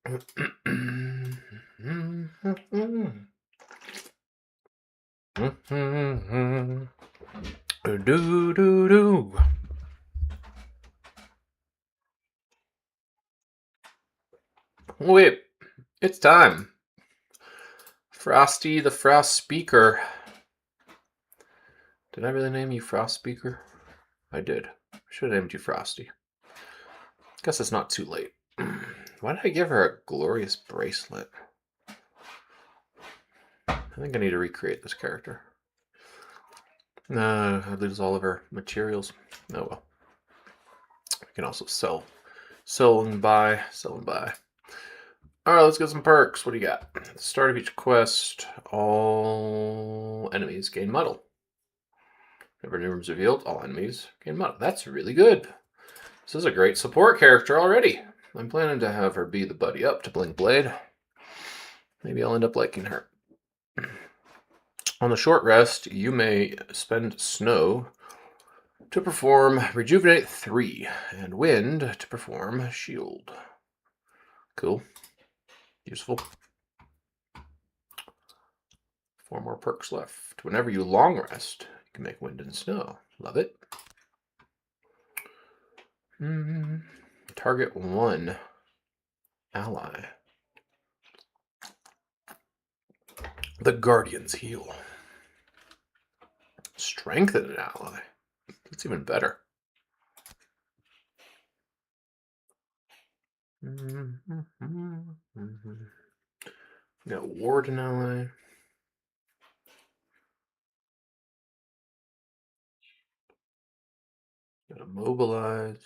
Do do do. Wait, it's time. Frosty the Frost Speaker. Did I really name you Frost Speaker? I did. I should have named you Frosty. Guess it's not too late. Why did I give her a glorious bracelet? I think I need to recreate this character. I lose all of her materials. Oh well. I can also sell and buy. All right, let's get some perks. What do you got? At the start of each quest, all enemies gain muddle. Whenever new rooms revealed, all enemies gain muddle. That's really good. This is a great support character already. I'm planning to have her be the buddy up to Blink Blade. Maybe I'll end up liking her. On the short rest, you may spend Snow to perform Rejuvenate 3 and Wind to perform Shield. Cool. Useful. 4 more perks left. Whenever you long rest, you can make Wind and Snow. Love it. Target 1 ally. The Guardians heal. Strengthen an ally. That's even better. Got ward an ally. Got immobilize.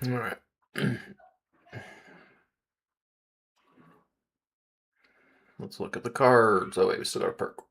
All right. Let's look at the cards. Oh wait, we still got a perk.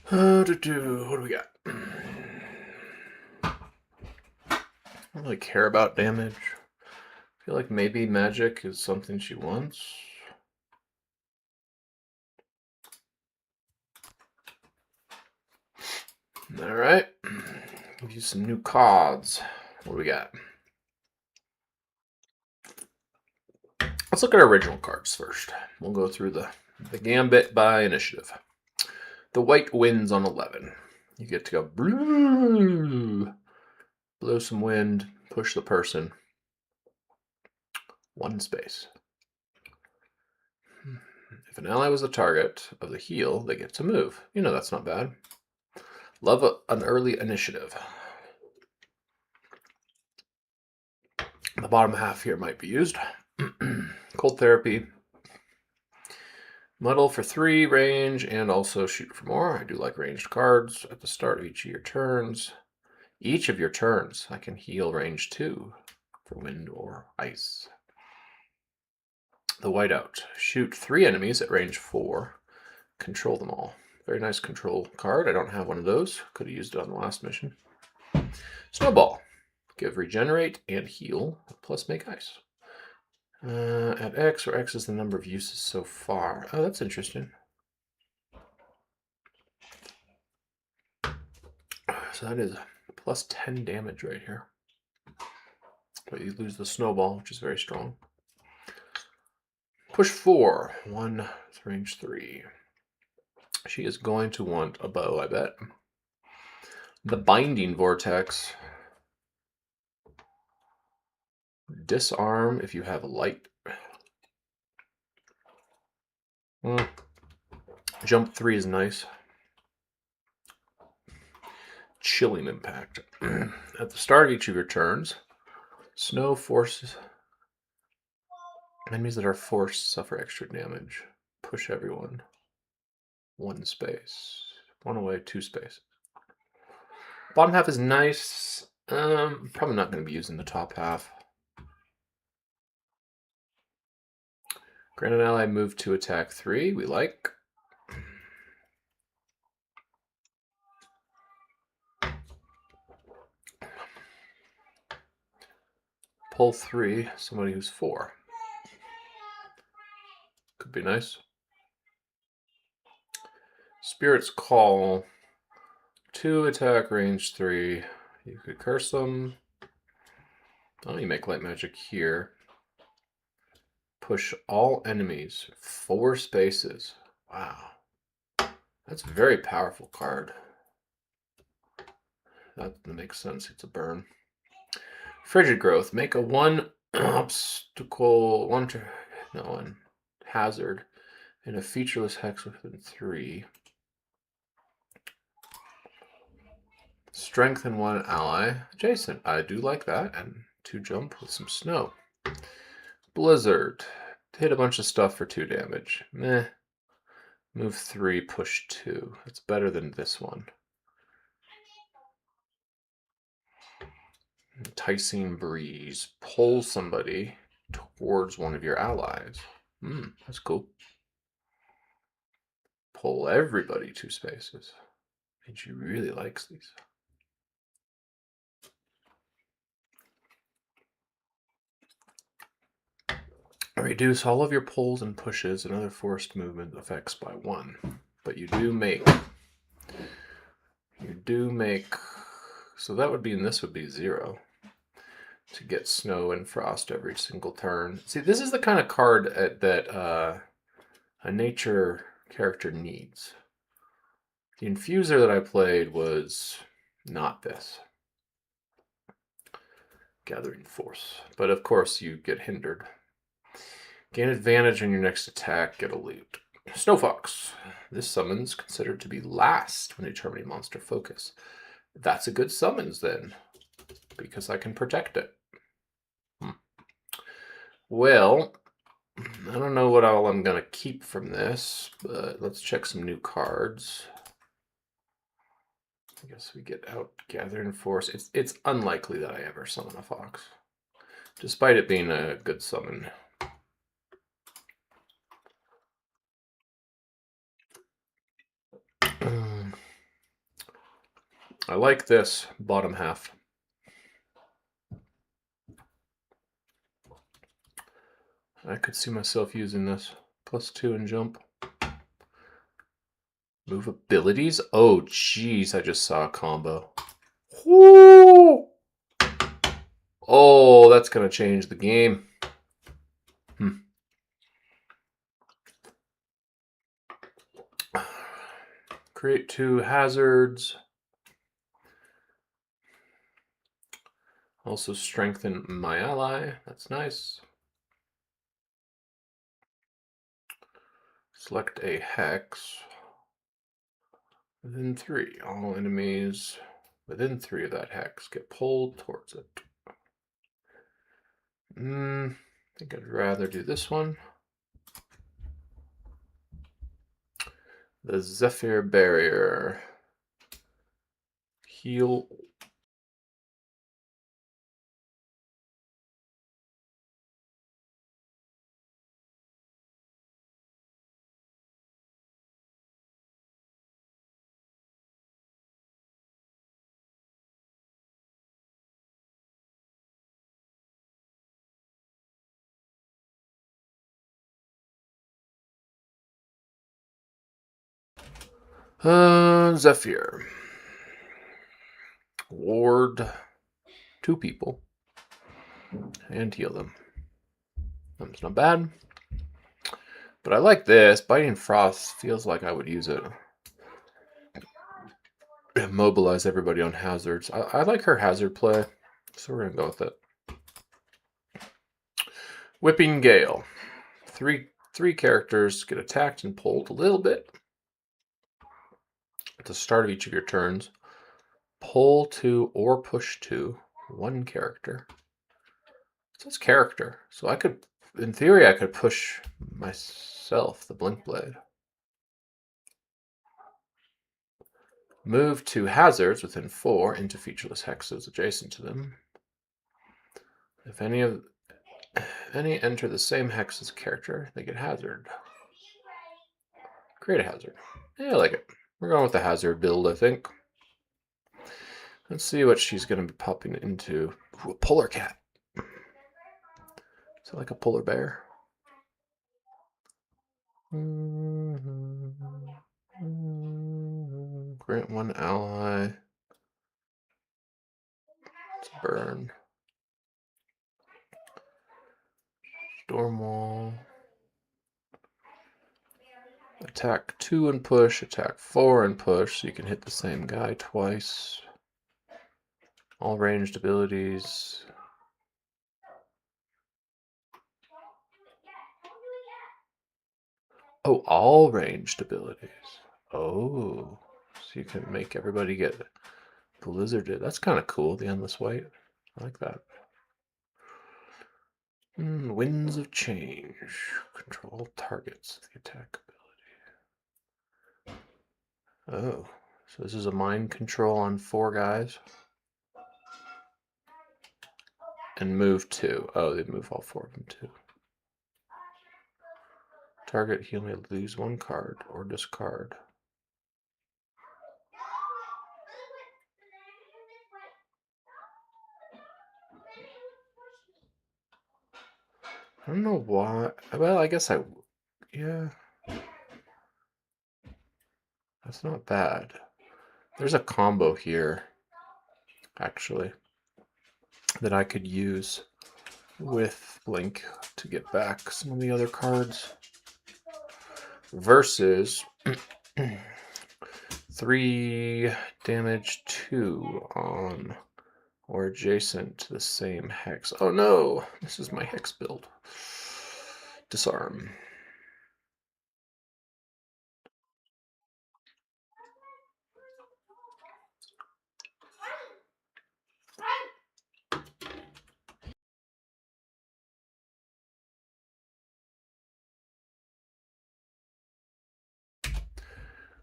What do we got? I don't really care about damage. I feel like maybe magic is something she wants. All right. Give you some new cards. What do we got? Let's look at our original cards first. We'll go through the gambit by initiative. The white wins on 11. You get to go blow some wind, push the person. 1 space. If an ally was the target of the heal, they get to move. You know that's not bad. Love an early initiative. The bottom half here might be used. Cold therapy. Muddle for 3 range and also shoot for more. I do like ranged cards at the start of each of your turns. Each of your turns, I can heal range 2 for wind or ice. The whiteout. Shoot 3 enemies at range 4. Control them all. Very nice control card. I don't have one of those. Could have used it on the last mission. Snowball. Give regenerate and heal, plus make ice. At X, where X is the number of uses so far. Oh, that's interesting. So that is plus 10 damage right here. But you lose the snowball, which is very strong. Push 4. 1, range 3. She is going to want a bow, I bet. The binding vortex. Disarm if you have light. Jump 3 is nice. Chilling impact. At the start of each of your turns, snow forces enemies that are forced suffer extra damage. Push everyone. 1 space. 1 away, 2 space. Bottom half is nice. Probably not going to be using the top half. Grant an ally move to attack 3. We like. Pull 3. Somebody who's 4. Could be nice. Spirit's Call. 2 attack, range 3. You could curse them. Oh, you make light magic here. Push all enemies 4 spaces. Wow. That's a very powerful card. That makes sense. It's a burn. Frigid Growth. Make a 1 obstacle, 1 hazard in a featureless hex within 3. Strengthen 1 ally adjacent. I do like that. And 2 jump with some snow. Blizzard. Hit a bunch of stuff for 2 damage. Meh. Move 3, push 2. It's better than this one. Enticing Breeze. Pull somebody towards one of your allies. That's cool. Pull everybody 2 spaces. And she really likes these. Reduce all of your pulls and pushes and other forced movement effects by 1. But you do make, so that would be, and this would be 0 to get snow and frost every single turn. See, this is the kind of card that a nature character needs. The infuser that I played was not this. Gathering Force. But of course you get hindered. Gain advantage on your next attack, get a loot. Snowfox. This summons considered to be last when determining monster focus. That's a good summons then, because I can protect it. Well, I don't know what all I'm going to keep from this, but let's check some new cards. I guess we get out Gathering Force. It's unlikely that I ever summon a fox, despite it being a good summon. I like this bottom half. I could see myself using this. +2 and jump. Move abilities? Oh, jeez, I just saw a combo. Woo! Oh, that's going to change the game. Create 2 hazards. Also strengthen my ally. That's nice. Select a hex. Within 3. All enemies within 3 of that hex get pulled towards it. I think I'd rather do this one. The Zephyr Barrier. Heal. Zephyr. Ward 2 people. And heal them. That's not bad. But I like this. Biting Frost feels like I would use it. Mobilize everybody on hazards. I like her hazard play, so we're going to go with it. Whipping Gale. Three characters get attacked and pulled a little bit at the start of each of your turns. Pull 2 or push 2. 1 character. It says character. So I could, in theory, I could push myself, the Blink Blade. Move 2 hazards within 4 into featureless hexes adjacent to them. If any enter the same hex as a character, they get hazard. Create a hazard. Yeah, I like it. We're going with the hazard build, I think. Let's see what she's going to be popping into. Ooh, a polar cat. Is it like a polar bear? Grant 1 ally. Let's burn. Storm wall. Attack 2 and push. Attack 4 and push. So you can hit the same guy twice. All ranged abilities. Oh, all ranged abilities. Oh, so you can make everybody get blizzarded. That's kind of cool, the Endless White. I like that. Winds of Change. Control targets, the attack ability. Oh, so this is a mind control on 4 guys. And move 2. Oh, they move all 4 of them too. Target heal may lose 1 card or discard. I don't know why. Well, I guess yeah. That's not bad. There's a combo here, actually, that I could use with Blink to get back some of the other cards. Versus 3 damage 2 on or adjacent to the same hex. Oh no, this is my hex build. Disarm.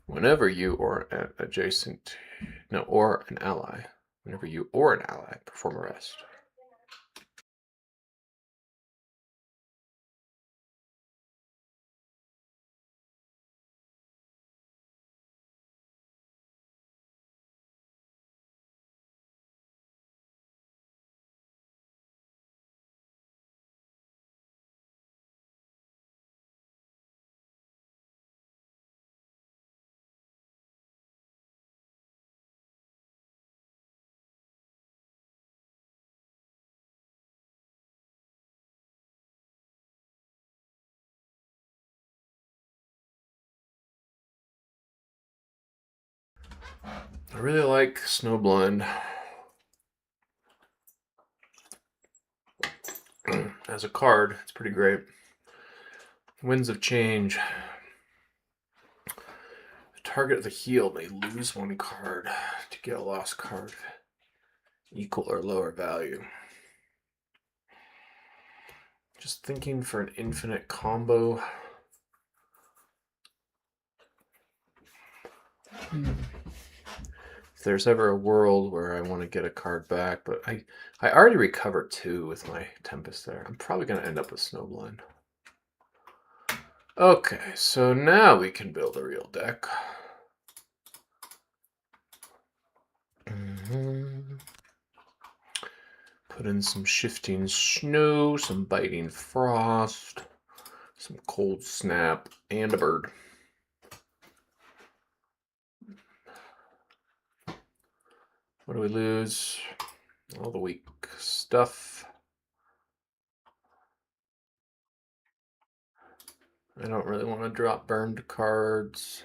Whenever you or an adjacent, no, or an ally, whenever you or an ally perform a rest. I really like Snowblind. As a card, it's pretty great. Winds of Change. The target of the heal may lose one card to get a lost card equal or lower value. Just thinking for an infinite combo. If there's ever a world where I want to get a card back, but I already recovered 2 with my Tempest there. I'm probably going to end up with Snowblind. Okay, so now we can build a real deck. Put in some shifting snow, some biting frost, some cold snap, and a bird. What do we lose? All the weak stuff. I don't really want to drop burned cards.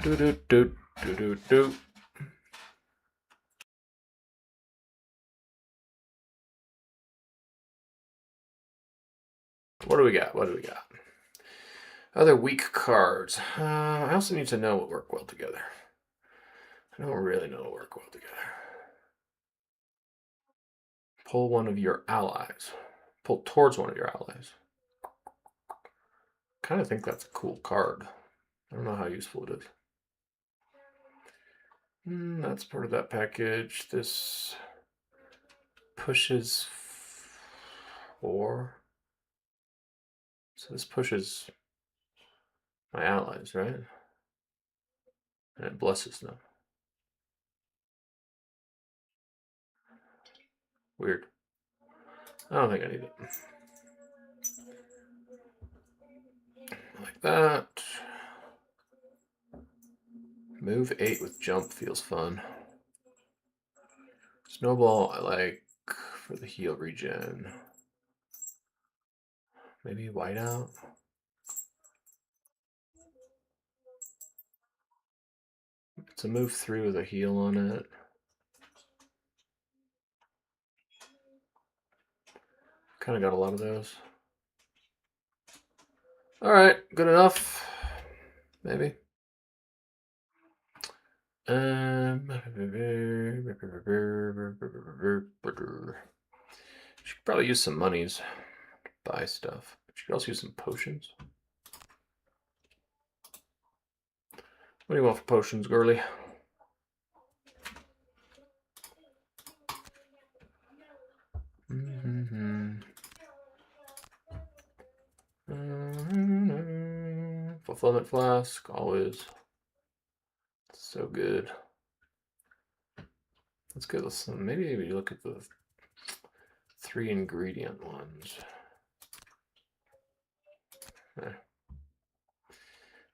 Do do do do do do. What do we got? What do we got? Other weak cards. I also need to know what work well together. I don't really know what work well together. Pull one of your allies. Pull towards one of your allies. Kind of think that's a cool card. I don't know how useful it is. That's part of that package. This pushes 4. So this pushes my allies, right? And it blesses them. Weird. I don't think I need it. Like that. Move 8 with jump feels fun. Snowball I like for the heal regen. Maybe whiteout. It's a move 3 with a heal on it. Kind of got a lot of those. All right, good enough. Maybe. She could probably use some monies to buy stuff. She could also use some potions. What do you want for potions, girly? Fulfillment flask, always. So good. Let's go with some. Maybe we look at the 3 ingredient ones.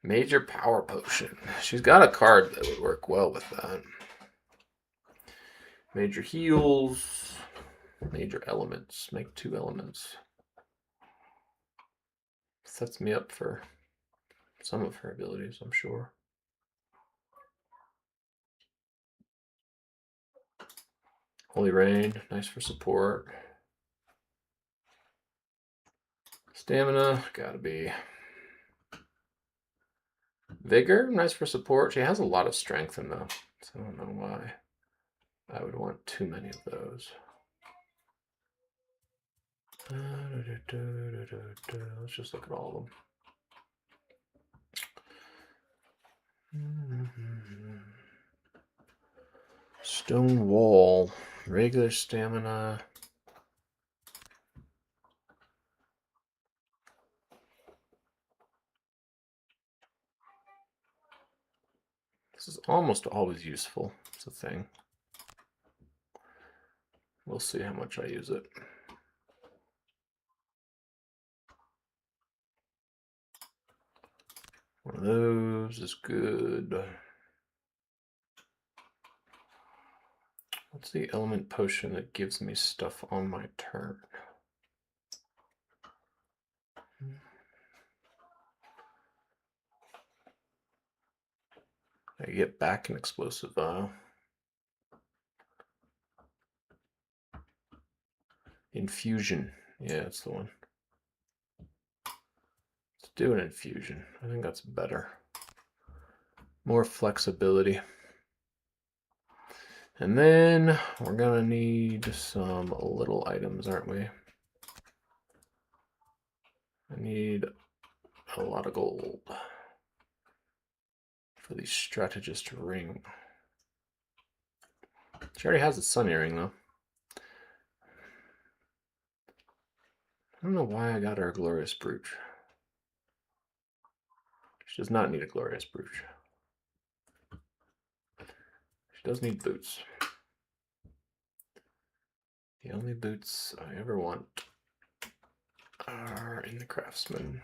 Major power potion. She's got a card that would work well with that. Major heals. Major elements. Make 2 elements. Sets me up for some of her abilities, I'm sure. Holy Rain, nice for support. Stamina, gotta be. Vigor, nice for support. She has a lot of strength in though, so I don't know why I would want too many of those. Let's just look at all of them. Stone Wall, regular stamina. This is almost always useful. It's a thing. We'll see how much I use it. One of those is good. What's the element potion that gives me stuff on my turn? I get back an explosive vial. Infusion. Yeah, that's the one. Let's do an infusion. I think that's better. More flexibility. And then we're gonna need some little items, aren't we? I need a lot of gold for the strategist ring. She already has a sun earring though. I don't know why I got her a glorious brooch. She does not need a glorious brooch. She does need boots. The only boots I ever want are in the craftsman.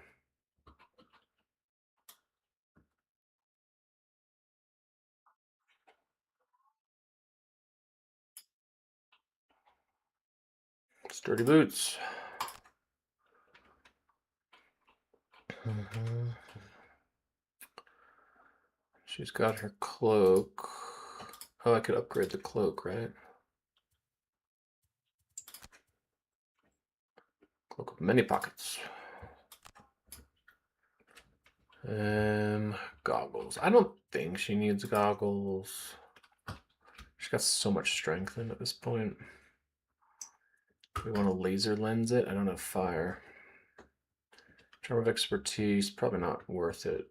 Sturdy boots. She's got her cloak. Oh, I could upgrade the cloak, right? Cloak of many pockets. Goggles. I don't think she needs goggles. She's got so much strength in at this point. We want to laser lens it. I don't have fire. Charm of expertise, probably not worth it.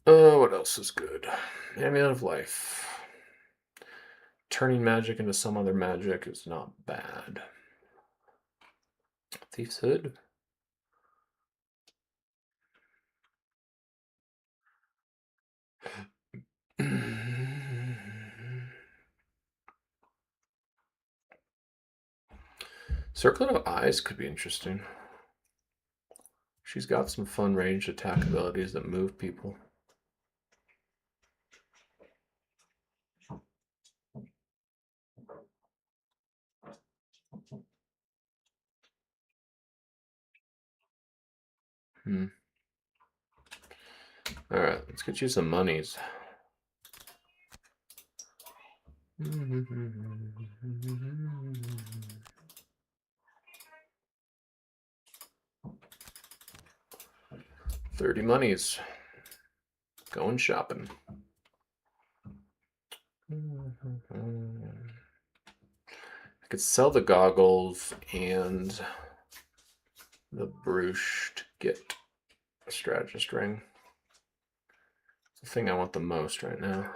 What else is good? Amulet of Life. Turning magic into some other magic is not bad. Thief's Hood. Circlet of Eyes could be interesting. She's got some fun ranged attack abilities that move people. Alright, let's get you some monies. $30 monies. Going shopping. I could sell the goggles and the brooch to get a strategist ring. It's the thing I want the most right now.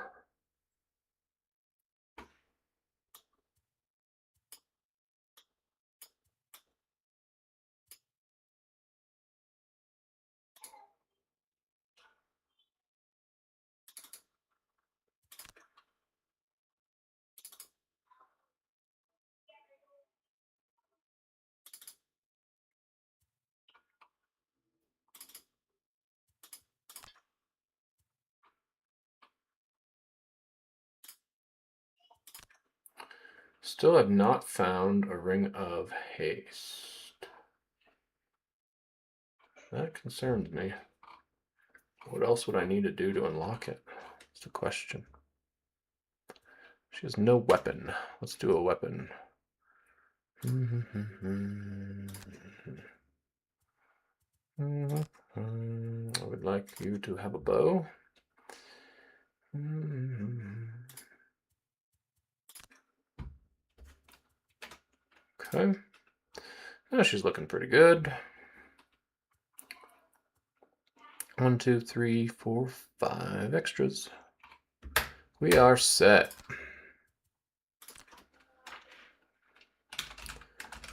Still have not found a ring of haste. That concerns me. What else would I need to do to unlock it? That's the question. She has no weapon. Let's do a weapon. I would like you to have a bow. Okay. Oh, she's looking pretty good. 1, 2, 3, 4, 5 extras. We are set.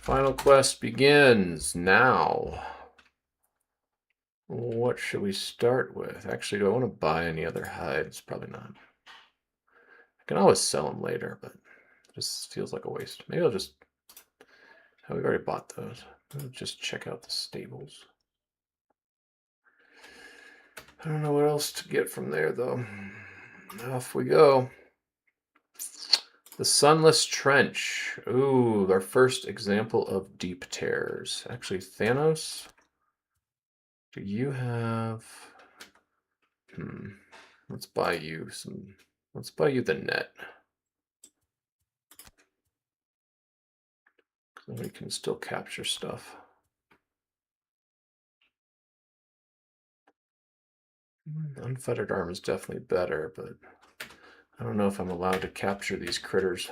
Final quest begins now. What should we start with? Actually, do I want to buy any other hides? Probably not. I can always sell them later, but it just feels like a waste. Maybe I'll just... Oh, we've already bought those. I'll just check out the stables. I don't know what else to get from there, though. Off we go. The Sunless Trench. Ooh, our first example of deep tears. Actually, Thanos, do you have... Let's buy you some... Let's buy you the net. So we can still capture stuff. Unfettered arm is definitely better, but I don't know if I'm allowed to capture these critters.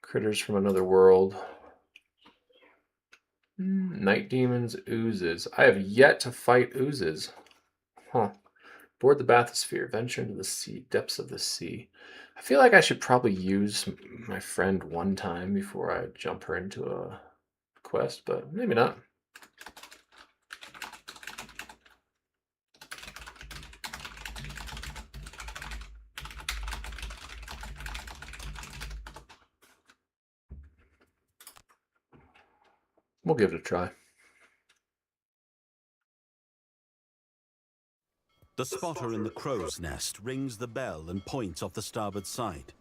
Critters from another world. Night demons, oozes. I have yet to fight oozes. Huh. Board the bathysphere. Venture into the sea, depths of the sea. I feel like I should probably use my friend one time before I jump her into a quest, but maybe not. We'll give it a try. The spotter in the crow's nest rings the bell and points off the starboard side.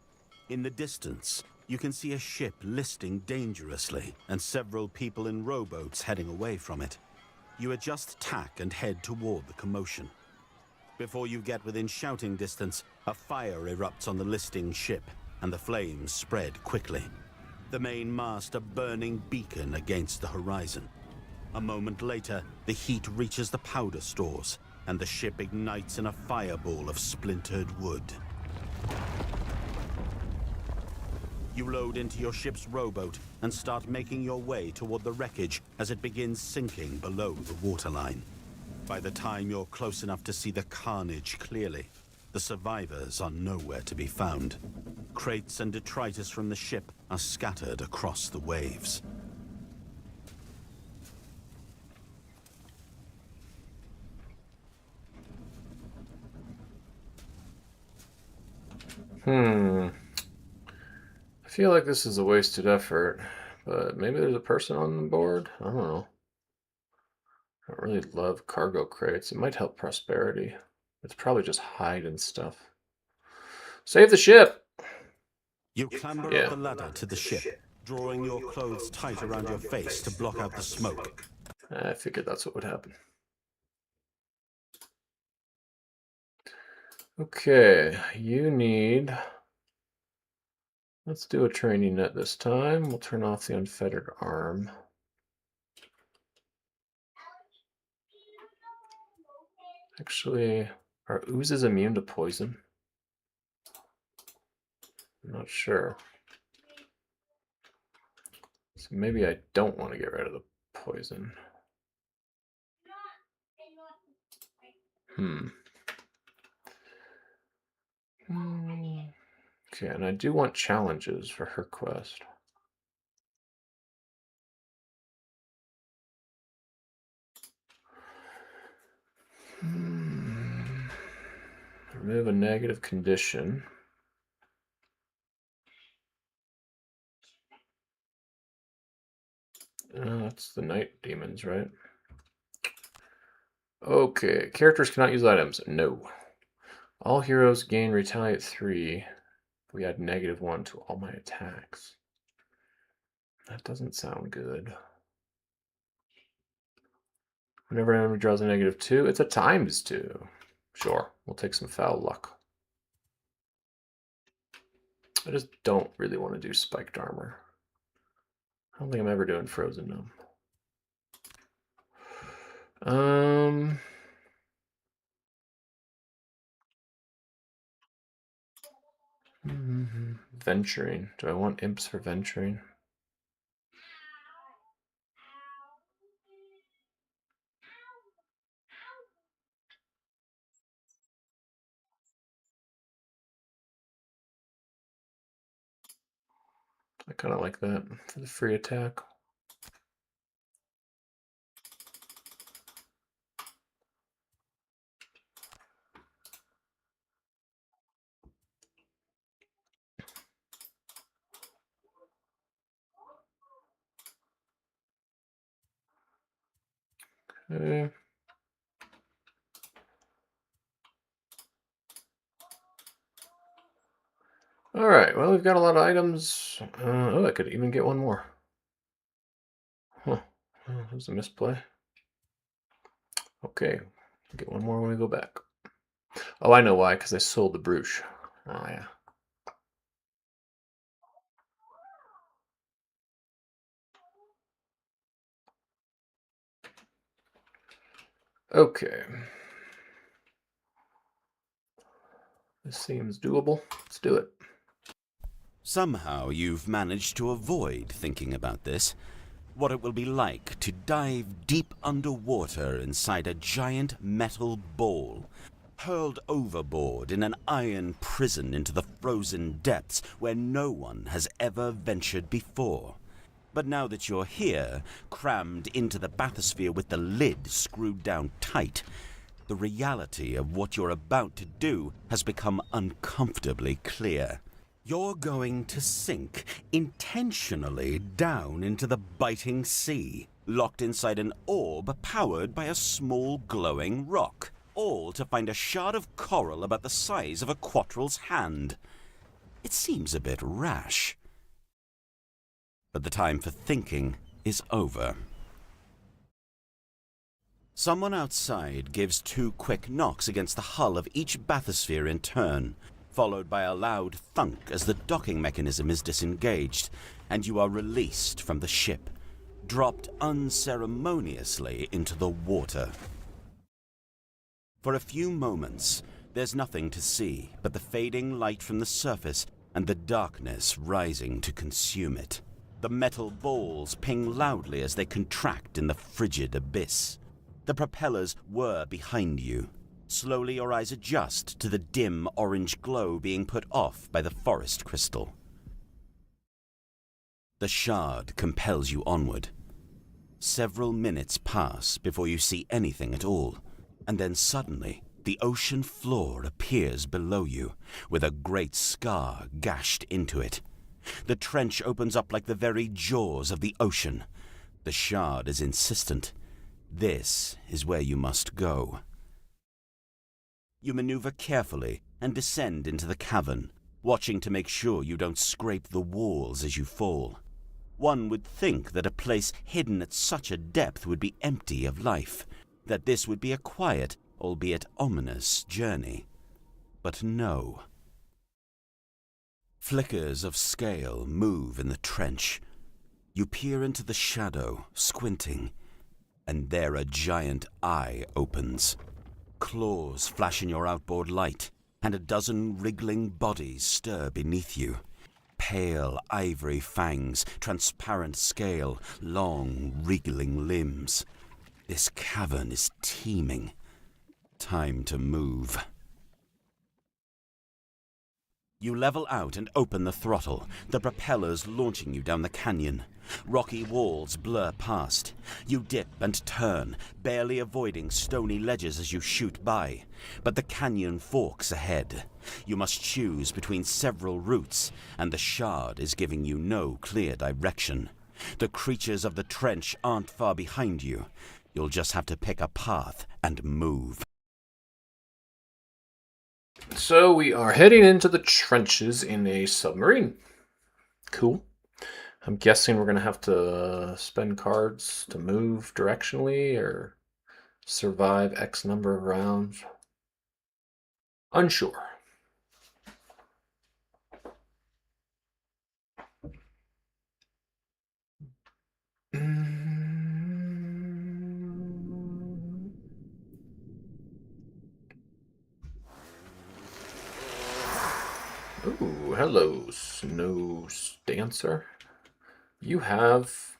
In the distance, you can see a ship listing dangerously and several people in rowboats heading away from it. You adjust tack and head toward the commotion. Before you get within shouting distance, a fire erupts on the listing ship, and the flames spread quickly. The main mast a burning beacon against the horizon. A moment later, the heat reaches the powder stores, and the ship ignites in a fireball of splintered wood. You load into your ship's rowboat and start making your way toward the wreckage as it begins sinking below the waterline. By the time you're close enough to see the carnage clearly, the survivors are nowhere to be found. Crates and detritus from the ship are scattered across the waves. I feel like this is a wasted effort, but maybe there's a person on the board? I don't know. I don't really love cargo crates. It might help prosperity. It's probably just hide and stuff. Save the ship! You clamber up the ladder to the ship, drawing your clothes tight around your face to block out the smoke. I figured that's what would happen. Okay, you need... Let's do a training net this time. We'll turn off the unfettered arm. Actually, are oozes immune to poison? I'm not sure. So maybe I don't want to get rid of the poison. Okay, and I do want challenges for her quest. Remove a negative condition. That's the night demons, right? Okay, characters cannot use items. No. All heroes gain retaliate 3. We add -1 to all my attacks. That doesn't sound good. Whenever an enemy draws a -2, it's a ×2. Sure, we'll take some foul luck. I just don't really want to do spiked armor. I don't think I'm ever doing frozen gnome. Venturing. Do I want imps for venturing? I kind of like that for the free attack. Okay. All right, well, we've got a lot of items. Oh, I could even get one more. Huh. That was a misplay. Okay, get one more when we go back. Oh, I know why, because I sold the brooch. Oh, yeah. Okay. This seems doable. Let's do it. Somehow you've managed to avoid thinking about this. what it will be like to dive deep underwater inside a giant metal ball, hurled overboard in an iron prison into the frozen depths where no one has ever ventured before. But now that you're here, crammed into the bathysphere with the lid screwed down tight, the reality of what you're about to do has become uncomfortably clear. You're going to sink intentionally down into the biting sea, locked inside an orb powered by a small glowing rock, all to find a shard of coral about the size of a quattrel's hand. It seems a bit rash. But the time for thinking is over. Someone outside gives 2 quick knocks against the hull of each bathysphere in turn, followed by a loud thunk as the docking mechanism is disengaged, and you are released from the ship, dropped unceremoniously into the water. For a few moments, there's nothing to see but the fading light from the surface and the darkness rising to consume it. The metal balls ping loudly as they contract in the frigid abyss. The propellers whir behind you. Slowly your eyes adjust to the dim orange glow being put off by the forest crystal. The shard compels you onward. Several minutes pass before you see anything at all, and then suddenly the ocean floor appears below you, with a great scar gashed into it. The trench opens up like the very jaws of the ocean. The shard is insistent. This is where you must go. You maneuver carefully and descend into the cavern, watching to make sure you don't scrape the walls as you fall. One would think that a place hidden at such a depth would be empty of life, that this would be a quiet, albeit ominous, journey. But no. Flickers of scale move in the trench. You peer into the shadow, squinting, and there a giant eye opens. Claws flash in your outboard light, and a dozen wriggling bodies stir beneath you. Pale ivory fangs, transparent scale, long wriggling limbs. This cavern is teeming. Time to move. You level out and open the throttle, the propellers launching you down the canyon. Rocky walls blur past. You dip and turn, barely avoiding stony ledges as you shoot by. But the canyon forks ahead. You must choose between several routes, and the shard is giving you no clear direction. The creatures of the trench aren't far behind you. You'll just have to pick a path and move. So we are heading into the trenches in a submarine. Cool. I'm guessing we're going to have to spend cards to move directionally or survive X number of rounds. Unsure. Ooh, hello, Snow Dancer. You have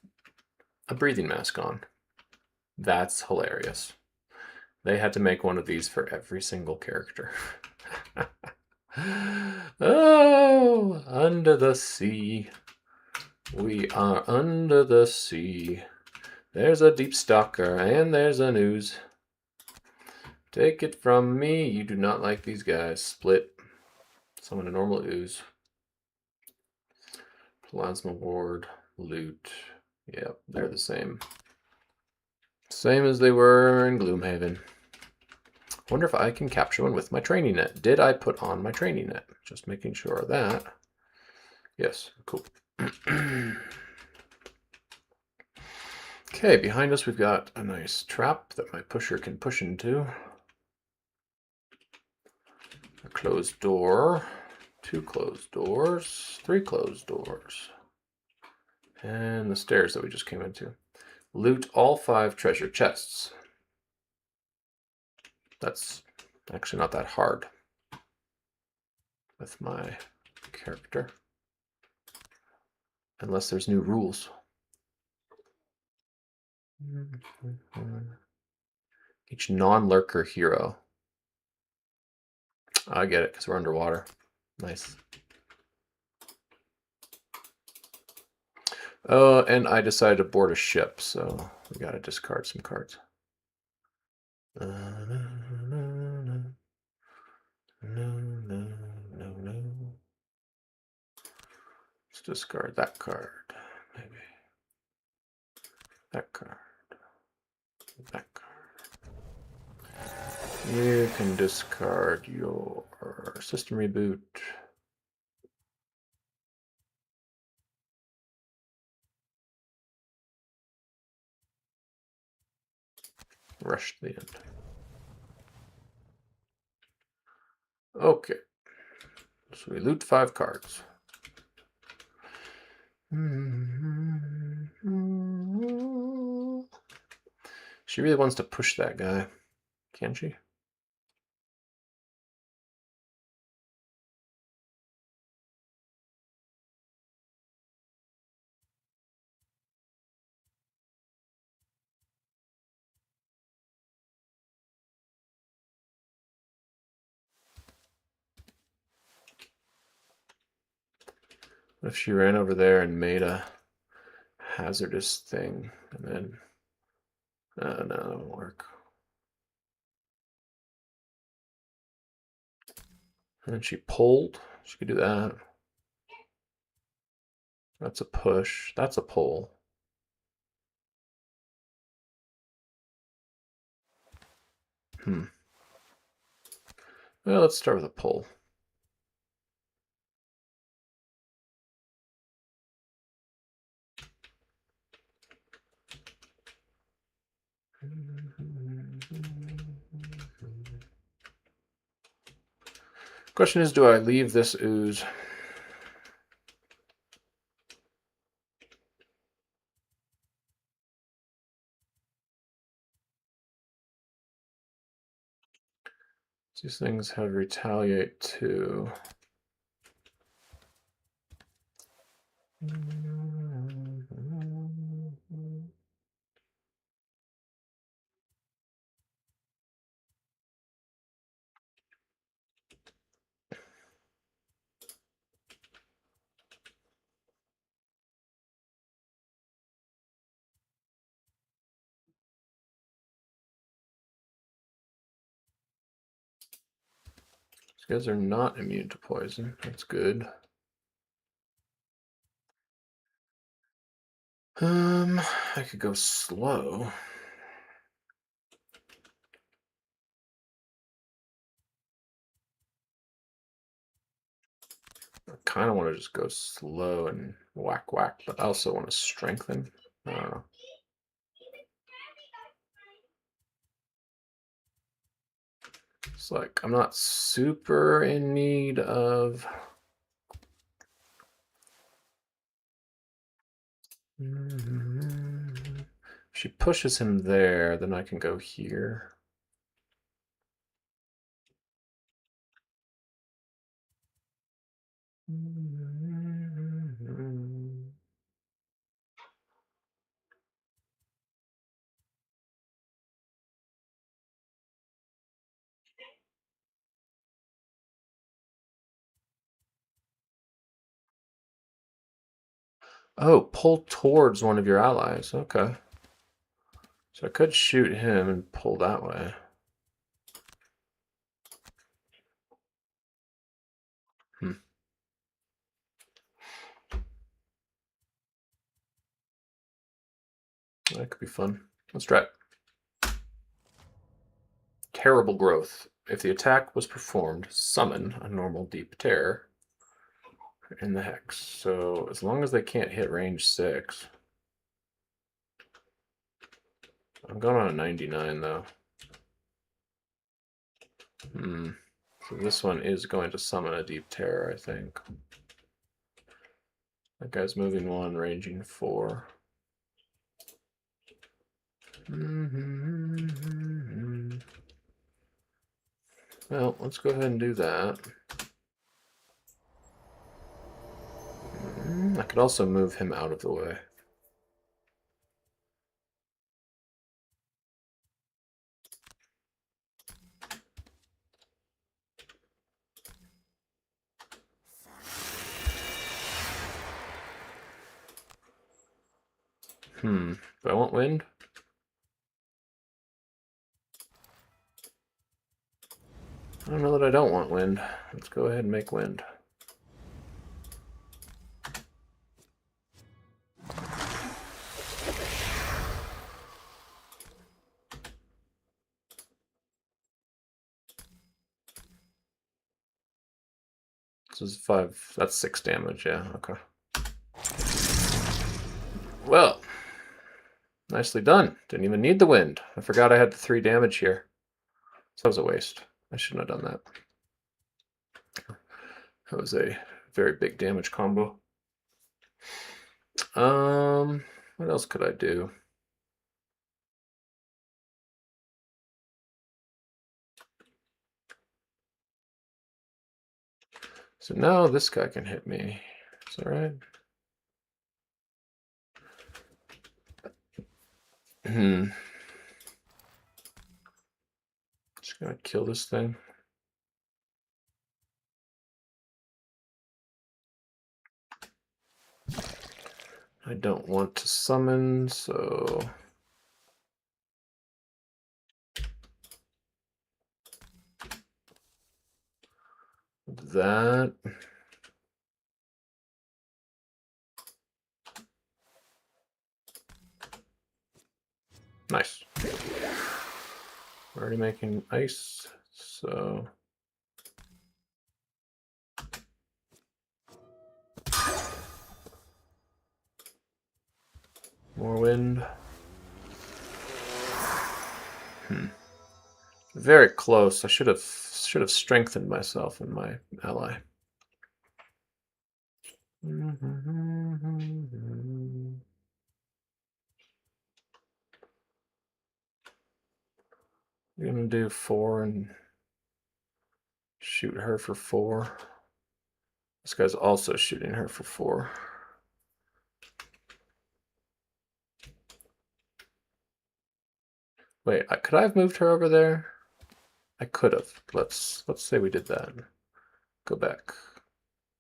a breathing mask on. That's hilarious. They had to make one of these for every single character. Oh, under the sea. We are under the sea. There's a deep stalker and there's an ooze. Take it from me, you do not like these guys. Split. Summon a normal ooze. Plasma ward. Loot. Yep, they're the same. Same as they were in Gloomhaven. Wonder if I can capture one with my training net. Did I put on my training net? Just making sure of that. Yes, cool. Okay, behind us we've got a nice trap that my pusher can push into. A closed door. 2 closed doors. 3 closed doors. And the stairs that we just came into. Loot all 5 treasure chests. That's actually not that hard with my character. Unless there's new rules. Each non-lurker hero. I get it, because we're underwater. Nice. Oh, and I decided to board a ship, so we gotta discard some cards. Let's discard that card, maybe. That card. That card. You can discard your system reboot. Rush to the end. Okay. So we loot 5 cards. She really wants to push that guy. Can she? What if she ran over there and made a hazardous thing and then... no, that won't work. And then she pulled. She could do that. That's a push. That's a pull. Well, let's start with a pull. Question is, do I leave this ooze? These things have retaliate too. These guys are not immune to poison. That's good. I could go slow. I kind of want to just go slow and whack whack, but I also want to strengthen. I don't know. It's like I'm not super in need of... If she pushes him there, then I can go here. Oh, pull towards one of your allies. Okay. So I could shoot him and pull that way. That could be fun. Let's try it. Terrible growth. If the attack was performed, summon a normal deep terror in the hex. So as long as they can't hit range 6. I'm going on a 99 though. So this one is going to summon a deep terror, I think. That guy's moving 1, ranging 4. Well, let's go ahead and do that. I could also move him out of the way. Do I want wind? I don't know that I don't want wind. Let's go ahead and make wind. This is 5. That's 6 damage. Yeah. Okay. Well, nicely done. Didn't even need the wind. I forgot I had the 3 damage here. So that was a waste. I shouldn't have done that. That was a very big damage combo. What else could I do? So now this guy can hit me. Is that right? Just gonna kill this thing. I don't want to summon, so that. Nice. We're already making ice, so more wind. Very close. I should have strengthened myself and my ally. You're gonna do 4 and shoot her for 4. This guy's also shooting her for 4. Wait, could I have moved her over there? I could have. Let's say we did that. Go back.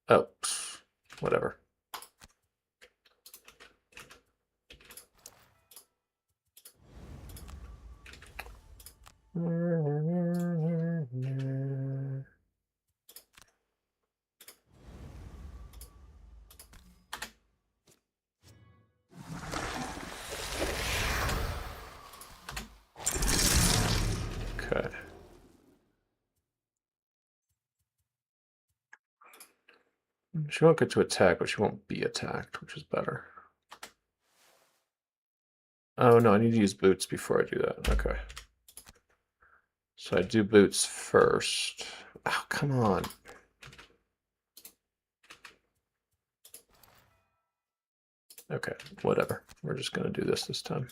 Oh, whatever. Okay. She won't get to attack, but she won't be attacked, which is better. Oh no, I need to use boots before I do that. Okay. So I do boots first. Oh, come on. Okay, whatever. We're just gonna do this time.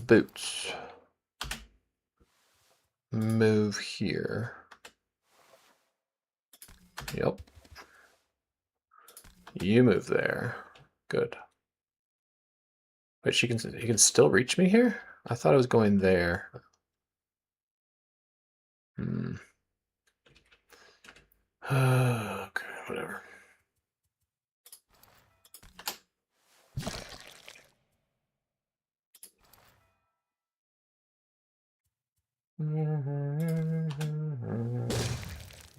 Boots. Move here. Yep. You move there. Good. Wait, he can still reach me here? I thought I was going there. Okay, whatever.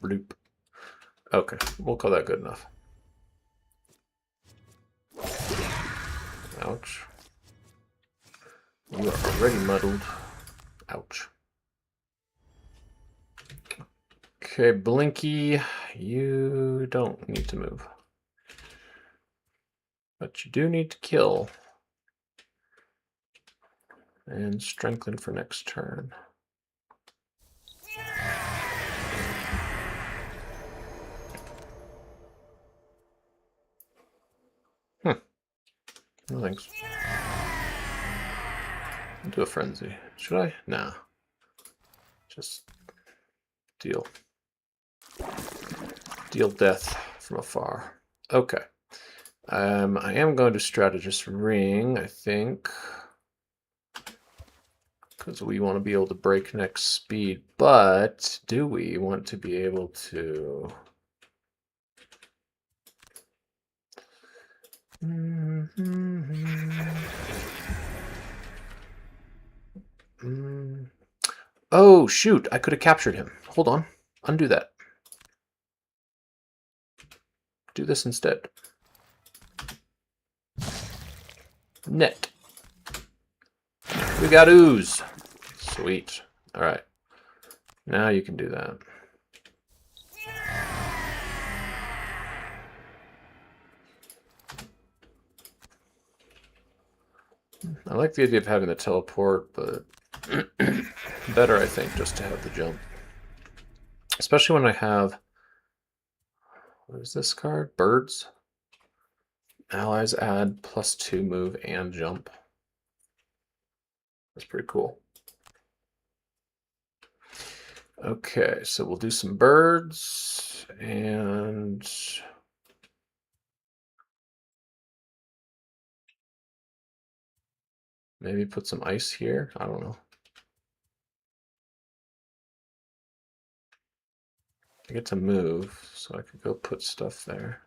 Bloop. Okay, we'll call that good enough. Ouch. You are already muddled. Ouch. Okay, Blinky, you don't need to move. But you do need to kill. And strengthen for next turn. No thanks. I'll do a frenzy. Should I? Nah. Just deal death from afar. Okay. I am going to strategist ring, I think. because we want to be able to breakneck speed, but do we want to be able to... Oh, shoot, I could have captured him. Hold on, undo that. Do this instead. Net. We got ooze. Sweet. All right. Now you can do that. I like the idea of having the teleport, but better, I think, just to have the jump. Especially when I have... What is this card? Birds. Allies add +2 move and jump. That's pretty cool. Okay, so we'll do some birds and maybe put some ice here. I don't know. I get to move, so I could go put stuff there.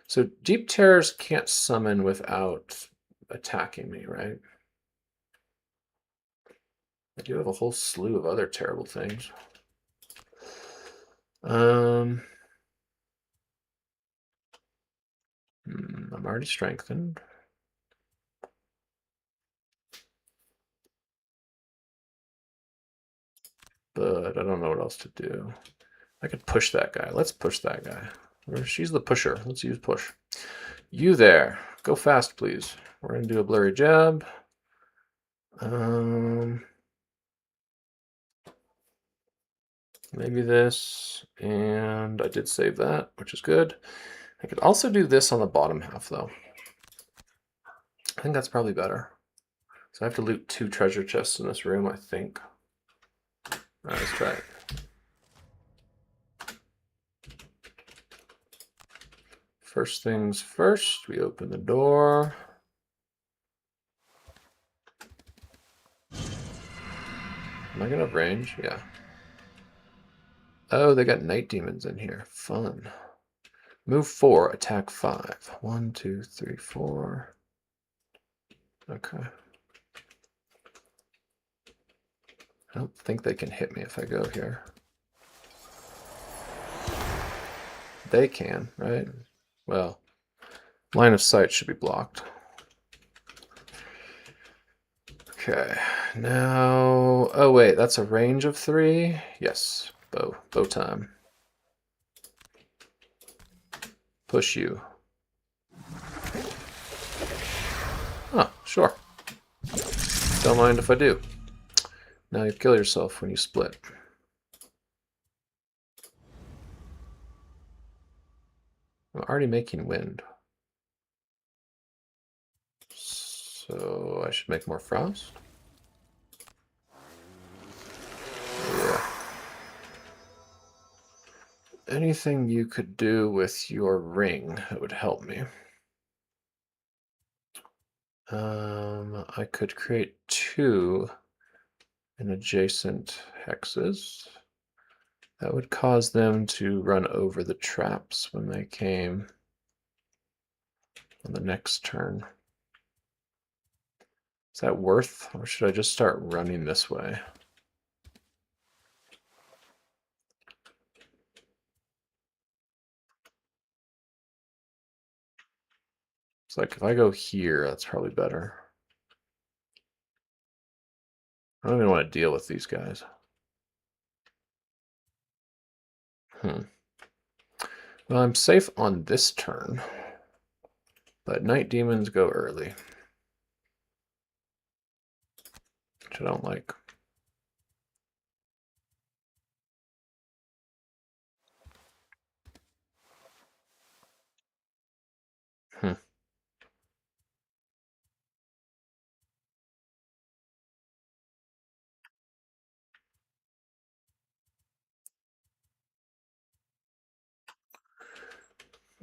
So Deep Terrors can't summon without attacking me, right? I do have a whole slew of other terrible things. I'm already strengthened. But I don't know what else to do. I could push that guy. Let's push that guy. She's the pusher. Let's use push. You there. Go fast, please. We're going to do a blurry jab. Maybe this. And I did save that, which is good. I could also do this on the bottom half, though. I think that's probably better. So I have to loot 2 treasure chests in this room, I think. All right, let's try it. First things first, we open the door. Am I gonna have range? Yeah. Oh, they got night demons in here. Fun. Move 4, attack 5. 1, 2, 3, 4. Okay. I don't think they can hit me if I go here. They can, right? Well, line of sight should be blocked. Okay, now... Oh, wait, that's a range of 3? Yes, bow. Bow time. Push you. Huh, sure. Don't mind if I do. Now you kill yourself when you split. I'm already making wind. So I should make more frost? Yeah. Anything you could do with your ring that would help me. I could create 2 in adjacent hexes. That would cause them to run over the traps when they came on the next turn. Is that worth, or should I just start running this way? It's like if I go here, that's probably better. I don't even want to deal with these guys. Well, I'm safe on this turn, but night demons go early, which I don't like.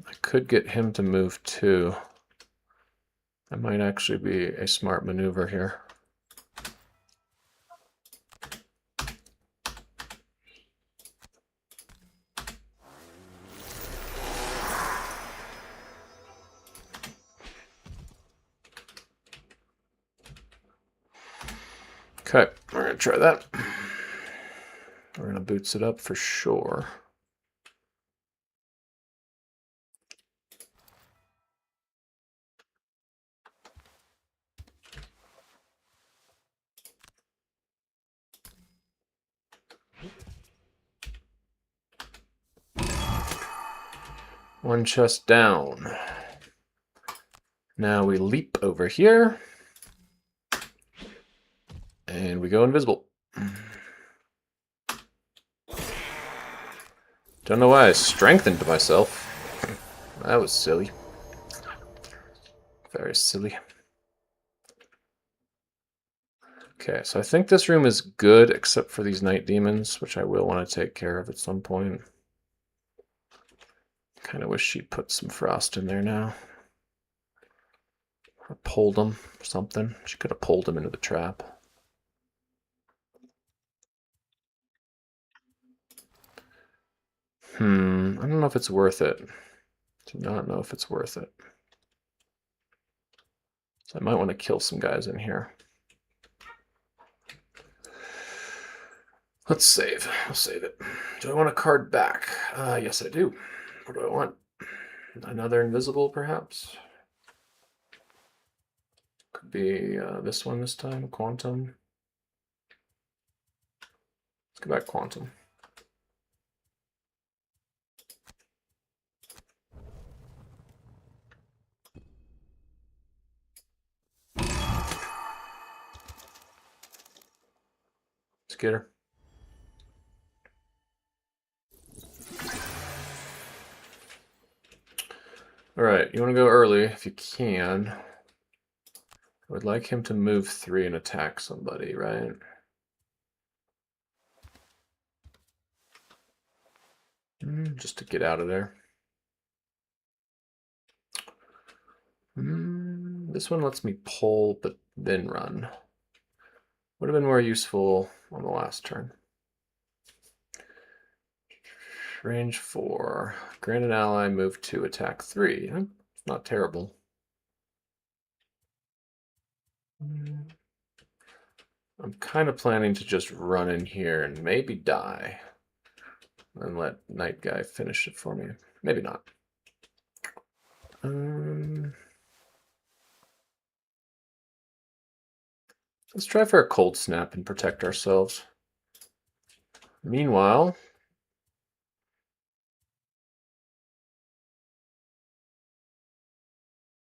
I could get him to move too. That might actually be a smart maneuver here. Okay, we're gonna try that. We're gonna boots it up for sure. One chest down. Now we leap over here. And we go invisible. Don't know why I strengthened myself. That was silly. Very silly. Okay, so I think this room is good except for these night demons, which I will want to take care of at some point. Kind of wish she'd put some frost in there now. Or pulled them or something. She could have pulled them into the trap. I don't know if it's worth it. Do not know if it's worth it. So I might want to kill some guys in here. Let's save. I'll save it. Do I want a card back? Yes, I do. What do I want? Another invisible, perhaps? Could be this one this time, Quantum. Let's go back Quantum. Let's get her. Alright, you want to go early if you can. I would like him to move 3 and attack somebody, right? Just to get out of there. This one lets me pull, but then run. Would have been more useful on the last turn. Range 4. Grant an ally, move 2, attack 3. It's not terrible. I'm kind of planning to just run in here and maybe die. And let Night Guy finish it for me. Maybe not. Let's try for a cold snap and protect ourselves. Meanwhile,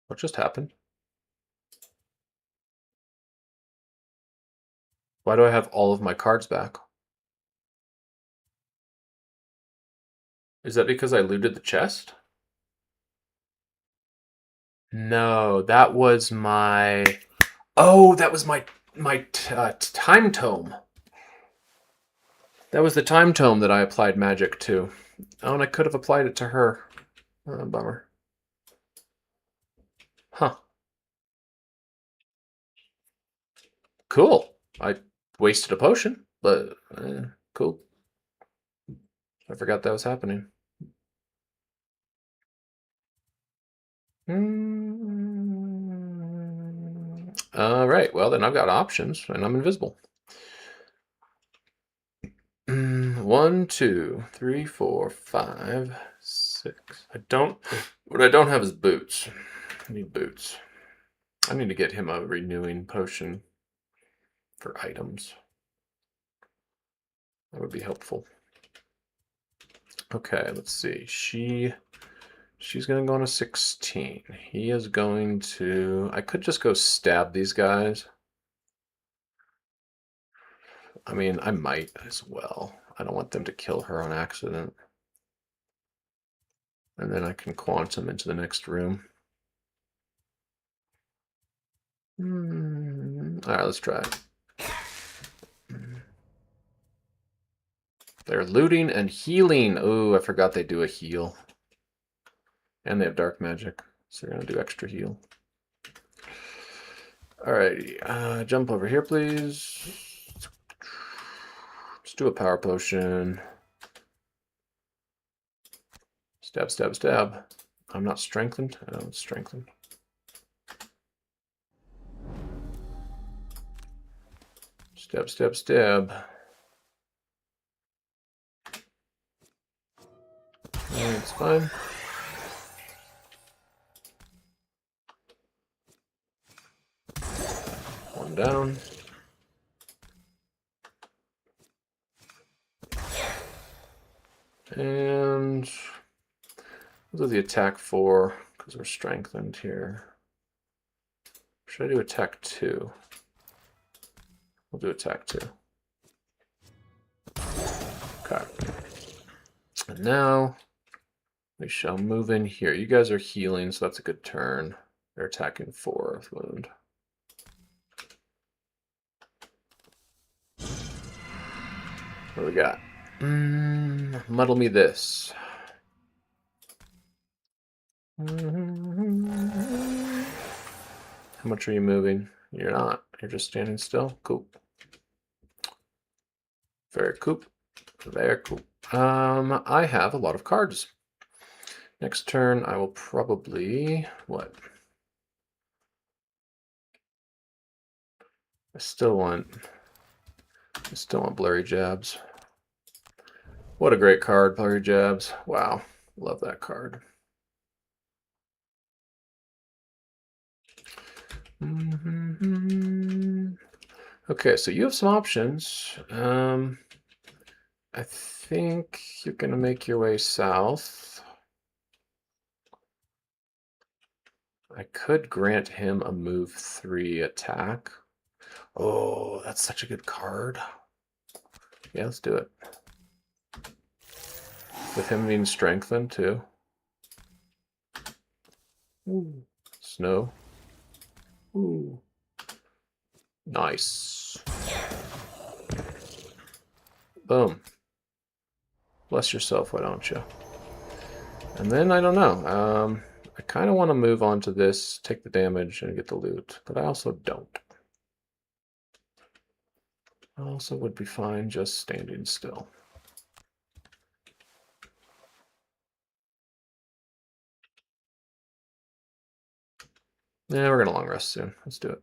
what just happened? Why do I have all of my cards back? Is that because I looted the chest? No, that was my... Oh, that was my time tome. That was the time tome that I applied magic to. Oh, and I could have applied it to her. Oh, bummer. Huh. Cool. I wasted a potion, but cool. I forgot that was happening. All right, well then I've got options, and I'm invisible. 1, 2, 3, 4, 5, 6. What I don't have is boots. I need boots. I need to get him a renewing potion for items. That would be helpful. Okay, let's see. She's going to go on a 16. He is going to... I could just go stab these guys. I mean, I might as well. I don't want them to kill her on accident. And then I can quantum into the next room. Alright, let's try it. They're looting and healing. Oh, I forgot they do a heal. And they have dark magic, so they're going to do extra heal. Alrighty, jump over here, please. Let's do a power potion. Stab, stab, stab. I'm not strengthened. I don't strengthen. Stab, stab, stab. It's fine. One down. And we'll do the attack 4 because we're strengthened here. Should I do attack 2? We'll do attack 2. Okay. And now we shall move in here. You guys are healing, so that's a good turn. They're attacking 4 with wound. What do we got? Muddle me this. How much are you moving? You're not. You're just standing still. Cool. Very cool. Very cool. I have a lot of cards. Next turn, I will probably... What? I still want Blurry Jabs. What a great card, Blurry Jabs. Wow. Love that card. Okay, so you have some options. I think you're going to make your way south. I could grant him a move 3 attack. Oh, that's such a good card. Yeah, let's do it. With him being strengthened, too. Ooh. Snow. Ooh. Nice. Boom. Bless yourself, why don't you? And then, I don't know. I kind of want to move on to this, take the damage, and get the loot. But I also don't. I also would be fine just standing still. Yeah, we're going to long rest soon. Let's do it.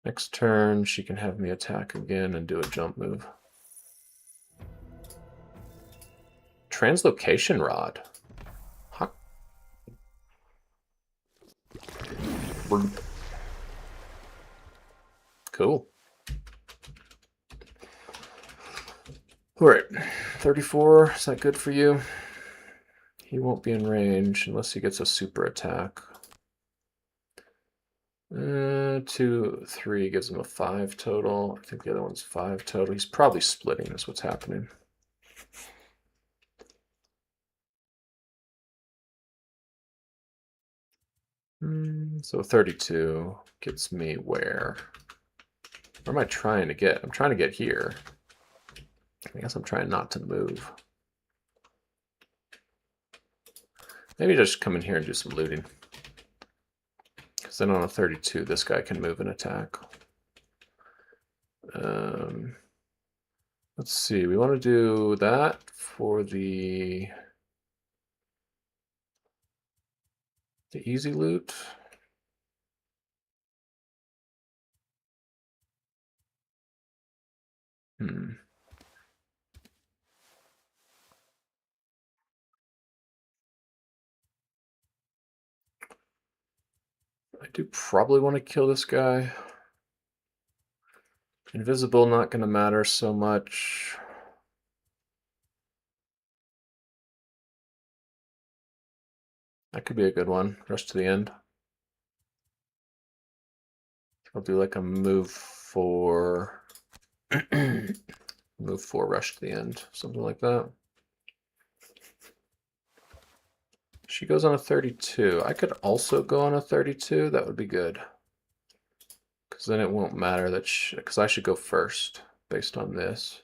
Next turn, she can have me attack again and do a jump move. Translocation Rod. Huh. Cool. All right, 34, is that good for you? He won't be in range unless he gets a super attack. 2, 3 gives him a 5 total. I think the other one's 5 total. He's probably splitting is what's happening. So 32 gets me where? Where am I trying to get? I'm trying to get here. I guess I'm trying not to move. Maybe just come in here and do some looting. Because then on a 32, this guy can move and attack. Let's see, we want to do that for the easy loot. I do probably want to kill this guy. Invisible, not going to matter so much. That could be a good one. Rush to the end. I'll do like a move 4. Move 4, rush to the end. Something like that. She goes on a 32. I could also go on a 32. That would be good. Because then it won't matter that because I should go first based on this.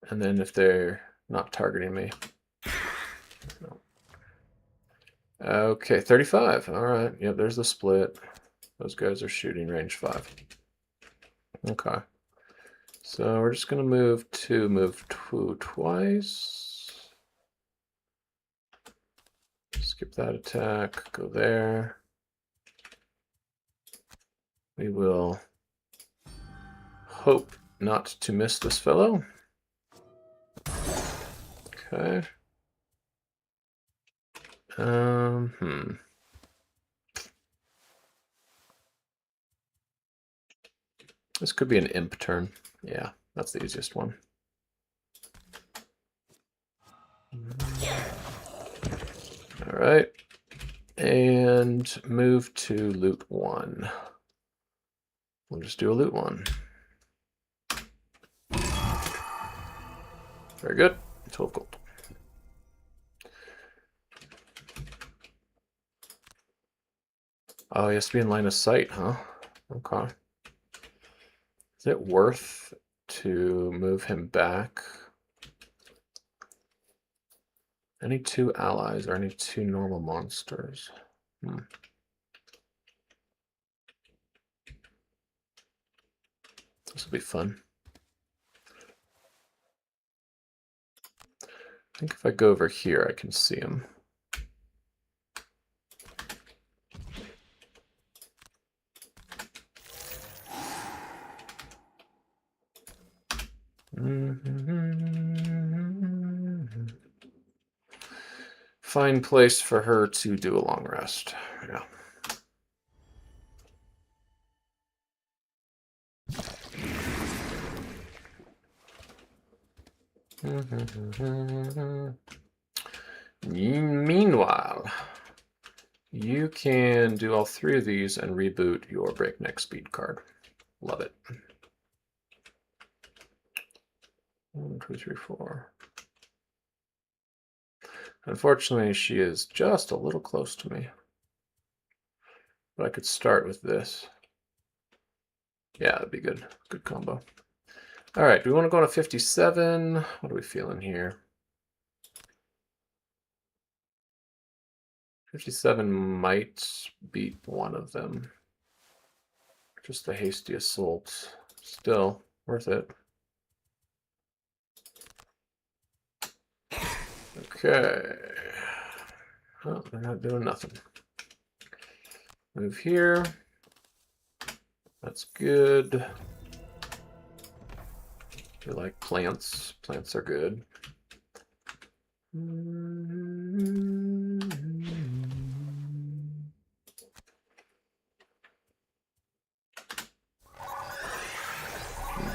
And then if they're not targeting me. No. Okay, 35. All right. Yep, there's the split. Those guys are shooting range 5. Okay. So we're just going to move 2 twice. Skip that attack. Go there. We will hope not to miss this fellow. Okay. This could be an imp turn. Yeah, that's the easiest one. All right. And move to loot 1. We'll just do a loot 1. Very good. 12 gold. Oh, he has to be in line of sight, huh? Okay. Is it worth to move him back? Any 2 allies or any 2 normal monsters? This will be fun. I think if I go over here, I can see him. Fine place for her to do a long rest. Yeah. Meanwhile, you can do all 3 of these and reboot your breakneck speed card. Love it. 1, 2, 3, 4. Unfortunately, she is just a little close to me. But I could start with this. Yeah, that'd be good. Good combo. All right, do we want to go on a 57? What are we feeling here? 57 might beat one of them. Just a hasty assault. Still worth it. Okay. Oh, they're not doing nothing. Move here. That's good. You like plants. Plants are good.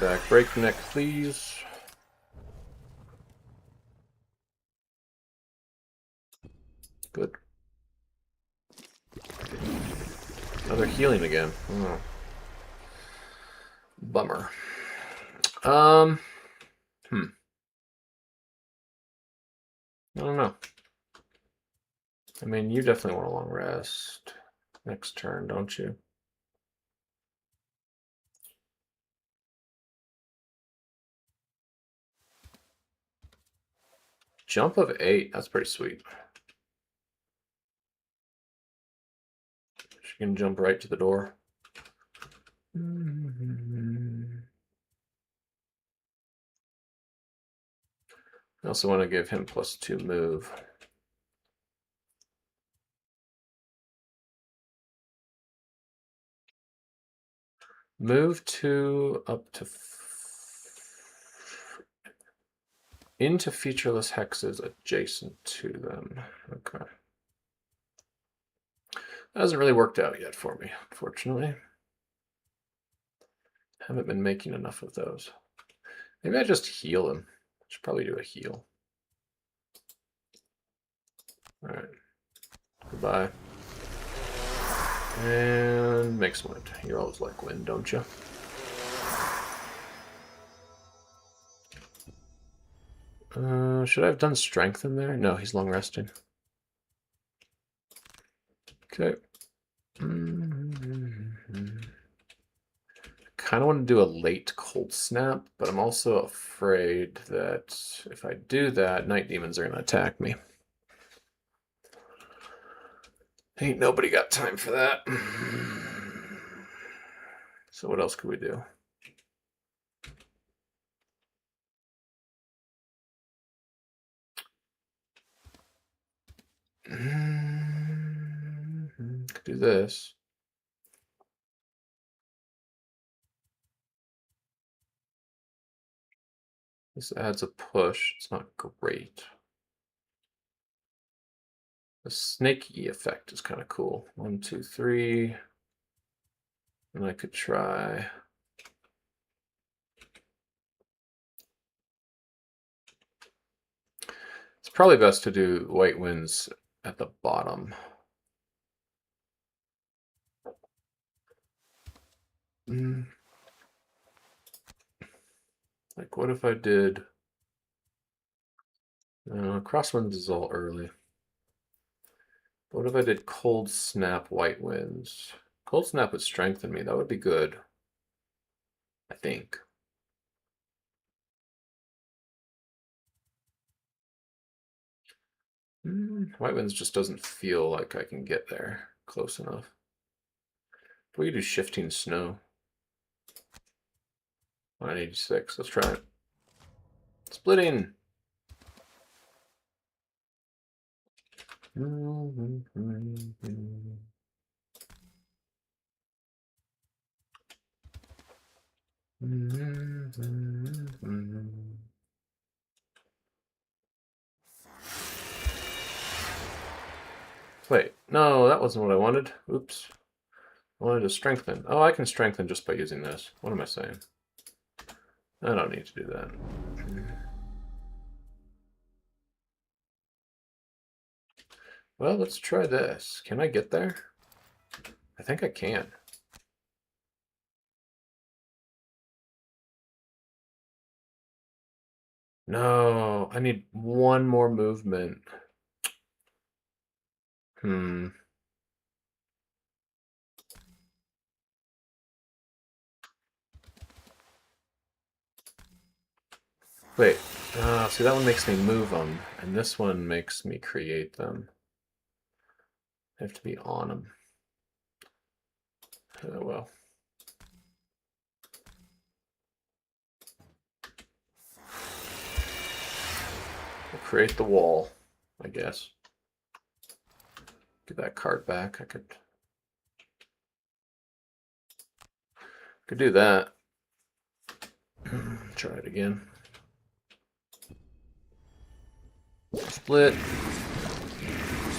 Back breakneck, please. Good. Another healing again. Oh. Bummer. I don't know. I mean, you definitely want a long rest next turn, don't you? Jump of 8. That's pretty sweet. She can jump right to the door. I also want to give him +2 move. Move to up to into featureless hexes adjacent to them. Okay. That hasn't really worked out yet for me, unfortunately. Haven't been making enough of those. Maybe I just heal him. Should probably do a heal. All right. Goodbye. And makes wind. You always like wind, don't you? Should I have done strength in there? No, he's long resting. Okay. Kind of want to do a late cold snap, but I'm also afraid that if I do that, night demons are going to attack me. Ain't nobody got time for that. So what else could we do? do this. This adds a push. It's not great. The snaky effect is kind of cool. 1, 2, 3. And I could try. It's probably best to do white winds at the bottom. Like, what if I did... crosswinds is all early. What if I did cold snap white winds? Cold snap would strengthen me. That would be good. I think. White winds just doesn't feel like I can get there close enough. We could do shifting snow. 186. Let's try it. Splitting. Wait, no, that wasn't what I wanted. Oops. I wanted to strengthen. Oh, I can strengthen just by using this. What am I saying? I don't need to do that. Well, let's try this. Can I get there? I think I can. No, I need one more movement. Wait, see that one makes me move them, and this one makes me create them. I have to be on them. Oh well. We'll create the wall, I guess. Get that card back. I could do that. Try it again. Split.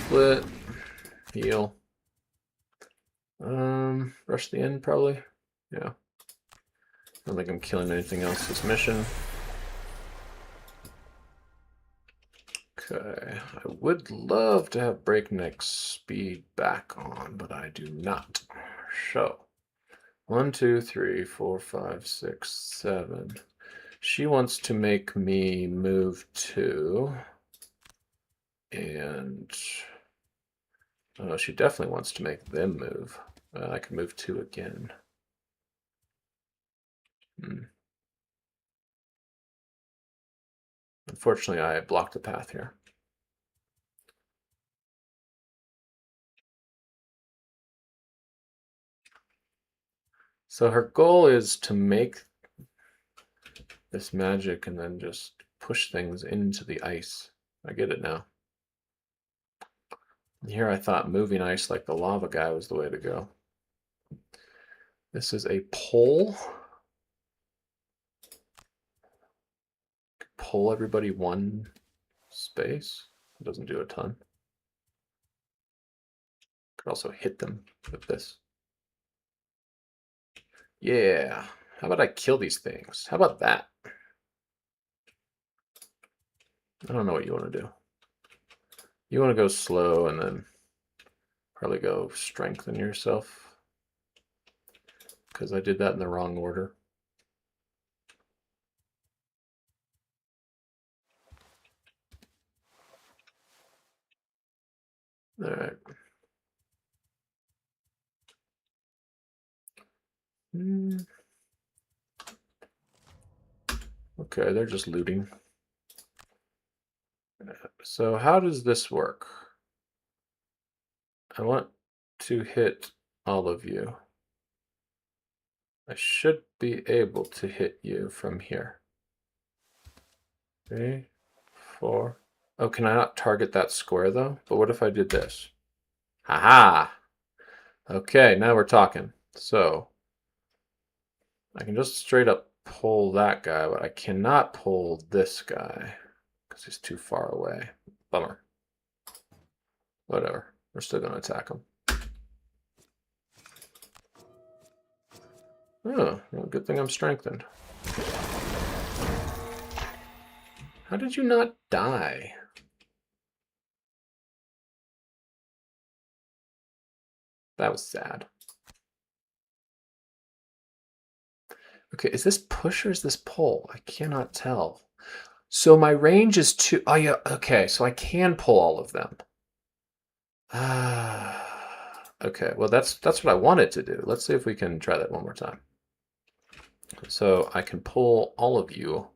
Split. Heal. Rush the end probably. Yeah. I don't think I'm killing anything else this mission. Okay. I would love to have breakneck speed back on, but I do not. So 1, 2, 3, 4, 5, 6, 7. She wants to make me move 2. And she definitely wants to make them move. I can move 2 again. Unfortunately, I blocked the path here. So her goal is to make this magic and then just push things into the ice. I get it now. Here I thought moving ice like the lava guy was the way to go. This is a pole. Pull everybody 1 space. It doesn't do a ton. Could also hit them with this. Yeah. How about I kill these things? How about that? I don't know what you want to do. You want to go slow and then probably go strengthen yourself. Because I did that in the wrong order. All right. Okay, they're just looting. So how does this work? I want to hit all of you. I should be able to hit you from here. 3, 4. Oh, can I not target that square though? But what if I did this? Haha! Okay, now we're talking. So I can just straight up pull that guy, but I cannot pull this guy because he's too far away. Bummer. Whatever. We're still going to attack him. Oh, well, good thing I'm strengthened. How did you not die? That was sad. Okay, is this push or is this pull? I cannot tell. So my range is 2. Oh, yeah. Okay, so I can pull all of them. Okay, well, that's what I wanted to do. Let's see if we can try that one more time. So I can pull all of you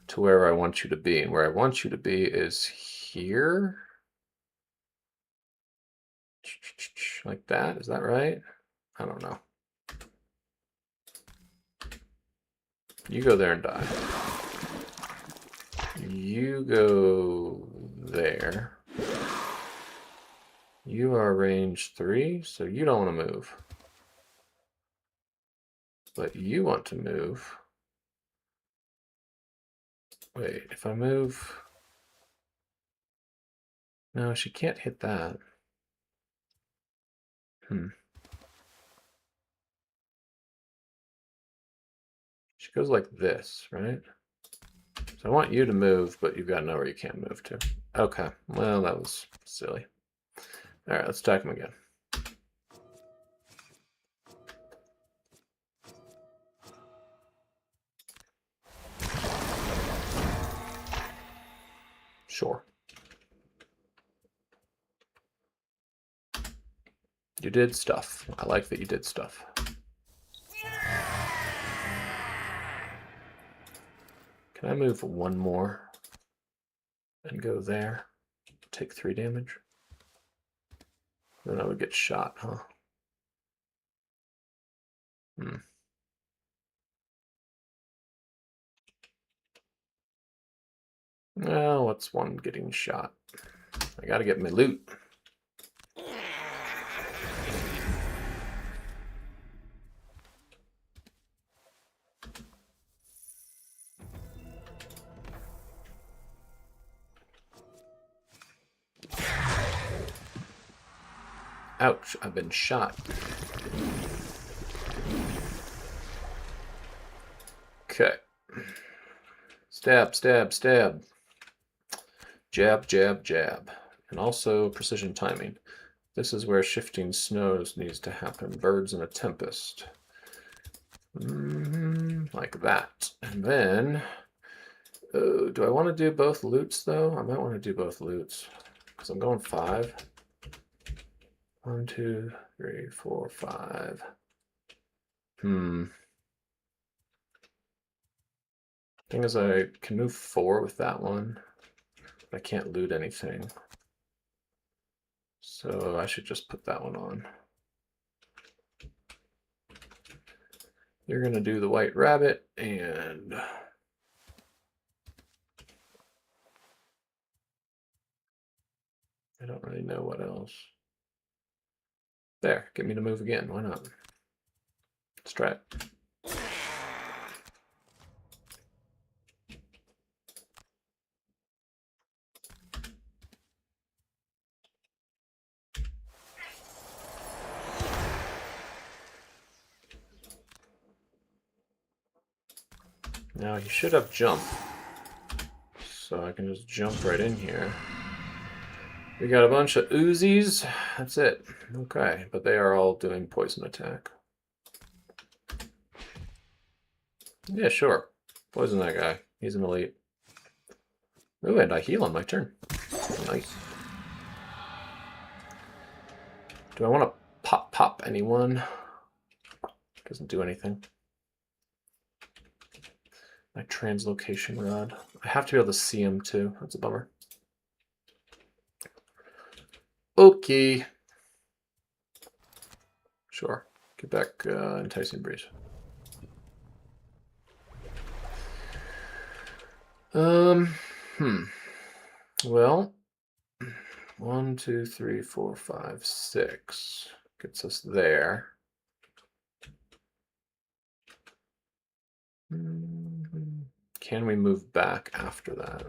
to where I want you to be. And where I want you to be is here. Like that. Is that right? I don't know. You go there and die. You go there. You are range 3, so you don't want to move. But you want to move. Wait, if I move... No, she can't hit that. She goes like this, right? So I want you to move, but you've got to know where you can't move to. Okay, well, that was silly. All right, let's attack him again. Sure. You did stuff. I like that you did stuff. Can I move one more and go there? Take 3 damage? Then I would get shot, huh? Well, what's one getting shot? I gotta get my loot. Ouch, I've been shot. Okay. Stab, stab, stab. Jab, jab, jab. And also precision timing. This is where shifting snows needs to happen. Birds in a tempest. Like that. And then, do I want to do both loots though? I might want to do both loots because I'm going 5. 1, 2, 3, 4, 5. Thing is, I can move 4 with that one. But I can't loot anything. So I should just put that one on. You're going to do the white rabbit, and I don't really know what else. There, get me to move again. Why not? Let's try it. Now he should have jump. So I can just jump right in here. We got a bunch of Uzis. That's it. Okay, but they are all doing poison attack. Yeah, sure. Poison that guy. He's an elite. Ooh, and I heal on my turn. Nice. Do I want to pop anyone? Doesn't do anything. My translocation rod. I have to be able to see him too. That's a bummer. Okay. Sure. Get back enticing breeze. Well, 1, 2, 3, 4, 5, 6. Gets us there. Can we move back after that?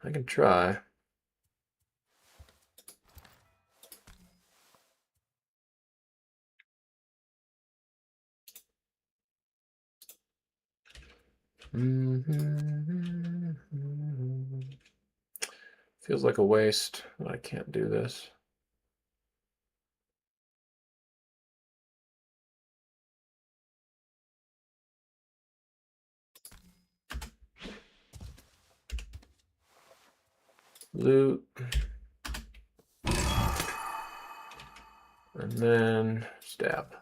I can try. Feels like a waste. I can't do this. Loot. And then stab.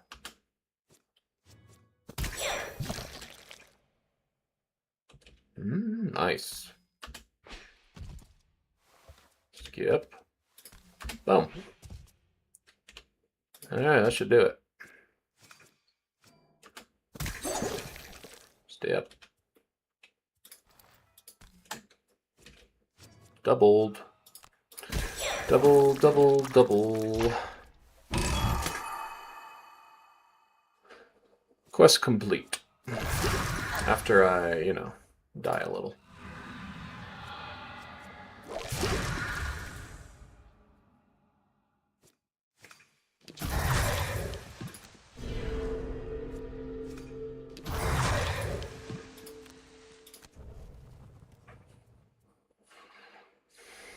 Nice. Skip. Boom. Alright, that should do it. Step. Doubled. Double, double, double. Quest complete. After I, die a little.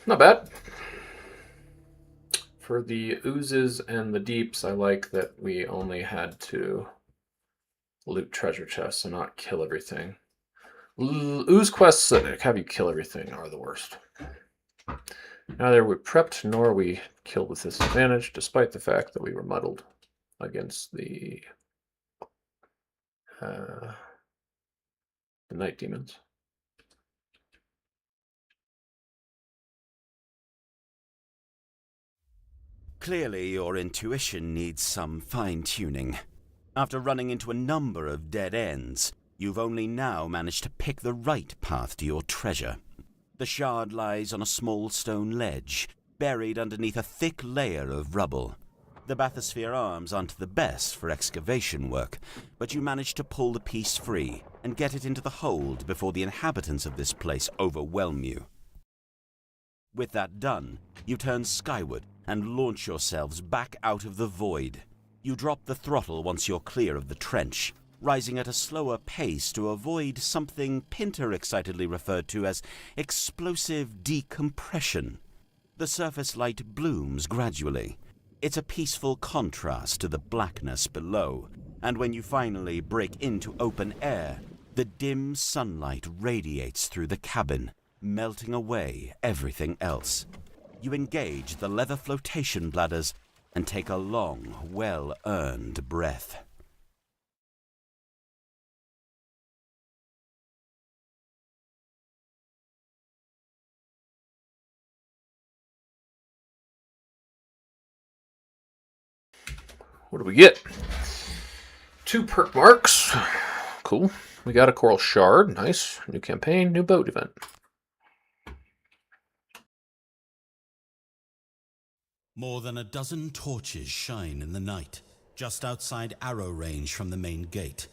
Not bad. For the oozes and the deeps, I like that we only had to loot treasure chests and not kill everything. Ooze quests that have you kill everything are the worst. Neither we prepped nor we killed with disadvantage, despite the fact that we were muddled against the night demons. Clearly, your intuition needs some fine-tuning. After running into a number of dead ends, you've only now managed to pick the right path to your treasure. The shard lies on a small stone ledge, buried underneath a thick layer of rubble. The bathysphere arms aren't the best for excavation work, but you manage to pull the piece free and get it into the hold before the inhabitants of this place overwhelm you. With that done, you turn skyward and launch yourselves back out of the void. You drop the throttle once you're clear of the trench, rising at a slower pace to avoid something Pinter excitedly referred to as explosive decompression. The surface light blooms gradually. It's a peaceful contrast to the blackness below, and when you finally break into open air, the dim sunlight radiates through the cabin, melting away everything else. You engage the leather flotation bladders and take a long, well-earned breath. What do we get? 2 perk marks. Cool. We got a coral shard. Nice. New campaign, new boat event. More than a dozen torches shine in the night, just outside arrow range from the main gate.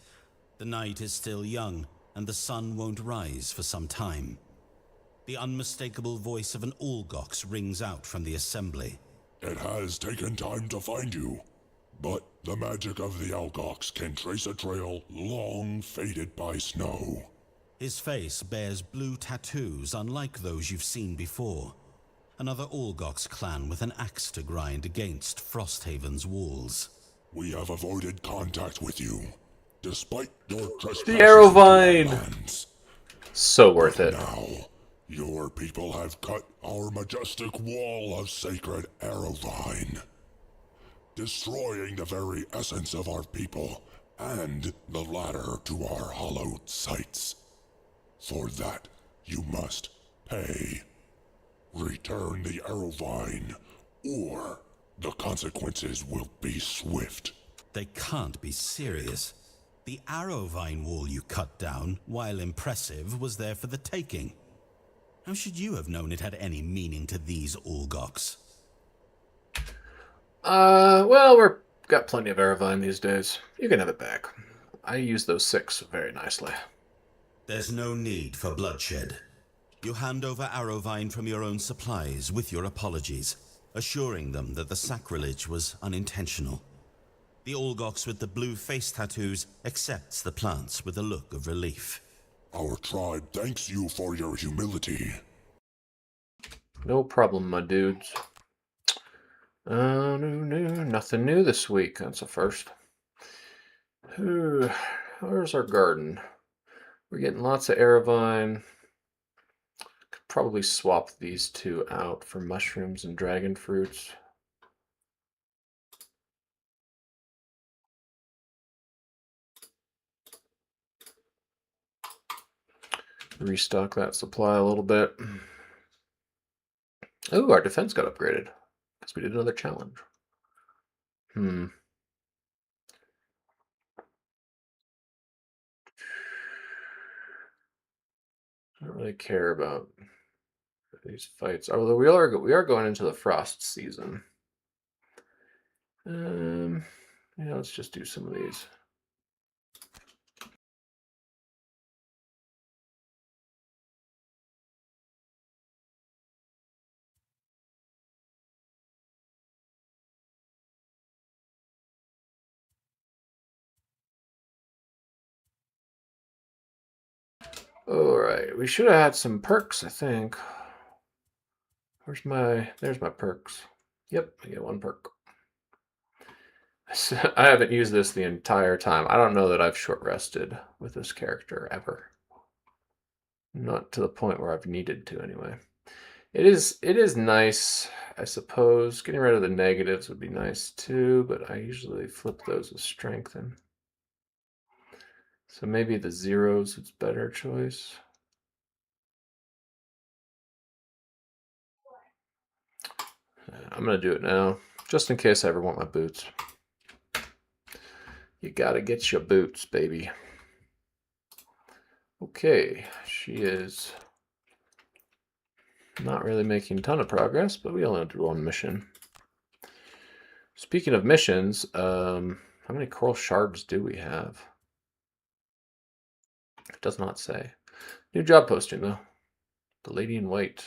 The night is still young, and the sun won't rise for some time. The unmistakable voice of an Ulgox rings out from the assembly. It has taken time to find you, but the magic of the Ulgox can trace a trail long faded by snow. His face bears blue tattoos unlike those you've seen before. Another Ulgox clan with an axe to grind against Frosthaven's walls. We have avoided contact with you, despite your trespasses. The arrow vine! into our lands. So worth it. Now, your people have cut our majestic wall of sacred arrow vine, destroying the very essence of our people and the ladder to our hallowed sites. For that, you must pay. Return the arrow vine, or the consequences will be swift. They can't be serious. The arrow vine wall you cut down, while impressive, was there for the taking. How should you have known it had any meaning to these Ulgoks? Well, we're got plenty of Aravine these days. You can have it back. I use those 6 very nicely. There's no need for bloodshed. You hand over Arrowvine from your own supplies with your apologies, assuring them that the sacrilege was unintentional. The Ulgoks with the blue face tattoos accepts the plants with a look of relief. Our tribe thanks you for your humility. No problem, my dudes. Nothing new this week. That's a first. Where's our garden? We're getting lots of Aravine. Could probably swap these 2 out for mushrooms and dragon fruits. Restock that supply a little bit. Oh, our defense got upgraded because we did another challenge. Don't really care about these fights. Although we are going into the frost season. Yeah, let's just do some of these. All right, we should have had some perks, I think. There's my perks. Yep, I get 1 perk. I haven't used this the entire time. I don't know that I've short rested with this character ever. Not to the point where I've needed to anyway. It is nice, I suppose. Getting rid of the negatives would be nice too, but I usually flip those with strengthen. So maybe the 0s is better choice. I'm gonna do it now, just in case I ever want my boots. You gotta get your boots, baby. Okay, she is not really making a ton of progress, but we only did 1 mission. Speaking of missions, how many coral shards do we have? It does not say. New job posting, though. The Lady in White.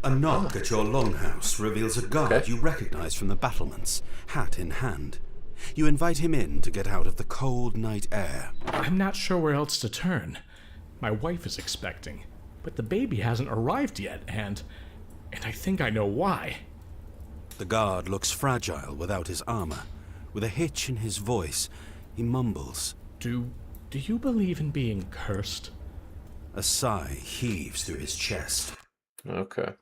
A knock at your longhouse reveals a guard you recognize from the battlements, hat in hand. You invite him in to get out of the cold night air. I'm not sure where else to turn. My wife is expecting, but the baby hasn't arrived yet, and I think I know why. The guard looks fragile without his armor. With a hitch in his voice, he mumbles. Do you believe in being cursed? A sigh heaves through his chest. Okay.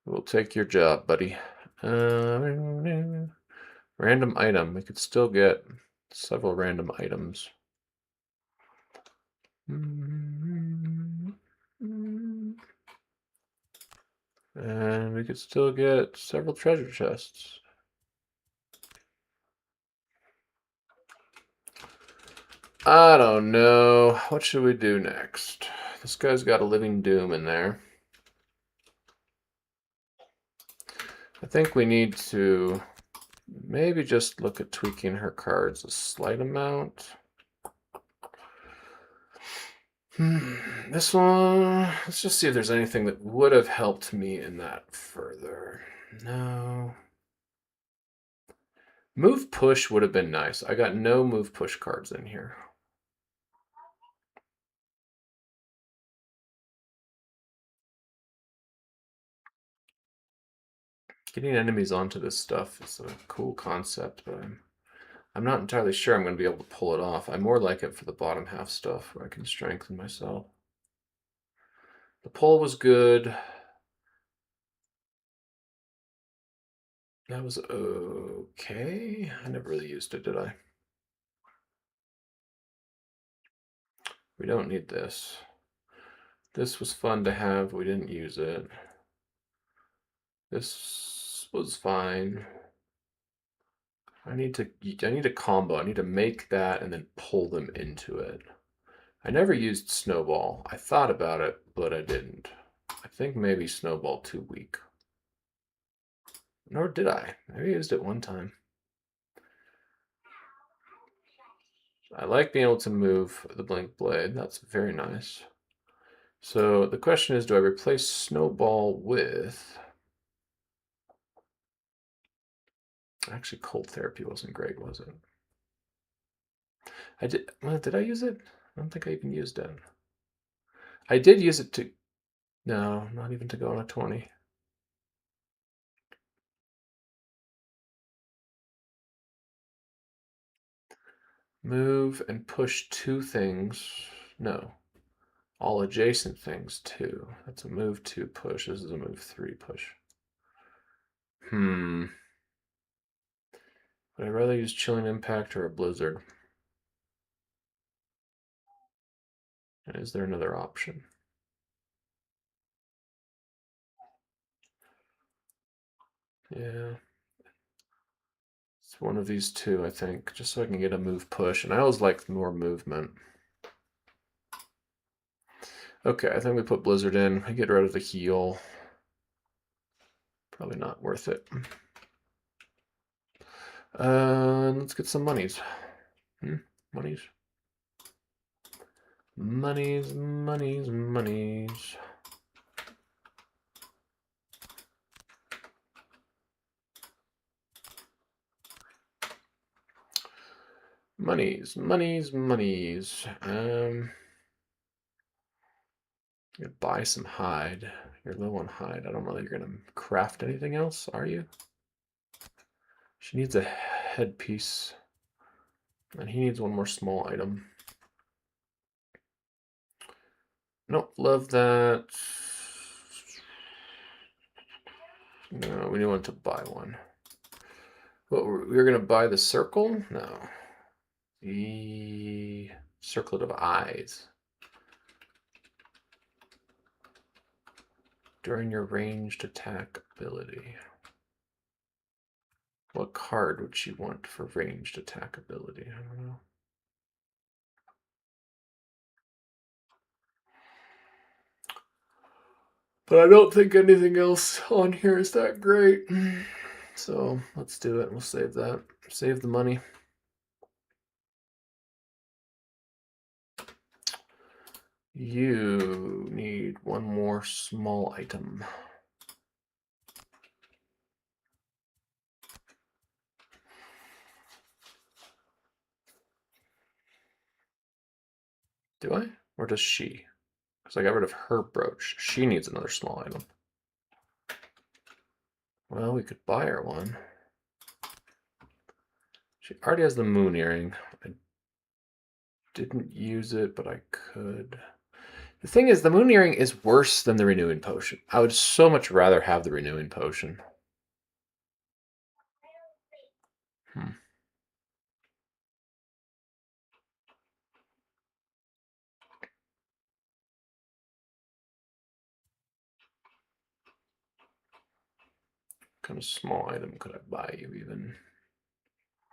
We'll take your job, buddy. Random item. We could still get several random items. And we could still get several treasure chests. I don't know. What should we do next? This guy's got a living doom in there. I think we need to maybe just look at tweaking her cards a slight amount. This one, let's just see if there's anything that would have helped me in that further. No. Move push would have been nice. I got no move push cards in here. Getting enemies onto this stuff is a cool concept, but I'm not entirely sure I'm going to be able to pull it off. I more like it for the bottom half stuff where I can strengthen myself. The pull was good. That was okay. I never really used it, did I? We don't need this. This was fun to have. We didn't use it. This was fine. I need a combo. I need to make that and then pull them into it. I never used Snowball. I thought about it, but I didn't. I think maybe Snowball too weak. Nor did I. Maybe I used it one time. I like being able to move the Blink Blade. That's very nice. So the question is, do I replace Snowball with... Actually, Cold Therapy wasn't great, was it? I did... Well, did I use it? I don't think I even used it. I did use it to... No, not even to go on a 20. Move and push 2 things. No. All adjacent things, 2. That's a move 2 push. This is a move 3 push. Would I rather use Chilling Impact or a Blizzard? And is there another option? Yeah. It's one of these 2, I think, just so I can get a move push. And I always like more movement. Okay, I think we put Blizzard in. I get rid of the heal. Probably not worth it. Let's get some monies. Monies. Monies, monies, monies. Monies, monies, monies. You buy some hide. You're low on hide. I don't know that you're gonna craft anything else, are you? She needs a headpiece. And he needs one more small item. Nope, love that. No, we want to buy one. What, we were gonna buy the circle? No. The circlet of eyes. During your ranged attack ability. What card would she want for ranged attack ability? I don't know. But I don't think anything else on here is that great. So let's do it. We'll save that. Save the money. You need one more small item. Do I? Or does she? Because I got rid of her brooch. She needs another small item. Well, we could buy her one. She already has the moon earring. I didn't use it, but I could. The thing is, the moon earring is worse than the renewing potion. I would so much rather have the renewing potion. What kind of small item could I buy you even?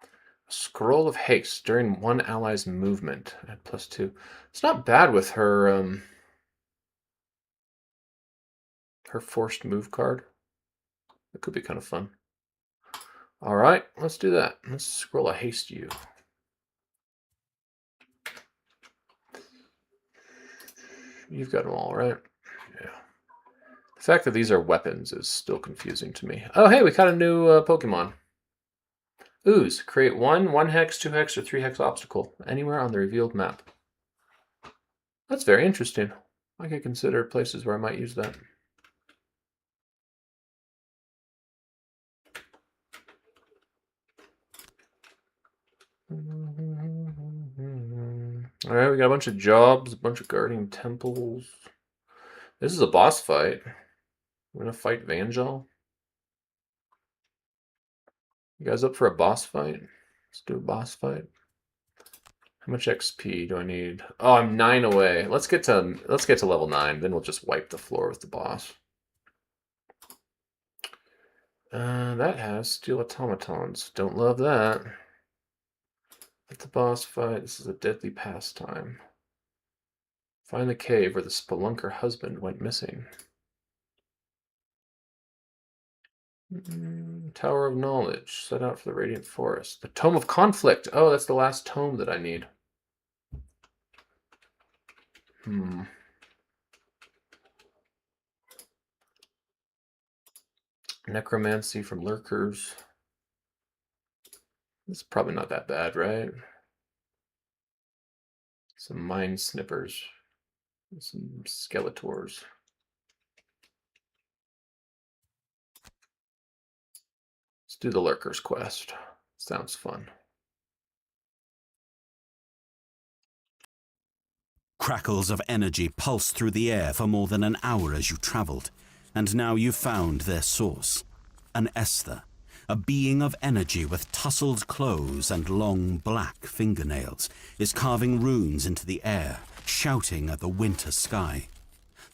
A scroll of haste during one ally's movement at +2. It's not bad with her her forced move card. It could be kind of fun. All right, let's do that. Let's scroll of haste you. You've got them all, right? Yeah. The fact that these are weapons is still confusing to me. Oh, hey, we got a new Pokemon. Ooze. Create 1 hex, 2 hex, or 3 hex obstacle anywhere on the revealed map. That's very interesting. I could consider places where I might use that. Alright, we got a bunch of jobs, a bunch of guarding temples. This is a boss fight. We're gonna fight Vanjal. You guys up for a boss fight? Let's do a boss fight. How much XP do I need? Oh, I'm 9 away. Let's get to level 9, then we'll just wipe the floor with the boss. That has steel automatons. Don't love that. At the boss fight, this is a deadly pastime. Find the cave where the spelunker husband went missing. Tower of Knowledge. Set out for the Radiant Forest. The Tome of Conflict. Oh, that's the last tome that I need. Necromancy from Lurkers. It's probably not that bad, right? Some Mind Snippers. Some Skeletors. Let's do the Lurkers quest. Sounds fun. Crackles of energy pulsed through the air for more than an hour as you traveled, and now you found their source. An Esther, a being of energy with tousled clothes and long black fingernails, is carving runes into the air, shouting at the winter sky.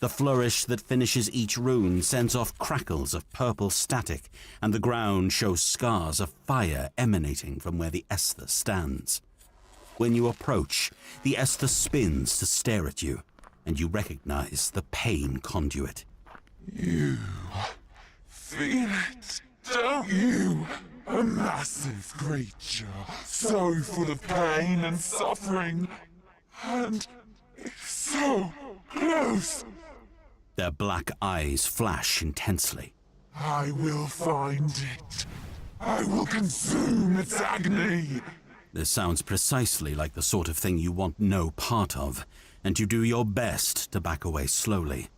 The flourish that finishes each rune sends off crackles of purple static, and the ground shows scars of fire emanating from where the Esther stands. When you approach, the Esther spins to stare at you, and you recognize the pain conduit. You feel it, don't you? A massive creature, so full of pain and suffering, and it's so close. Their black eyes flash intensely. I will find it. I will consume its agony. This sounds precisely like the sort of thing you want no part of, and you do your best to back away slowly.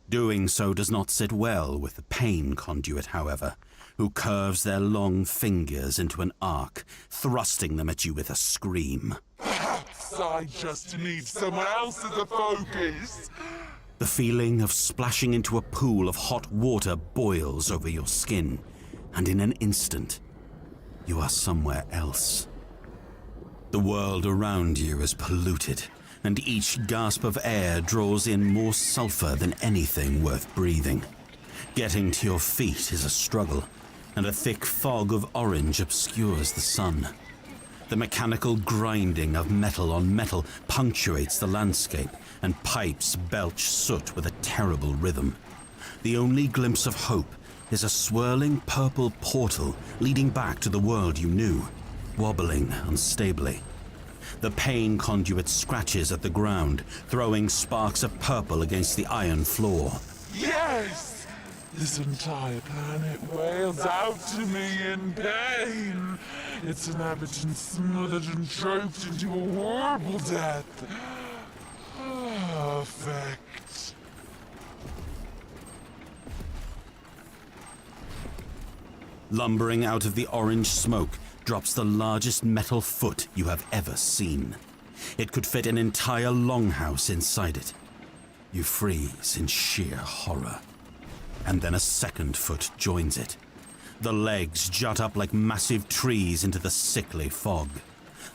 Doing so does not sit well with the pain conduit, however, who curves their long fingers into an arc, thrusting them at you with a scream. Perhaps I just need someone else as a focus. The feeling of splashing into a pool of hot water boils over your skin, and in an instant, you are somewhere else. The world around you is polluted, and each gasp of air draws in more sulfur than anything worth breathing. Getting to your feet is a struggle, and a thick fog of orange obscures the sun. The mechanical grinding of metal on metal punctuates the landscape, and pipes belch soot with a terrible rhythm. The only glimpse of hope is a swirling purple portal leading back to the world you knew, wobbling unstably. The pain conduit scratches at the ground, throwing sparks of purple against the iron floor. Yes! This entire planet wails out to me in pain. Its inhabitants smothered and choked into a horrible death. Perfect. Lumbering out of the orange smoke drops the largest metal foot you have ever seen. It could fit an entire longhouse inside it. You freeze in sheer horror. And then a second foot joins it. The legs jut up like massive trees into the sickly fog.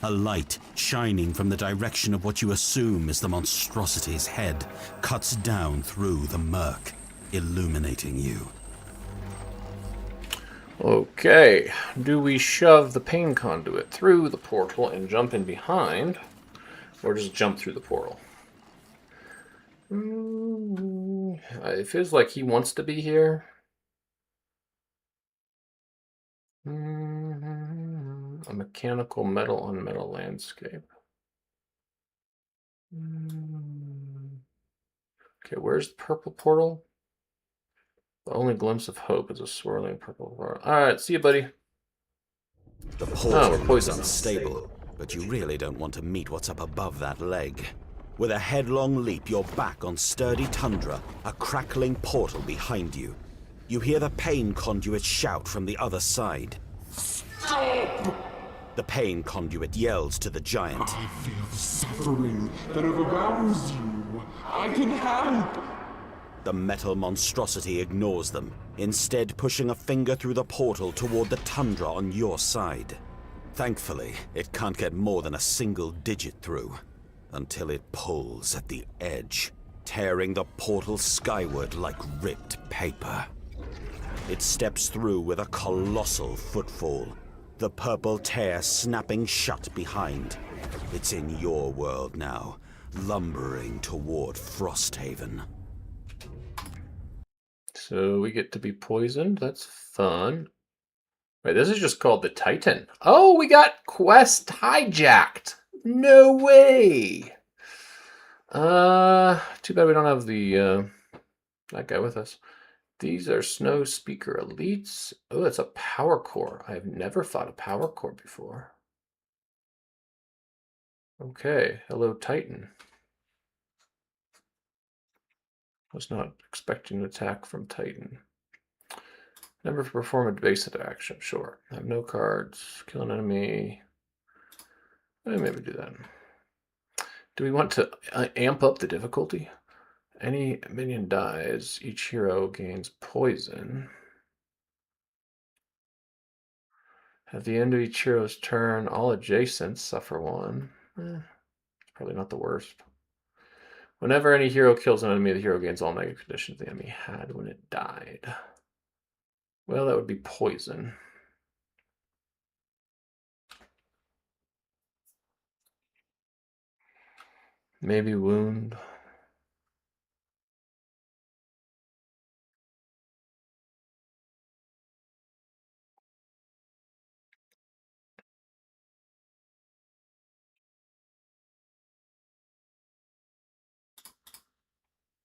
A light, shining from the direction of what you assume is the monstrosity's head, cuts down through the murk, illuminating you. Okay, do we shove the pain conduit through the portal and jump in behind, or just jump through the portal? It feels like he wants to be here. A mechanical metal on metal landscape. Okay, where's the purple portal? The only glimpse of hope is a swirling purple roar. Alright, see you, buddy. The portal we're is poisoned. unstable, but you really don't want to meet what's up above that leg. With a headlong leap, you're back on sturdy tundra, a crackling portal behind you. You hear the pain conduit shout from the other side. Stop! The pain conduit yells to the giant. I feel the suffering that overwhelms you. I can help. The metal monstrosity ignores them, instead pushing a finger through the portal toward the tundra on your side. Thankfully, it can't get more than a single digit through, until it pulls at the edge, tearing the portal skyward like ripped paper. It steps through with a colossal footfall, the purple tear snapping shut behind. It's in your world now, lumbering toward Frosthaven. So we get to be poisoned. That's fun. Wait, this is just called the Titan. Oh, we got quest hijacked. No way. Too bad we don't have the that guy with us. These are Snow Speaker Elites. Oh, it's a power core. I've never fought a power core before. Okay, hello Titan. Was not expecting an attack from Titan. Never perform a basic action, sure. I have no cards. Kill an enemy. Maybe do that. Do we want to amp up the difficulty? Any minion dies, each hero gains poison. At the end of each hero's turn, all adjacents suffer one. It's probably not the worst. Whenever any hero kills an enemy, the hero gains all negative conditions the enemy had when it died. Well, that would be poison. Maybe wound.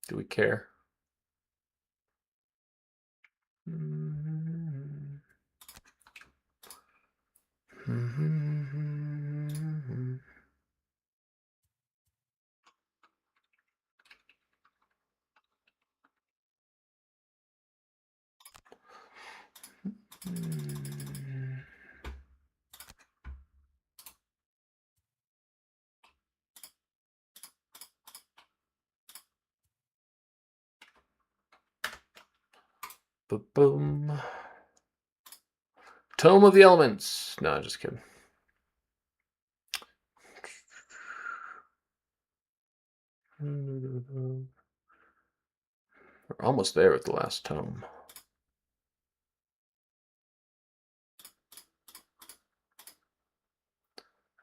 Do we care? Boom. Tome of the Elements. No, just kidding. We're almost there with the last tome.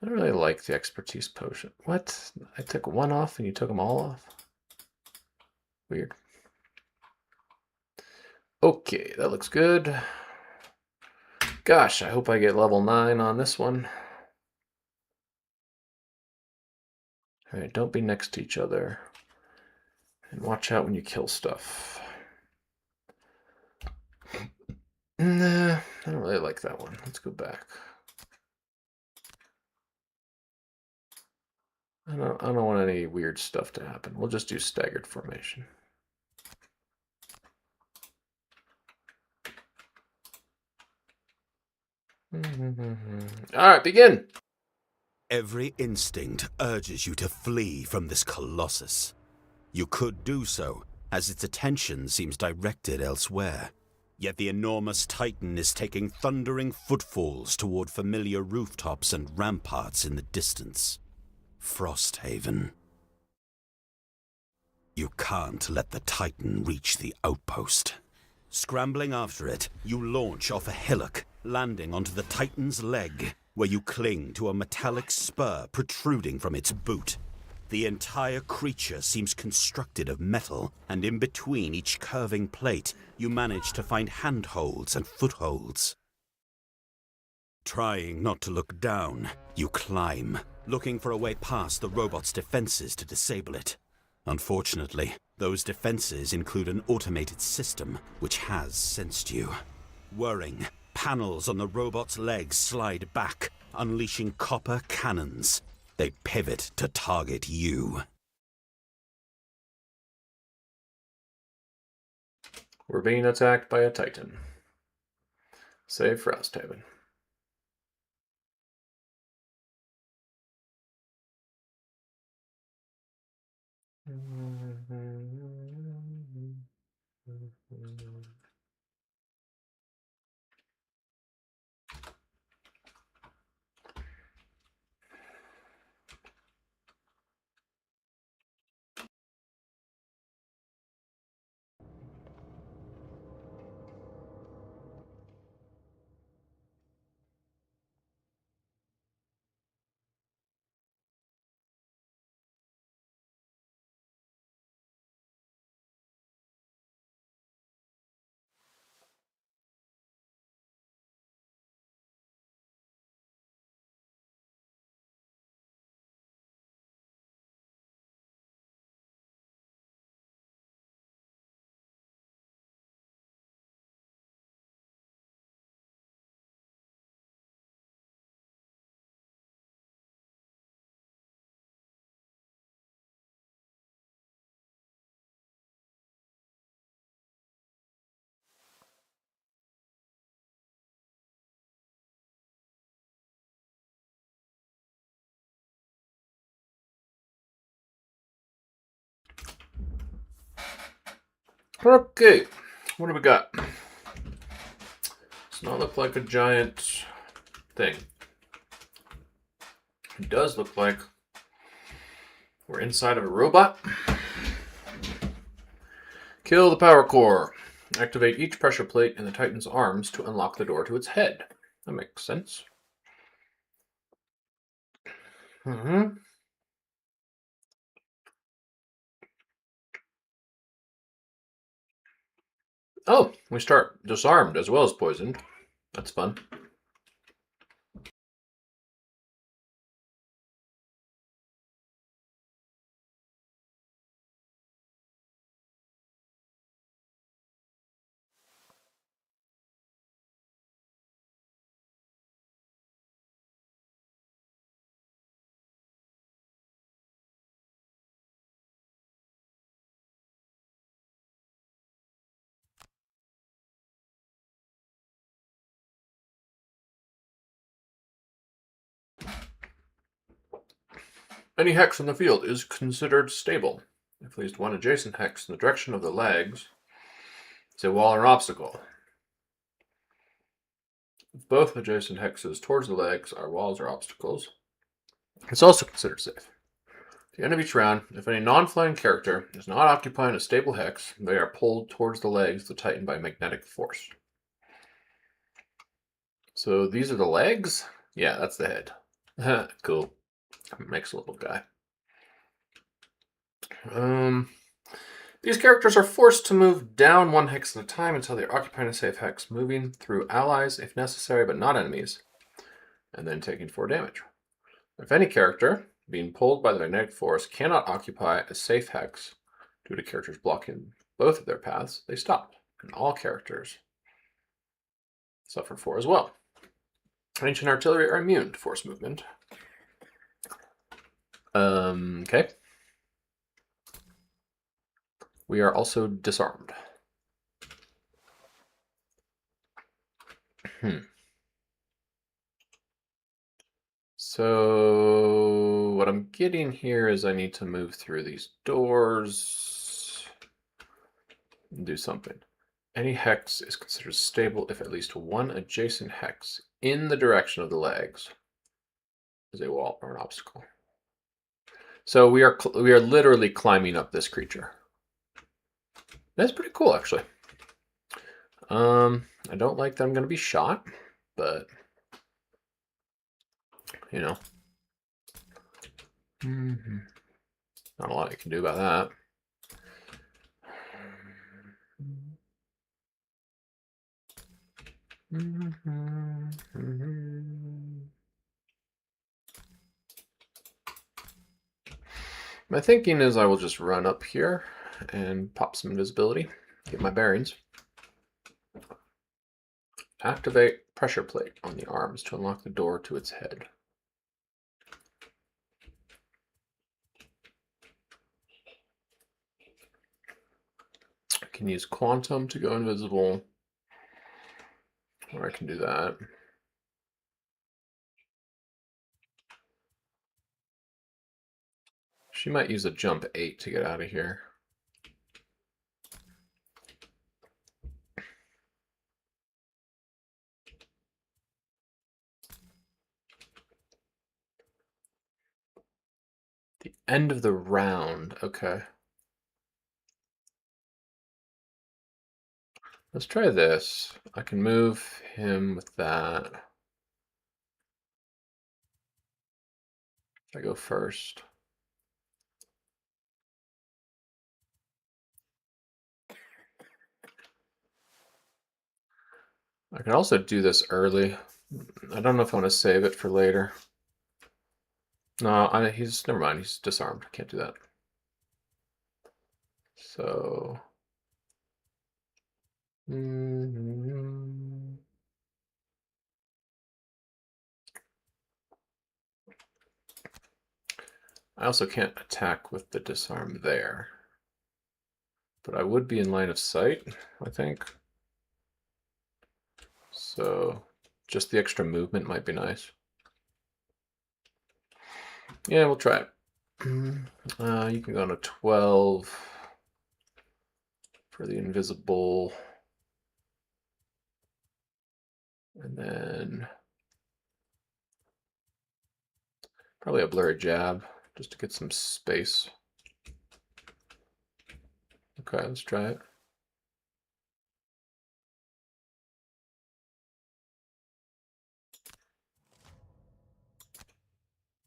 I don't really like the expertise potion. What? I took one off and you took them all off? Weird. Okay, that looks good. Gosh, I hope I get level 9 on this one. Alright, don't be next to each other. And watch out when you kill stuff. Nah, I don't really like that one. Let's go back. I don't want any weird stuff to happen. We'll just do staggered formation. Alright, begin! Every instinct urges you to flee from this colossus. You could do so, as its attention seems directed elsewhere. Yet the enormous titan is taking thundering footfalls toward familiar rooftops and ramparts in the distance. Frosthaven. You can't let the titan reach the outpost. Scrambling after it, you launch off a hillock, landing onto the titan's leg, where you cling to a metallic spur protruding from its boot. The entire creature seems constructed of metal, and in between each curving plate, you manage to find handholds and footholds. Trying not to look down, you climb, looking for a way past the robot's defenses to disable it. Unfortunately, those defenses include an automated system which has sensed you. Whirring, panels on the robot's legs slide back, unleashing copper cannons. They pivot to target you. We're being attacked by a Titan. Save Frosthaven. Okay, what do we got? Does not look like a giant thing. It does look like we're inside of a robot. Kill the power core. Activate each pressure plate in the Titan's arms to unlock the door to its head. That makes sense. Oh, we start disarmed as well as poisoned. That's fun. Any hex in the field is considered stable. If at least one adjacent hex in the direction of the legs is a wall or an obstacle. If both adjacent hexes towards the legs are walls or obstacles, it's also considered safe. At the end of each round, if any non-flying character is not occupying a stable hex, they are pulled towards the legs of the Titan by magnetic force. So these are the legs? Yeah, that's the head. Cool. Makes a little guy. These characters are forced to move down one hex at a time until they're occupying a safe hex, moving through allies if necessary, but not enemies, and then taking 4 damage. If any character being pulled by the magnetic force cannot occupy a safe hex due to characters blocking both of their paths, they stop, and all characters suffer 4 as well. Ancient artillery are immune to force movement. Okay. We are also disarmed. So what I'm getting here is I need to move through these doors and do something. Any hex is considered stable if at least one adjacent hex in the direction of the legs is a wall or an obstacle. So we are literally climbing up this creature. That's pretty cool, actually. I don't like that I'm going to be shot, but you know, not a lot you can do about that. My thinking is I will just run up here and pop some invisibility, get my bearings. Activate pressure plate on the arms to unlock the door to its head. I can use quantum to go invisible, or I can do that. She might use a jump 8 to get out of here. The end of the round, okay. Let's try this. I can move him with that. If I go first. I can also do this early. I don't know if I want to save it for later. No, never mind. He's disarmed. I can't do that. So. I also can't attack with the disarm there. But I would be in line of sight, I think. So just the extra movement might be nice. Yeah, we'll try it. You can go on a 12. for the invisible. And then probably a blurry jab just to get some space. Okay, let's try it.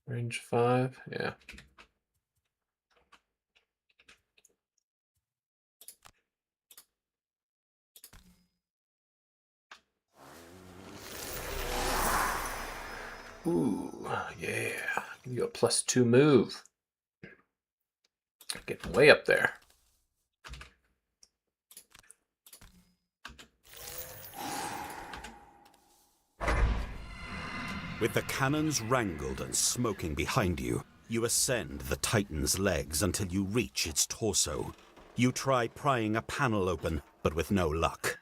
Range 5, yeah. Ooh, yeah. Give you a +2 move. Getting way up there. With the cannons wrangled and smoking behind you, you ascend the Titan's legs until you reach its torso. You try prying a panel open, but with no luck.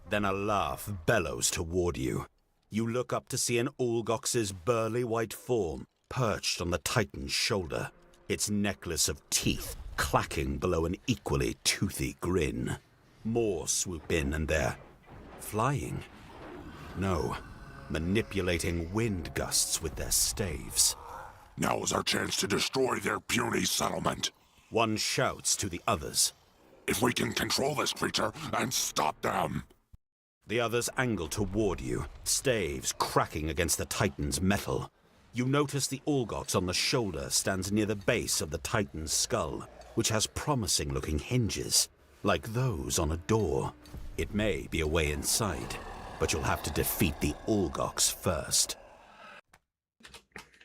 Then a laugh bellows toward you. You look up to see an Olgox's burly white form perched on the Titan's shoulder, its necklace of teeth clacking below an equally toothy grin. More swoop in and they're flying. No, manipulating wind gusts with their staves. Now is our chance to destroy their puny settlement. One shouts to the others. If we can control this creature and stop them. The others angle toward you, staves cracking against the Titan's metal. You notice the Olgox on the shoulder stands near the base of the Titan's skull, which has promising-looking hinges, like those on a door. It may be a way inside, but you'll have to defeat the Olgox first.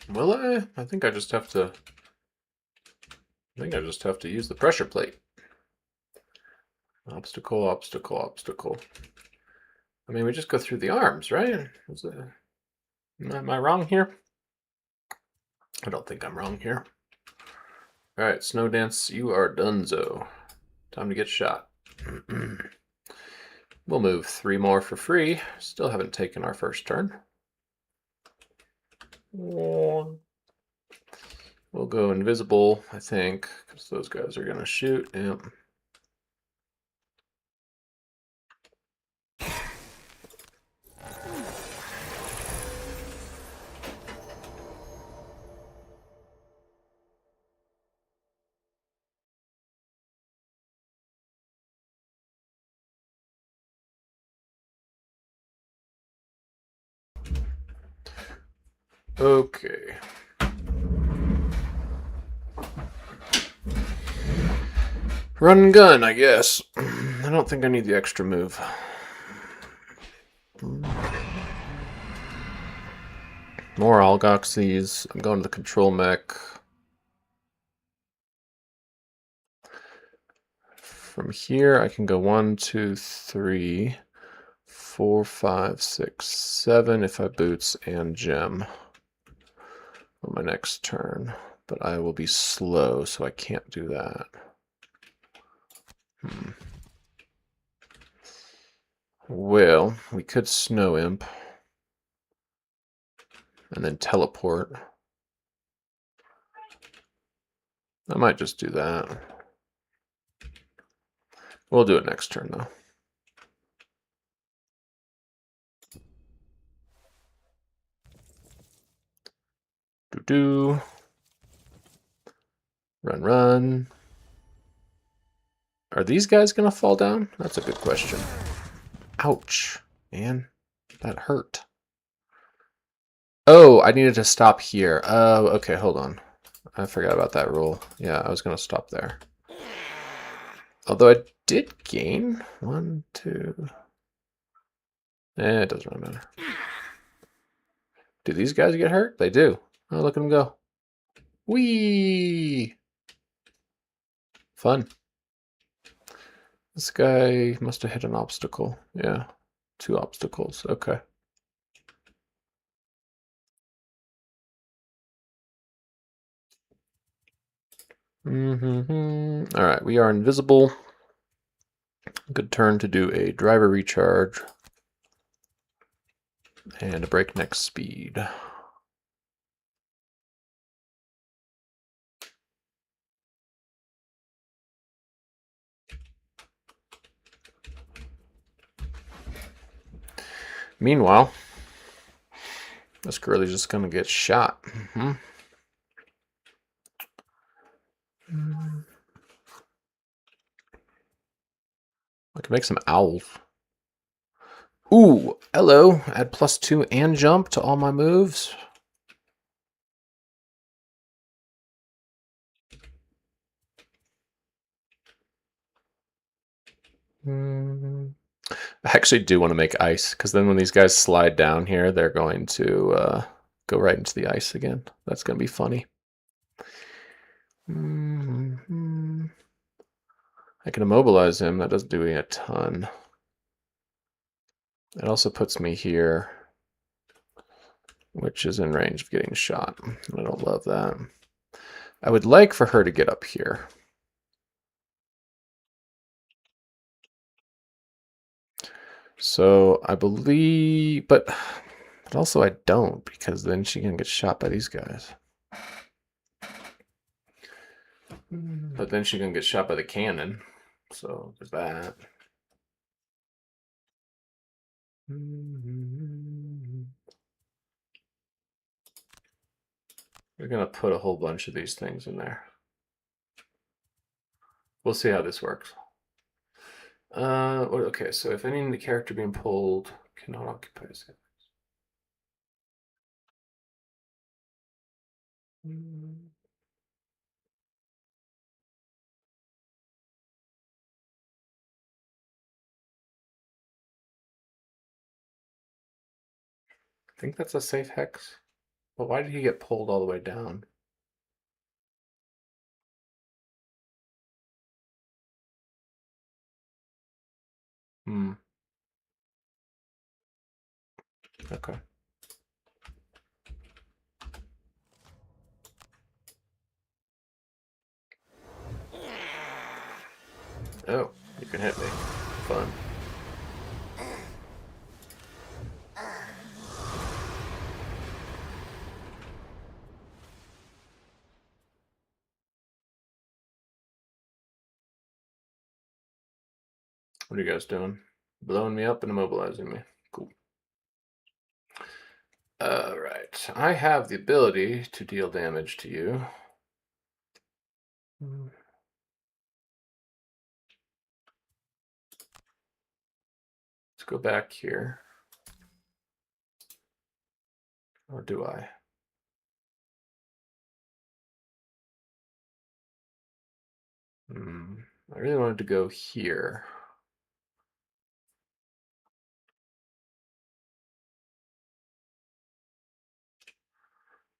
Will I? I think I just have to use the pressure plate. Obstacle, obstacle, obstacle. I mean, we just go through the arms, right? Am I wrong here? I don't think I'm wrong here. All right, Snow Dance, you are donezo. Time to get shot. We'll move 3 more for free. Still haven't taken our first turn. We'll go invisible, I think, because those guys are going to shoot. Yep. Okay. Run and gun, I guess. I don't think I need the extra move. More Algoxies. I'm going to the control mech. From here, I can go 1, 2, 3, 4, 5, 6, 7 if I boots and gem on my next turn. But I will be slow, so I can't do that. Well, we could Snow Imp and then teleport. I might just do that. We'll do it next turn, though. Do-do. Run, run. Are these guys going to fall down? That's a good question. Ouch, man. That hurt. Oh, I needed to stop here. Oh, okay, hold on. I forgot about that rule. Yeah, I was going to stop there. Although I did gain 1, 2. It doesn't really matter. Do these guys get hurt? They do. Oh, look at them go. Whee! Fun. This guy must have hit an obstacle. Yeah, 2 obstacles. Okay. All right, we are invisible. Good turn to do a driver recharge and a breakneck speed. Meanwhile, this girl is just gonna get shot. Mm-hmm. I can make some owls. Ooh, hello. Add +2 and jump to all my moves. I actually do want to make ice, because then when these guys slide down here, they're going to go right into the ice again. That's going to be funny. I can immobilize him. That doesn't do me a ton. It also puts me here, which is in range of getting shot. I don't love that. I would like for her to get up here. So I believe, but also I don't, because then she can get shot by these guys. But then she can get shot by the cannon. So there's that. We're going to put a whole bunch of these things in there. We'll see how this works. Okay, so if any of the character being pulled cannot occupy a space. I think that's a safe hex. But why did he get pulled all the way down? Okay. Oh, you can hit me. Fun. What are you guys doing? Blowing me up and immobilizing me. Cool. Alright. I have the ability to deal damage to you. Let's go back here. Or do I? I really wanted to go here.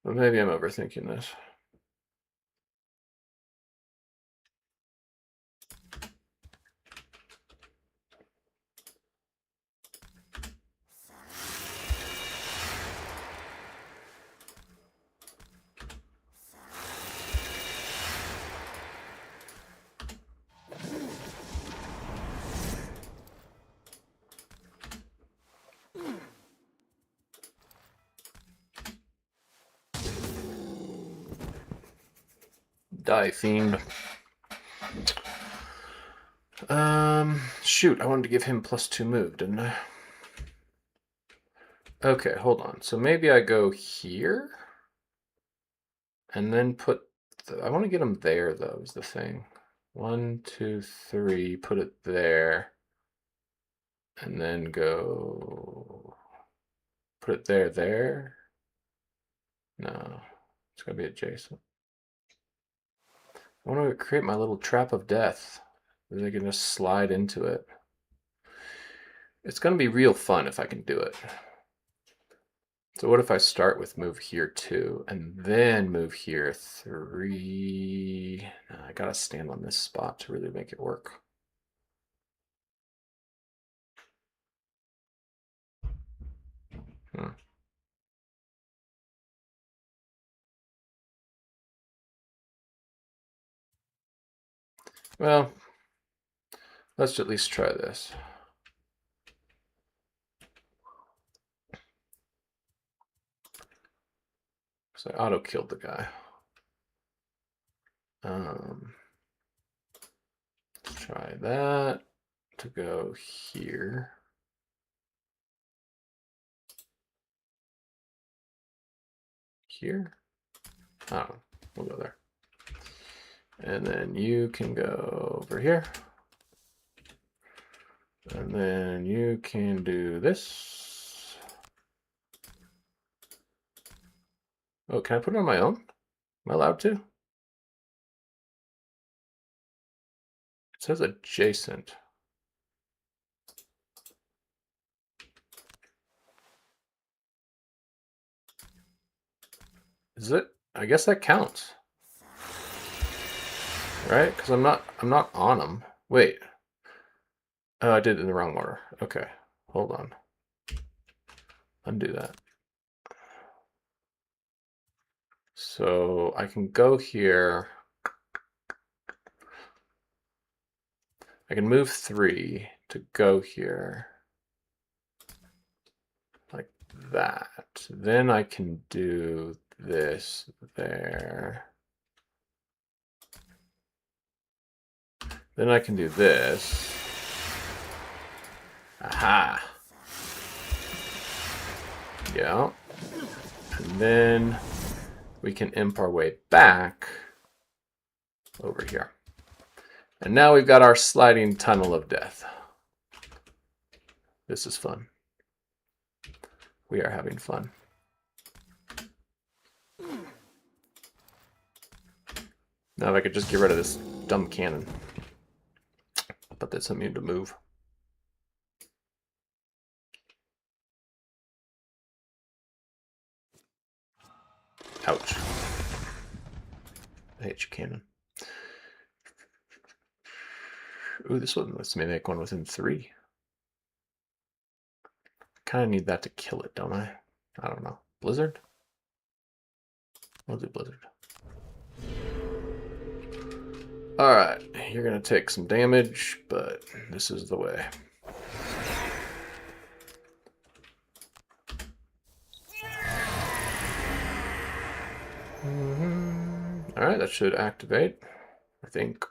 But maybe I'm overthinking this. Die, fiend. Shoot, I wanted to give him +2 move, didn't I? Okay, hold on. So maybe I go here? And then put... I want to get him there, though, is the thing. 1, 2, 3, put it there. And then go... Put it there. No, it's going to be adjacent. I want to create my little trap of death. They can just slide into it. It's going to be real fun if I can do it. So what if I start with move here 2, and then move here 3? No, I gotta stand on this spot to really make it work. Well, let's at least try this. So I auto-killed the guy. Let's try that to go here. here. Oh, we'll go there. And then you can go over here. And then you can do this. Oh, can I put it on my own? Am I allowed to? It says adjacent. Is it? I guess that counts. Right? Because I'm not on them. Wait. Oh, I did it in the wrong order. Okay. Hold on. Undo that. So I can go here. I can move 3 to go here. Like that. Then I can do this there. Then I can do this. Aha. Yeah. And then we can imp our way back over here. And now we've got our sliding tunnel of death. This is fun. We are having fun. Now if I could just get rid of this dumb cannon. But that's immune to move. Ouch. I hate you, cannon. Ooh, this one lets me make one within 3. Kind of need that to kill it, don't I? I don't know. Blizzard? We'll do Blizzard. Alright, you're going to take some damage, but this is the way. Alright, that should activate, I think.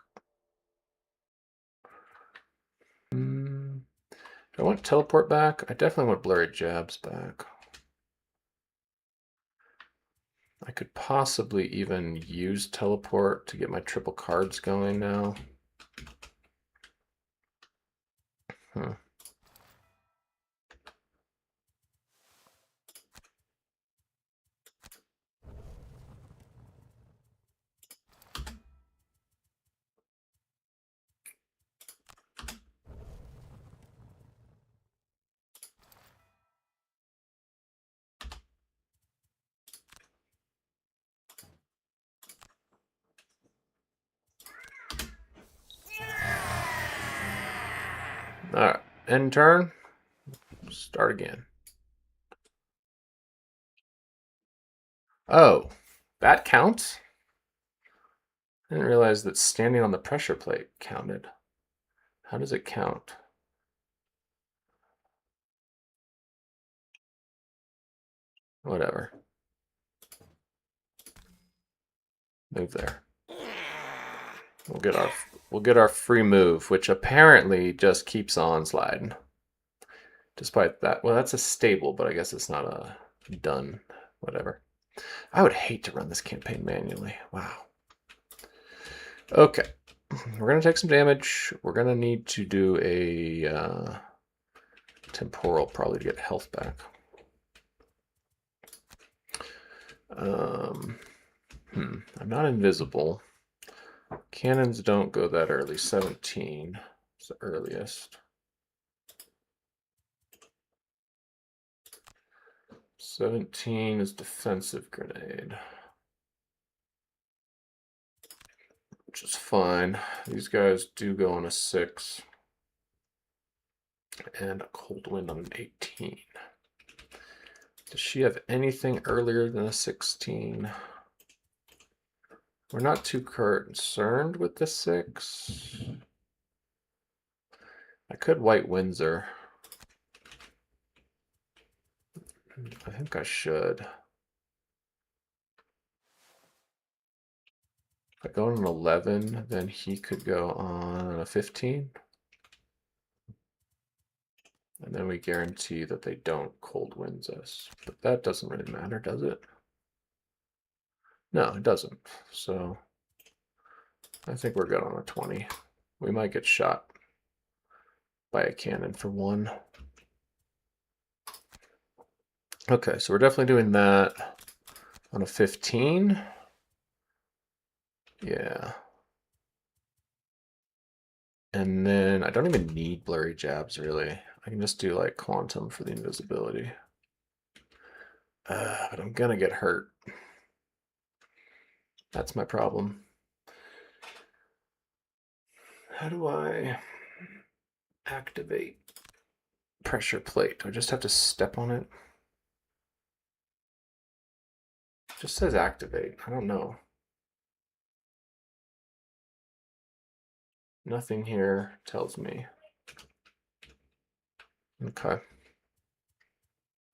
Do I want teleport back? I definitely want blurry jabs back. I could possibly even use teleport to get my triple cards going now. Alright, end turn. Start again. Oh, that counts? I didn't realize that standing on the pressure plate counted. How does it count? Whatever. Move there. We'll get our free move, which apparently just keeps on sliding. Despite that, well, that's a stable, but I guess it's not a done. Whatever. I would hate to run this campaign manually. Wow. Okay, we're gonna take some damage. We're gonna need to do a temporal probably to get health back. I'm not invisible. Cannons don't go that early. 17 is the earliest. 17 is defensive grenade, which is fine. These guys do go on a 6 and a cold wind on an 18. Does she have anything earlier than a 16? We're not too concerned with the 6. I could White Windsor. I think I should. If I go on an 11, then he could go on a 15. And then we guarantee that they don't cold winds us. But that doesn't really matter, does it? No, it doesn't. So I think we're good on a 20. We might get shot by a cannon for 1. Okay, so we're definitely doing that on a 15. Yeah. And then I don't even need blurry jabs, really. I can just do like quantum for the invisibility. But I'm gonna get hurt. That's my problem. How do I activate pressure plate? Do I just have to step on it? It just says activate. I don't know. Nothing here tells me. Okay.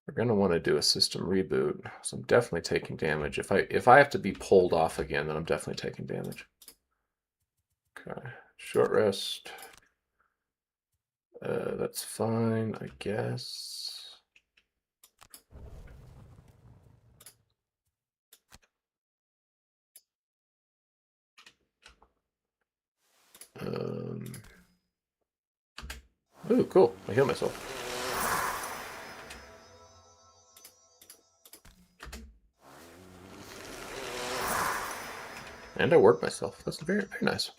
We're gonna want to do a system reboot, so I'm definitely taking damage. If I have to be pulled off again, then I'm definitely taking damage. Okay, short rest. That's fine, I guess. Ooh, cool. I heal myself. And I warp myself. That's very, very nice.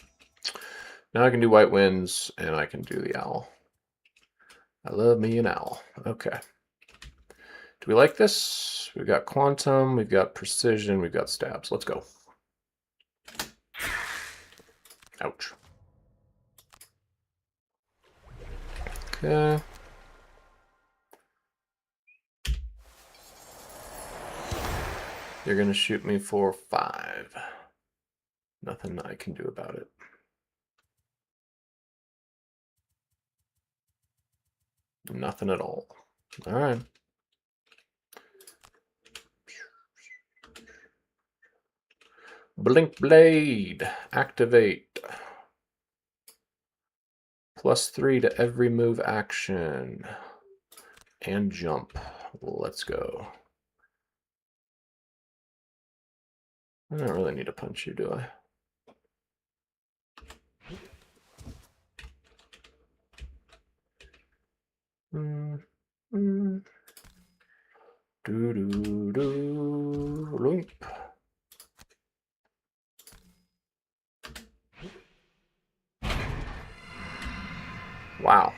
Now I can do white winds, and I can do the owl. I love me an owl. Okay. Do we like this? We've got quantum, we've got precision, we've got stabs. Let's go. Ouch. Okay. You're going to shoot me for 5. Nothing I can do about it. Nothing at all. All right. Blink Blade. Activate. +3 to every move action. And jump. Let's go. I don't really need to punch you, do I? Loop. Wow,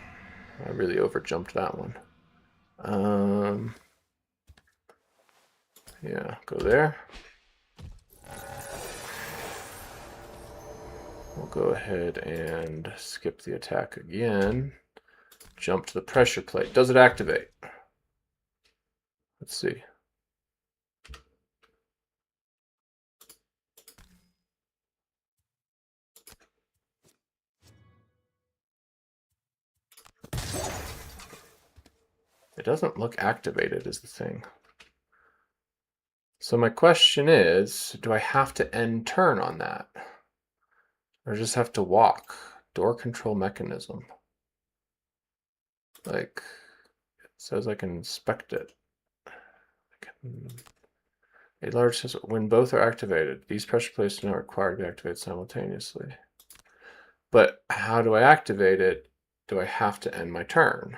I really overjumped that one. Yeah, go there. We'll go ahead and skip the attack again. Jump to the pressure plate. Does it activate? Let's see. It doesn't look activated is the thing. So my question is, do I have to end turn on that? Or just have to walk? Door control mechanism. Like, it says I can inspect it. A large system, when both are activated, these pressure plates are not required to be activated simultaneously. But how do I activate it? Do I have to end my turn?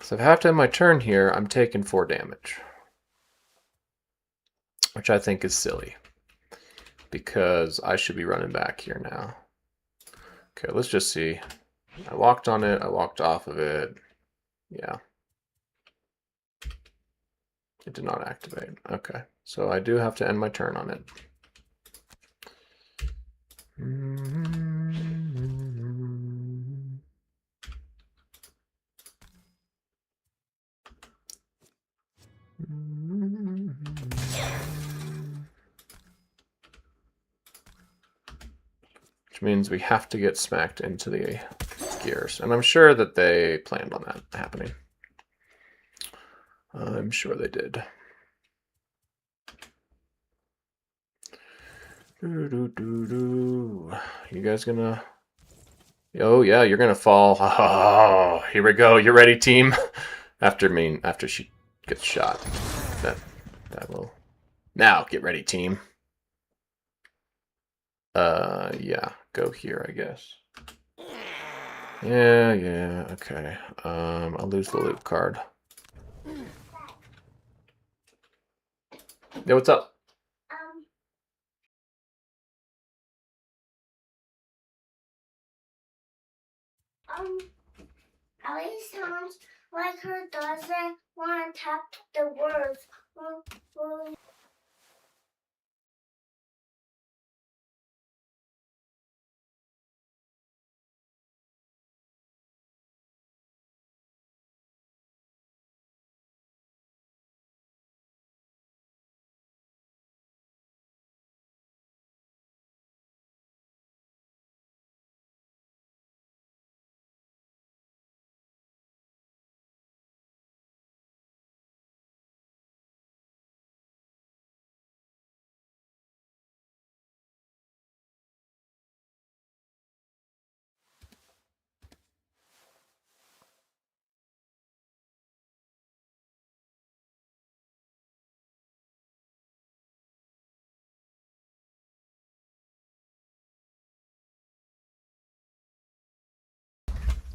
So if I have to end my turn here, I'm taking 4 damage. Which I think is silly. Because I should be running back here now. Okay, let's just see. I walked on it, I walked off of it. Yeah. It did not activate. Okay, so I do have to end my turn on it. Which means we have to get smacked into the gears. And I'm sure that they planned on that happening. I'm sure they did. You guys gonna... Oh yeah, you're gonna fall. Oh, here we go. You ready, team? After she gets shot. That will Now, get ready, team. Yeah, go here, I guess. Yeah, okay. I'll lose the loot card. Yeah, what's up? Ellie sounds like her doesn't want to tap the words.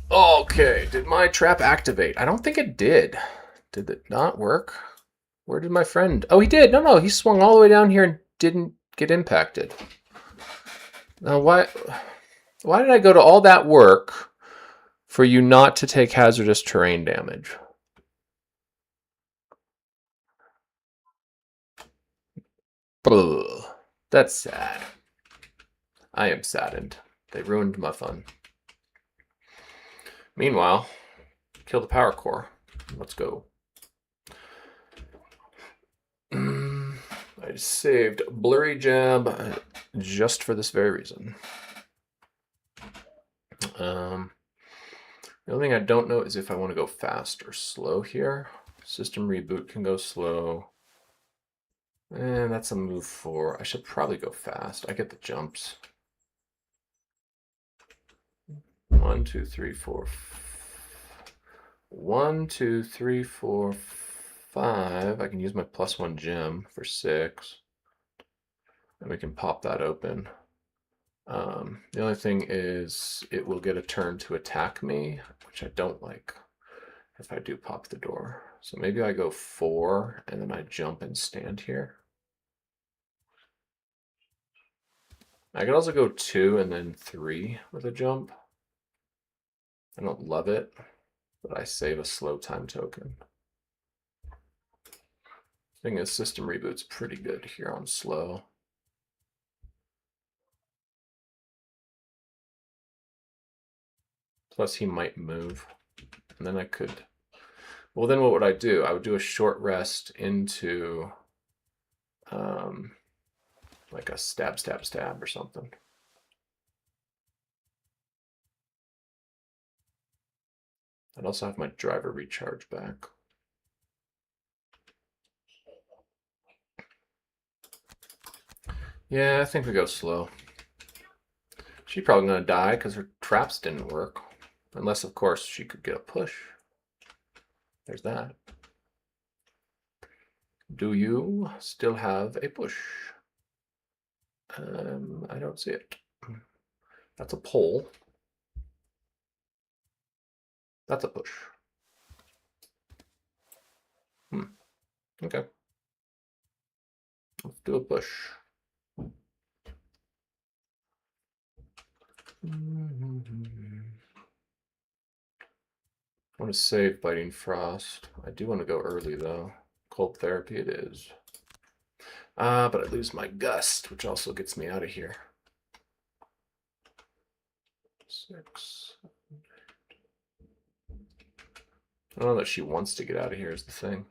Okay, did my trap activate? I don't think it did. Did it not work? Where did my friend... Oh, he did! No, he swung all the way down here and didn't get impacted. Now, why did I go to all that work for you not to take hazardous terrain damage? Ugh, that's sad. I am saddened. They ruined my fun. Meanwhile, kill the power core. Let's go. I saved Blurry Jab just for this very reason. The only thing I don't know is if I want to go fast or slow here. System reboot can go slow. And that's a move 4. I should probably go fast. I get the jumps. 1, 2, 3, 4. 1, 2, 3, 4, 5. I can use my +1 gem for 6. And we can pop that open. The only thing is it will get a turn to attack me, which I don't like if I do pop the door. So maybe I go 4 and then I jump and stand here. I could also go 2 and then 3 with a jump. I don't love it, but I save a slow time token. Thing is, system reboot's pretty good here on slow. Plus he might move, and then I could... Well, then what would I do? I would do a short rest into like a stab or something. I'd also have my driver recharge back. Yeah, I think we go slow. She's probably going to die because her traps didn't work. Unless, of course, she could get a push. There's that. Do you still have a push? I don't see it. That's a pull. That's a push. Okay. Let's do a push. I want to save Biting Frost. I do want to go early, though. Cold Therapy it is. But I lose my Gust, which also gets me out of here. 6. I don't know that she wants to get out of here is the thing.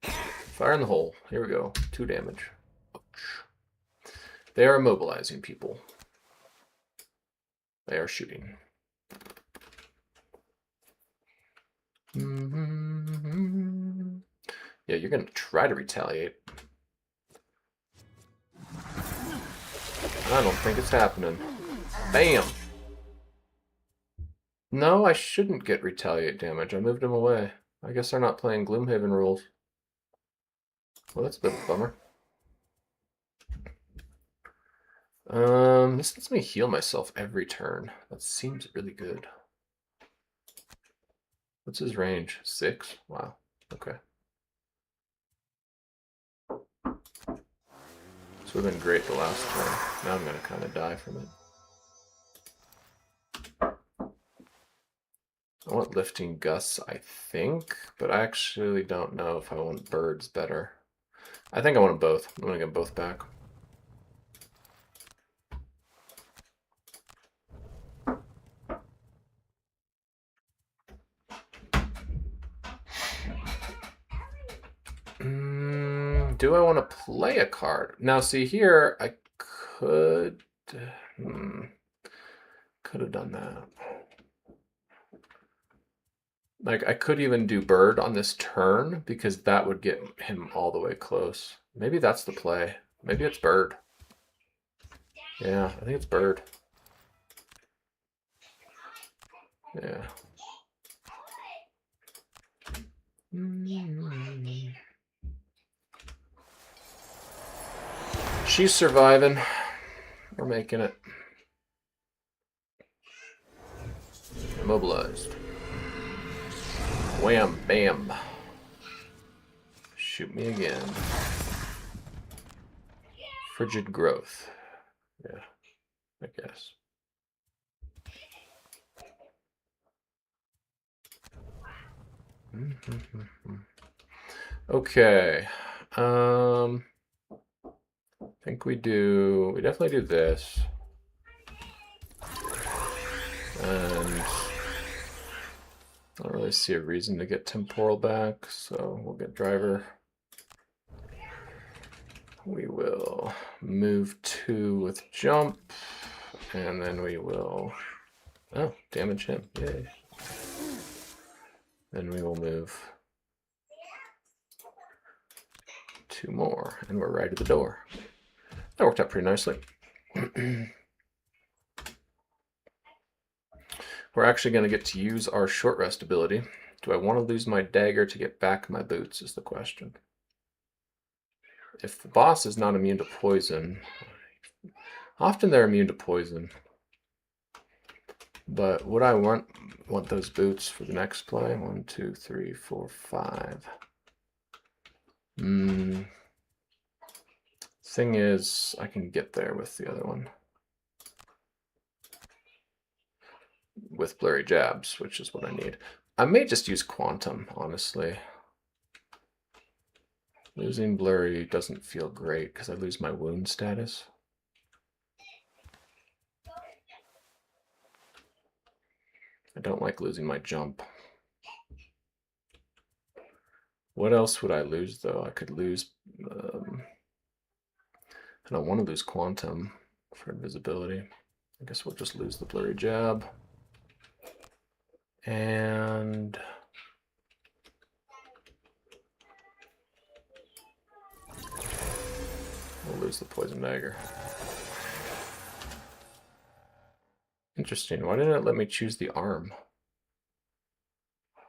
Fire in the hole. Here we go. 2 damage. Ouch. They are immobilizing people. They are shooting. Yeah, you're going to try to retaliate. I don't think it's happening. Bam! No, I shouldn't get retaliate damage. I moved him away. I guess they're not playing Gloomhaven rules. Well, that's a bit of a bummer. This lets me heal myself every turn. That seems really good. What's his range? 6? Wow. Okay. This would have been great the last turn. Now I'm going to kind of die from it. I want lifting gusts, I think, but I actually don't know if I want birds better. I think I want them both. I'm going to get them both back. Do I want to play a card? Now, see here, I could... could have done that. Like, I could even do bird on this turn, because that would get him all the way close. Maybe that's the play. Maybe it's bird. Yeah, I think it's bird. Yeah. She's surviving. We're making it. Immobilized. Wham, bam. Shoot me again. Frigid growth. Yeah, I guess. Okay. I think we definitely do this. And I don't really see a reason to get temporal back, so we'll get driver. We will move 2 with jump, and then we will, oh, damage him, yay. Then we will move 2 more, and we're right at the door. That worked out pretty nicely. We're actually going to get to use our short rest ability. Do I want to lose my dagger to get back my boots is the question. If the boss is not immune to poison, often they're immune to poison. But would I want those boots for the next play? 1, 2, 3, 4, 5. Thing is, I can get there with the other one. With blurry jabs, which is what I need. I may just use quantum, honestly. Losing blurry doesn't feel great because I lose my wound status. I don't like losing my jump. What else would I lose, though? I could lose... I don't want to lose quantum for invisibility. I guess we'll just lose the blurry jab. And... we'll lose the poison dagger. Interesting. Why didn't it let me choose the arm?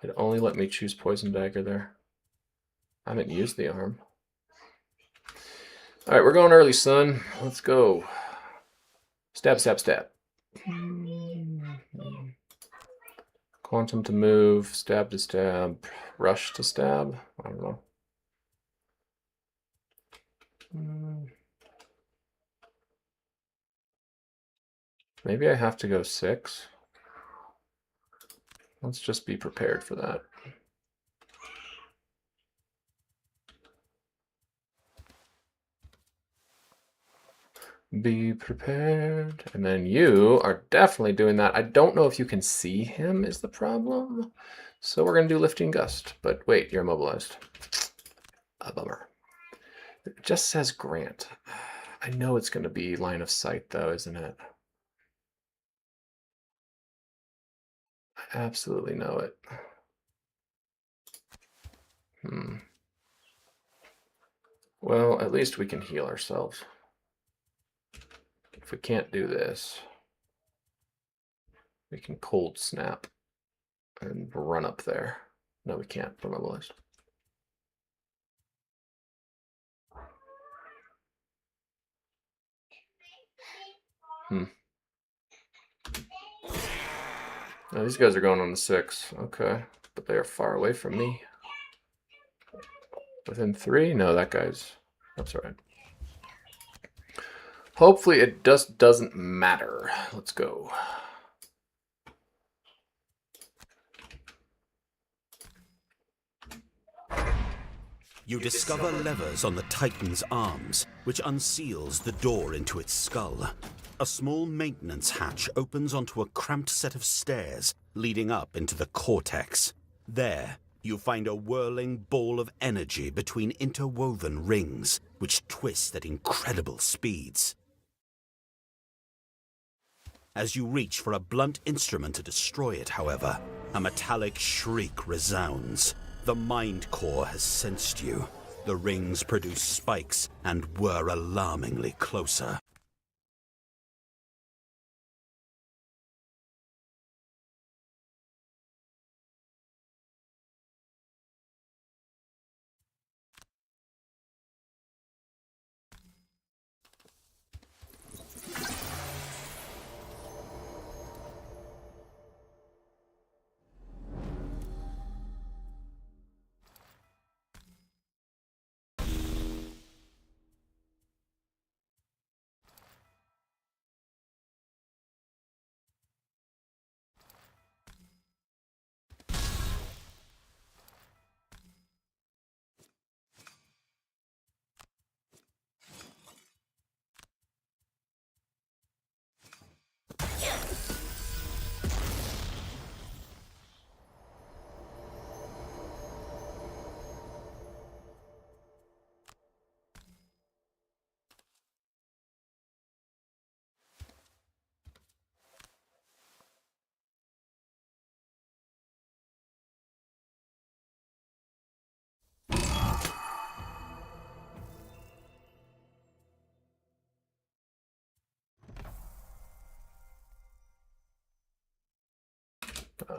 It only let me choose poison dagger there. I haven't used the arm. All right, we're going early, son. Let's go. Stab, stab, stab. Quantum to move, stab to stab, rush to stab. I don't know. Maybe I have to go 6. Let's just be prepared for that. Be prepared. And then you are definitely doing that. I don't know if you can see him is the problem. So we're going to do lifting gust. But wait, you're immobilized. A bummer. It just says grant. I know it's going to be line of sight though, isn't it? I absolutely know it. Well, at least we can heal ourselves. If we can't do this, we can cold snap and run up there. No, we can't. We're mobilized. Now, these guys are going on the 6. Okay. But they are far away from me. Within 3? No, that guy's... That's all right. Hopefully it just doesn't matter. Let's go. You discover levers on the Titan's arms, which unseals the door into its skull. A small maintenance hatch opens onto a cramped set of stairs leading up into the cortex. There, you find a whirling ball of energy between interwoven rings, which twist at incredible speeds. As you reach for a blunt instrument to destroy it, however, a metallic shriek resounds. The Mind Core has sensed you. The rings produce spikes and whir alarmingly closer.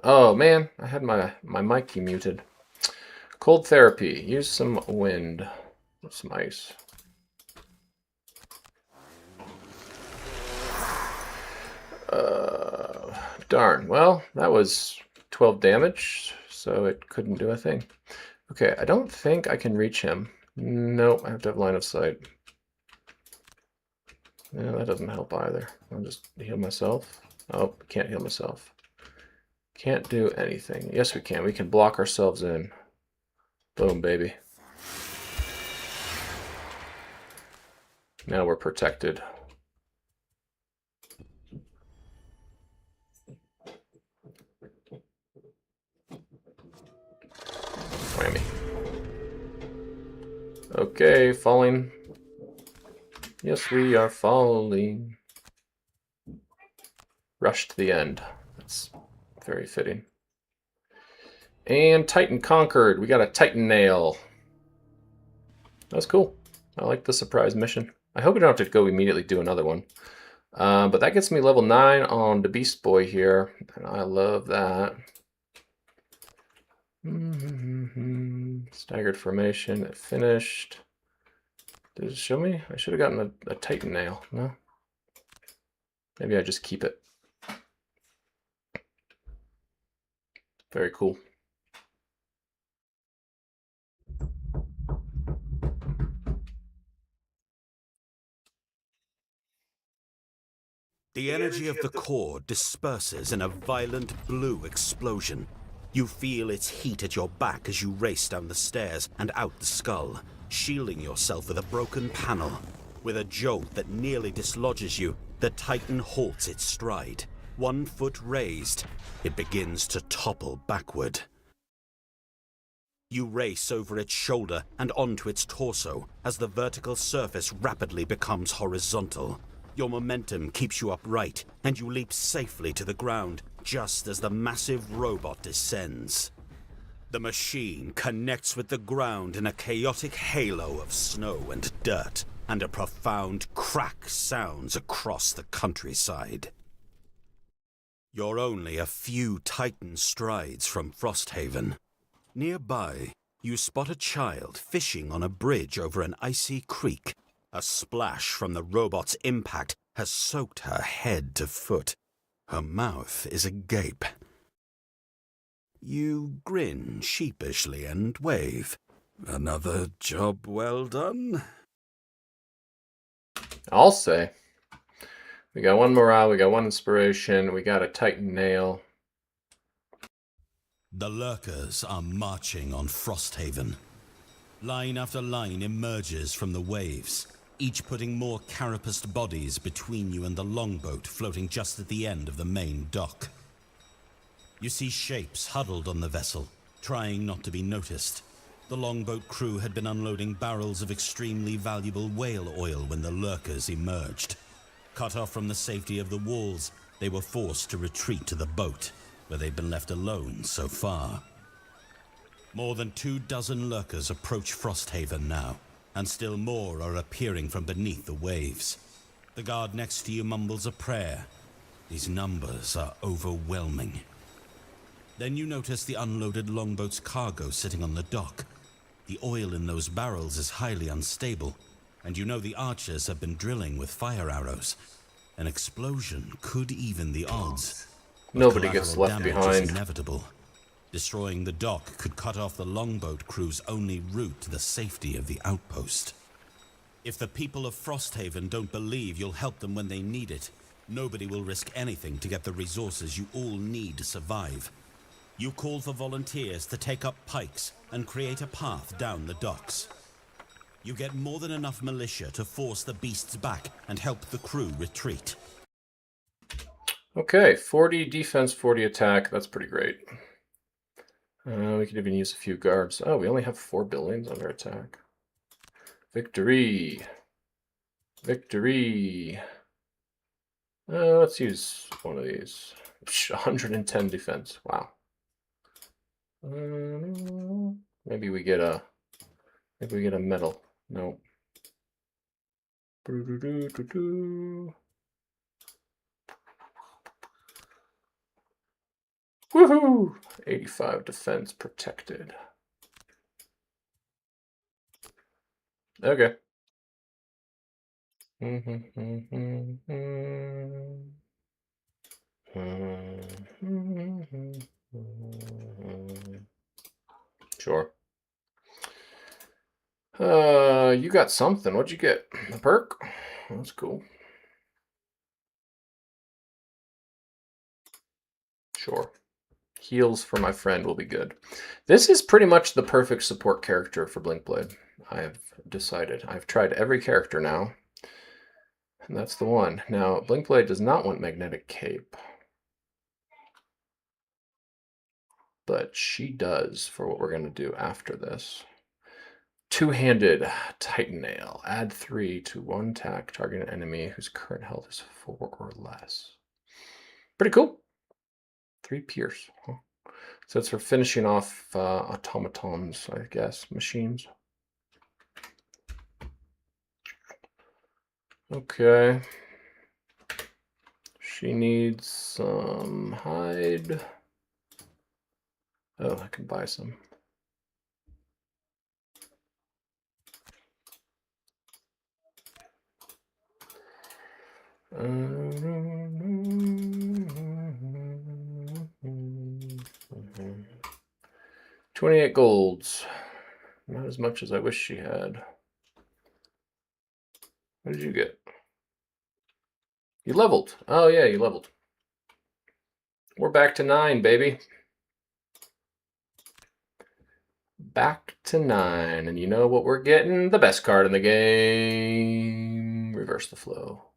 Oh man, I had my mic key muted. Cold therapy. Use some wind. Some ice. Darn. Well, that was 12 damage, so it couldn't do a thing. Okay, I don't think I can reach him. Nope, I have to have line of sight. Yeah, that doesn't help either. I'll just heal myself. Oh, can't heal myself. Can't do anything. Yes, we can. We can block ourselves in. Boom, baby. Now we're protected. Whammy. Okay, falling. Yes, we are falling. Rush to the end. That's very fitting. And Titan conquered. We got a Titan nail. That's cool. I like the surprise mission. I hope we don't have to go immediately do another one. But that gets me level 9 on the Beast Boy here. And I love that. Staggered formation. It finished. Did it show me? I should have gotten a Titan nail. No? Maybe I just keep it. Very cool. The energy of the core disperses in a violent blue explosion. You feel its heat at your back as you race down the stairs and out the skull, shielding yourself with a broken panel. With a jolt that nearly dislodges you, the Titan halts its stride. 1 foot raised, it begins to topple backward. You race over its shoulder and onto its torso as the vertical surface rapidly becomes horizontal. Your momentum keeps you upright, and you leap safely to the ground just as the massive robot descends. The machine connects with the ground in a chaotic halo of snow and dirt, and a profound crack sounds across the countryside. You're only a few Titan strides from Frosthaven. Nearby, you spot a child fishing on a bridge over an icy creek. A splash from the robot's impact has soaked her head to foot. Her mouth is agape. You grin sheepishly and wave. Another job well done? I'll say. We got 1 morale, we got 1 inspiration, we got a Titan nail. The lurkers are marching on Frosthaven. Line after line emerges from the waves, each putting more carapaced bodies between you and the longboat floating just at the end of the main dock. You see shapes huddled on the vessel, trying not to be noticed. The longboat crew had been unloading barrels of extremely valuable whale oil when the lurkers emerged. Cut off from the safety of the walls, they were forced to retreat to the boat, where they'd been left alone so far. More than 24 lurkers approach Frosthaven now, and still more are appearing from beneath the waves. The guard next to you mumbles a prayer. These numbers are overwhelming. Then you notice the unloaded longboat's cargo sitting on the dock. The oil in those barrels is highly unstable, and you know the archers have been drilling with fire arrows. An explosion could even the odds. Nobody gets left Damage behind. is inevitable. Destroying the dock could cut off the longboat crew's only route to the safety of the outpost. If the people of Frosthaven don't believe you'll help them when they need it, nobody will risk anything to get the resources you all need to survive. You call for volunteers to take up pikes and create a path down the docks. You get more than enough militia to force the beasts back and help the crew retreat. Okay, 40 defense, 40 attack. That's pretty great. We could even use a few guards. Oh, we only have 4 buildings under attack. Victory. Victory. Let's use one of these. 110 defense. Wow. Maybe we get a medal. No. Woohoo! 85 defense protected. Okay. 'Sure. You got something. What'd you get? A perk? That's cool. Sure. Heals for my friend will be good. This is pretty much the perfect support character for Blinkblade. I've decided. I've tried every character now, and that's the one. Now, Blinkblade does not want Magnetic Cape, but she does for what we're going to do after this. Two-handed Titan Nail. Add 3 to 1 attack targeting an enemy whose current health is 4 or less. Pretty cool. 3 pierce. Huh? So it's for finishing off automatons, I guess, machines. Okay. She needs some hide. Oh, I can buy some. $28 golds. Not as much as I wish she had. What did you get? You leveled. Oh yeah, you leveled. We're back to 9, baby. Back to 9. And you know what we're getting? The best card in the game. Reverse the flow.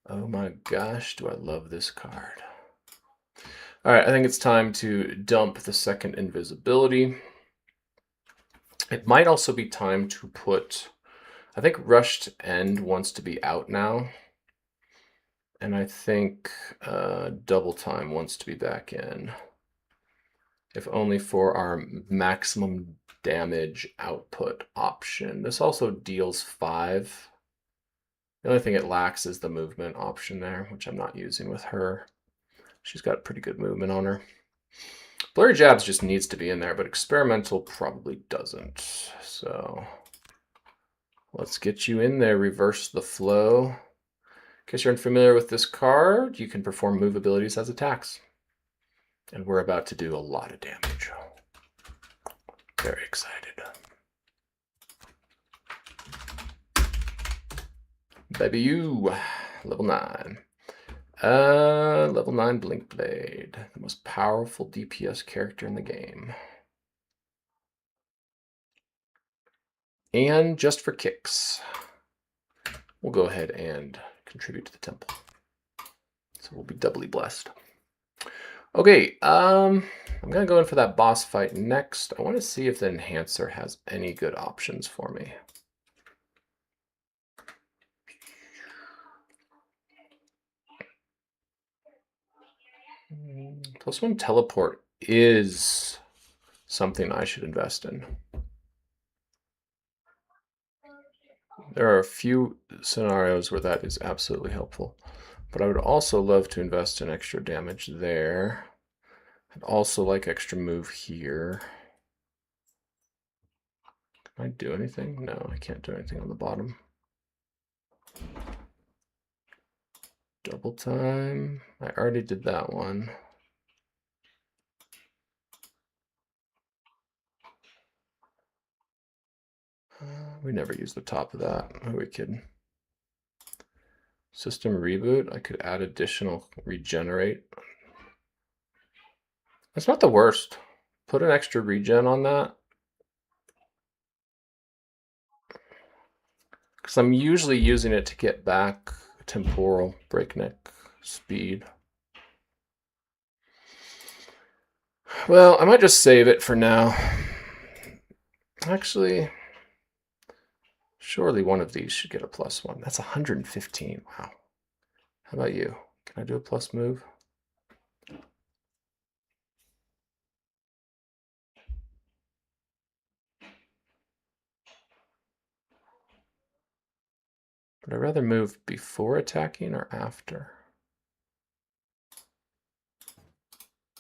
Oh my gosh, do I love this card. Alright, I think it's time to dump the second invisibility. It might also be time to put... I think Rushed End wants to be out now. And I think Double Time wants to be back in. If only for our maximum damage output option. This also deals 5. The only thing it lacks is the movement option there, which I'm not using with her. She's got pretty good movement on her. Blurry Jabs just needs to be in there, but Experimental probably doesn't. So let's get you in there, reverse the flow. case you're unfamiliar with this card, you can perform move abilities as attacks. And we're about to do a lot of damage. Very excited. Baby you, level 9. Level 9 Blink Blade, the most powerful DPS character in the game. And just for kicks, we'll go ahead and contribute to the temple. So we'll be doubly blessed. Okay, I'm gonna go in for that boss fight next. I want to see if the enhancer has any good options for me. +1 teleport is something I should invest in. There are a few scenarios where that is absolutely helpful, but I would also love to invest in extra damage there. I'd also like extra move here. Can I do anything? No, I can't do anything on the bottom. Double time. I already did that one. We never use the top of that. Who are we kidding? System reboot. I could add additional regenerate. That's not the worst. Put an extra regen on that. Because I'm usually using it to get back temporal breakneck speed. Well, I might just save it for now. Actually, surely one of these should get a +1. That's 115. Wow. How about you? Can I do a plus move? Would I rather move before attacking or after?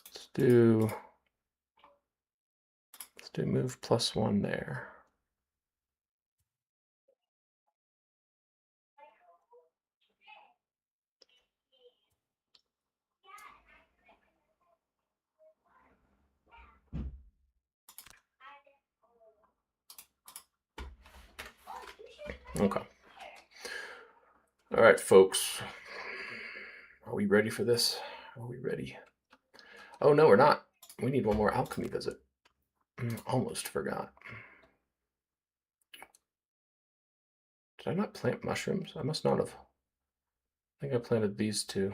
Let's do move +1 there. Okay. All right, folks. Are we ready for this? Are we ready? Oh, no, we're not. We need one more alchemy visit. Almost forgot. Did I not plant mushrooms? I must not have. I think I planted these two.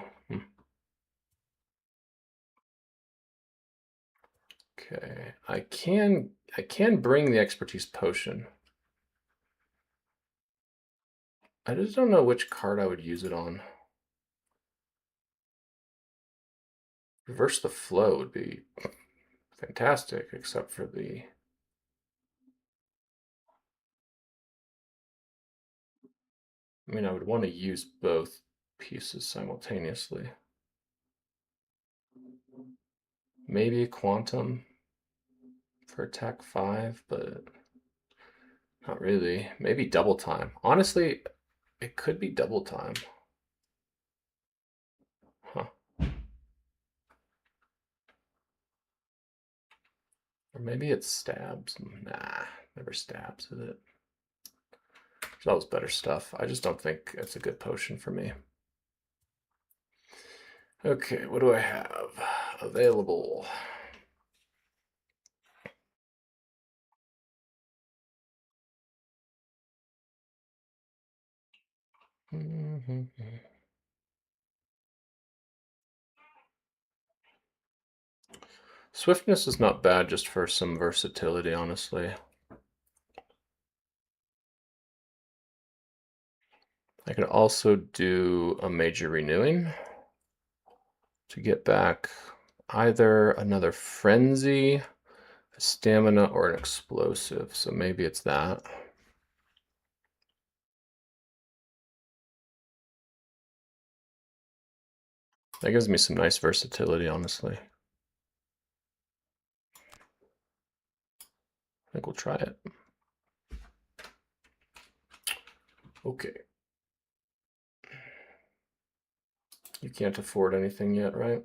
Okay, I can bring the expertise potion. I just don't know which card I would use it on. Reverse the flow would be fantastic, except for the... I mean, I would want to use both pieces simultaneously. Maybe quantum for attack 5, but not really. Maybe double time. Honestly, it could be double time. Huh. Or maybe it stabs. Nah, never stabs, is it? There's always better stuff. I just don't think it's a good potion for me. Okay, what do I have available? Swiftness is not bad just for some versatility, honestly. I could also do a major renewing to get back either another frenzy, a stamina, or an explosive. So maybe it's that. That gives me some nice versatility, honestly. I think we'll try it. Okay. You can't afford anything yet, right?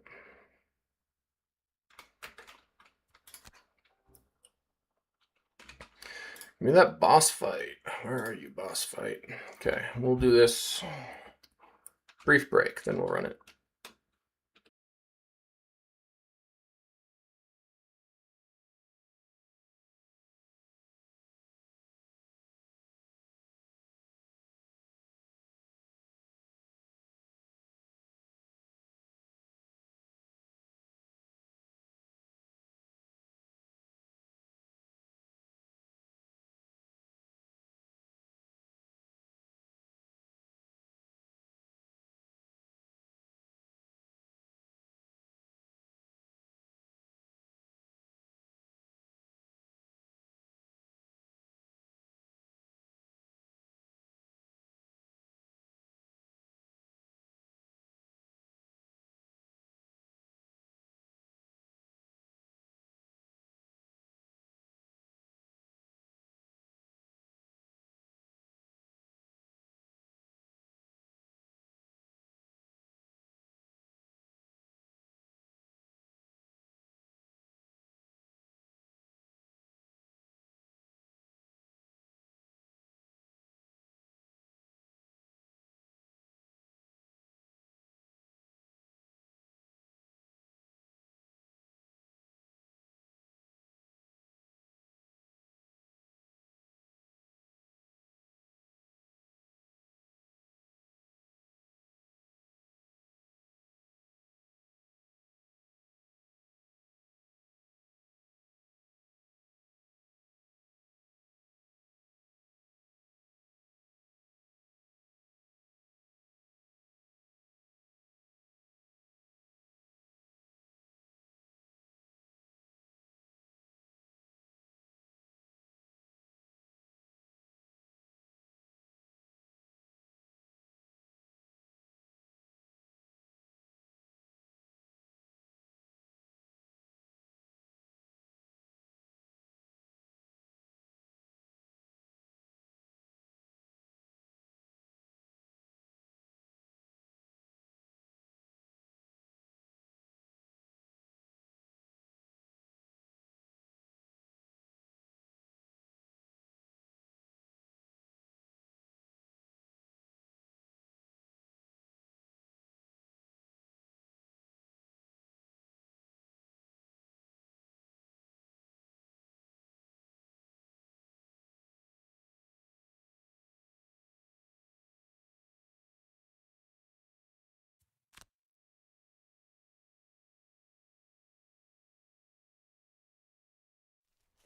Give me that boss fight. Where are you, boss fight? Okay, we'll do this. Brief break, then we'll run it.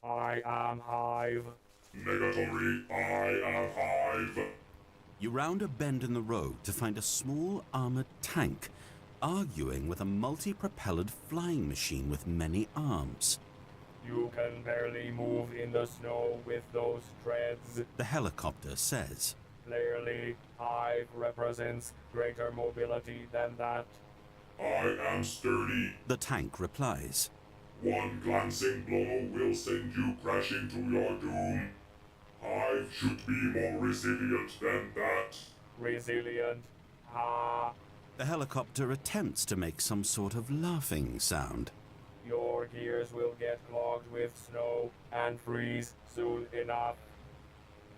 I am Hive. Negatory, I am Hive. You round a bend in the road to find a small armored tank arguing with a multi-propellered flying machine with many arms. You can barely move in the snow with those treads. The helicopter says. Clearly, Hive represents greater mobility than that. I am sturdy. The tank replies. One glancing blow will send you crashing to your doom. Hive should be more resilient than that. Resilient? Ha! The helicopter attempts to make some sort of laughing sound. Your gears will get clogged with snow and freeze soon enough.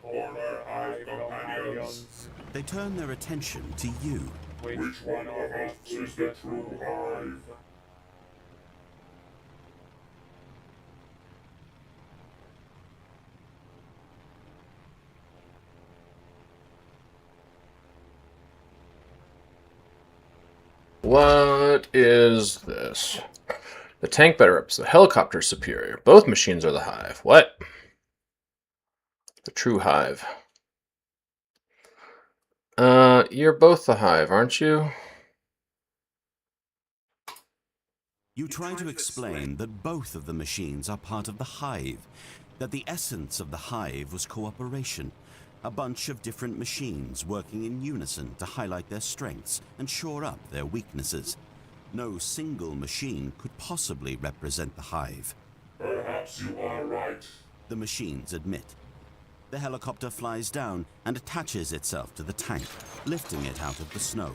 Former Hive companions. They turn their attention to you. Which one of us is the true Hive? What is this? The tank better ups, the helicopter superior. Both machines are the Hive. What? The true Hive. You're both the Hive, aren't you? You try to explain that both of the machines are part of the Hive, that the essence of the Hive was cooperation, a bunch of different machines working in unison to highlight their strengths and shore up their weaknesses. No single machine could possibly represent the Hive. Perhaps you are right. The machines admit. The helicopter flies down and attaches itself to the tank, lifting it out of the snow.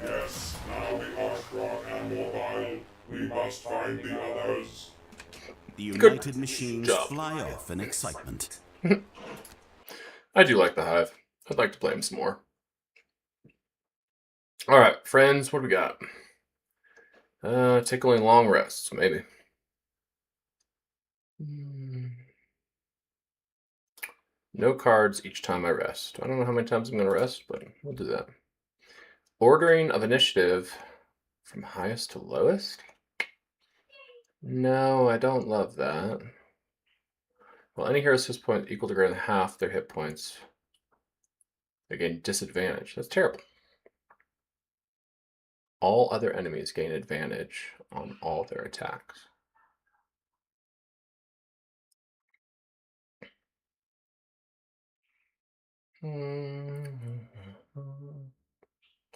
Yes, now we are strong and mobile. We must find the others. The United Good Machines job. fly off in excitement. I do like the Hive. I'd like to play him some more. All right, friends, what do we got? Tickling long rests, maybe. No cards each time I rest. I don't know how many times I'm going to rest, but we'll do that. Ordering of initiative from highest to lowest? No, I don't love that. Well, any hero's hit point equal to greater than half their hit points. They gain disadvantage. That's terrible. All other enemies gain advantage on all their attacks.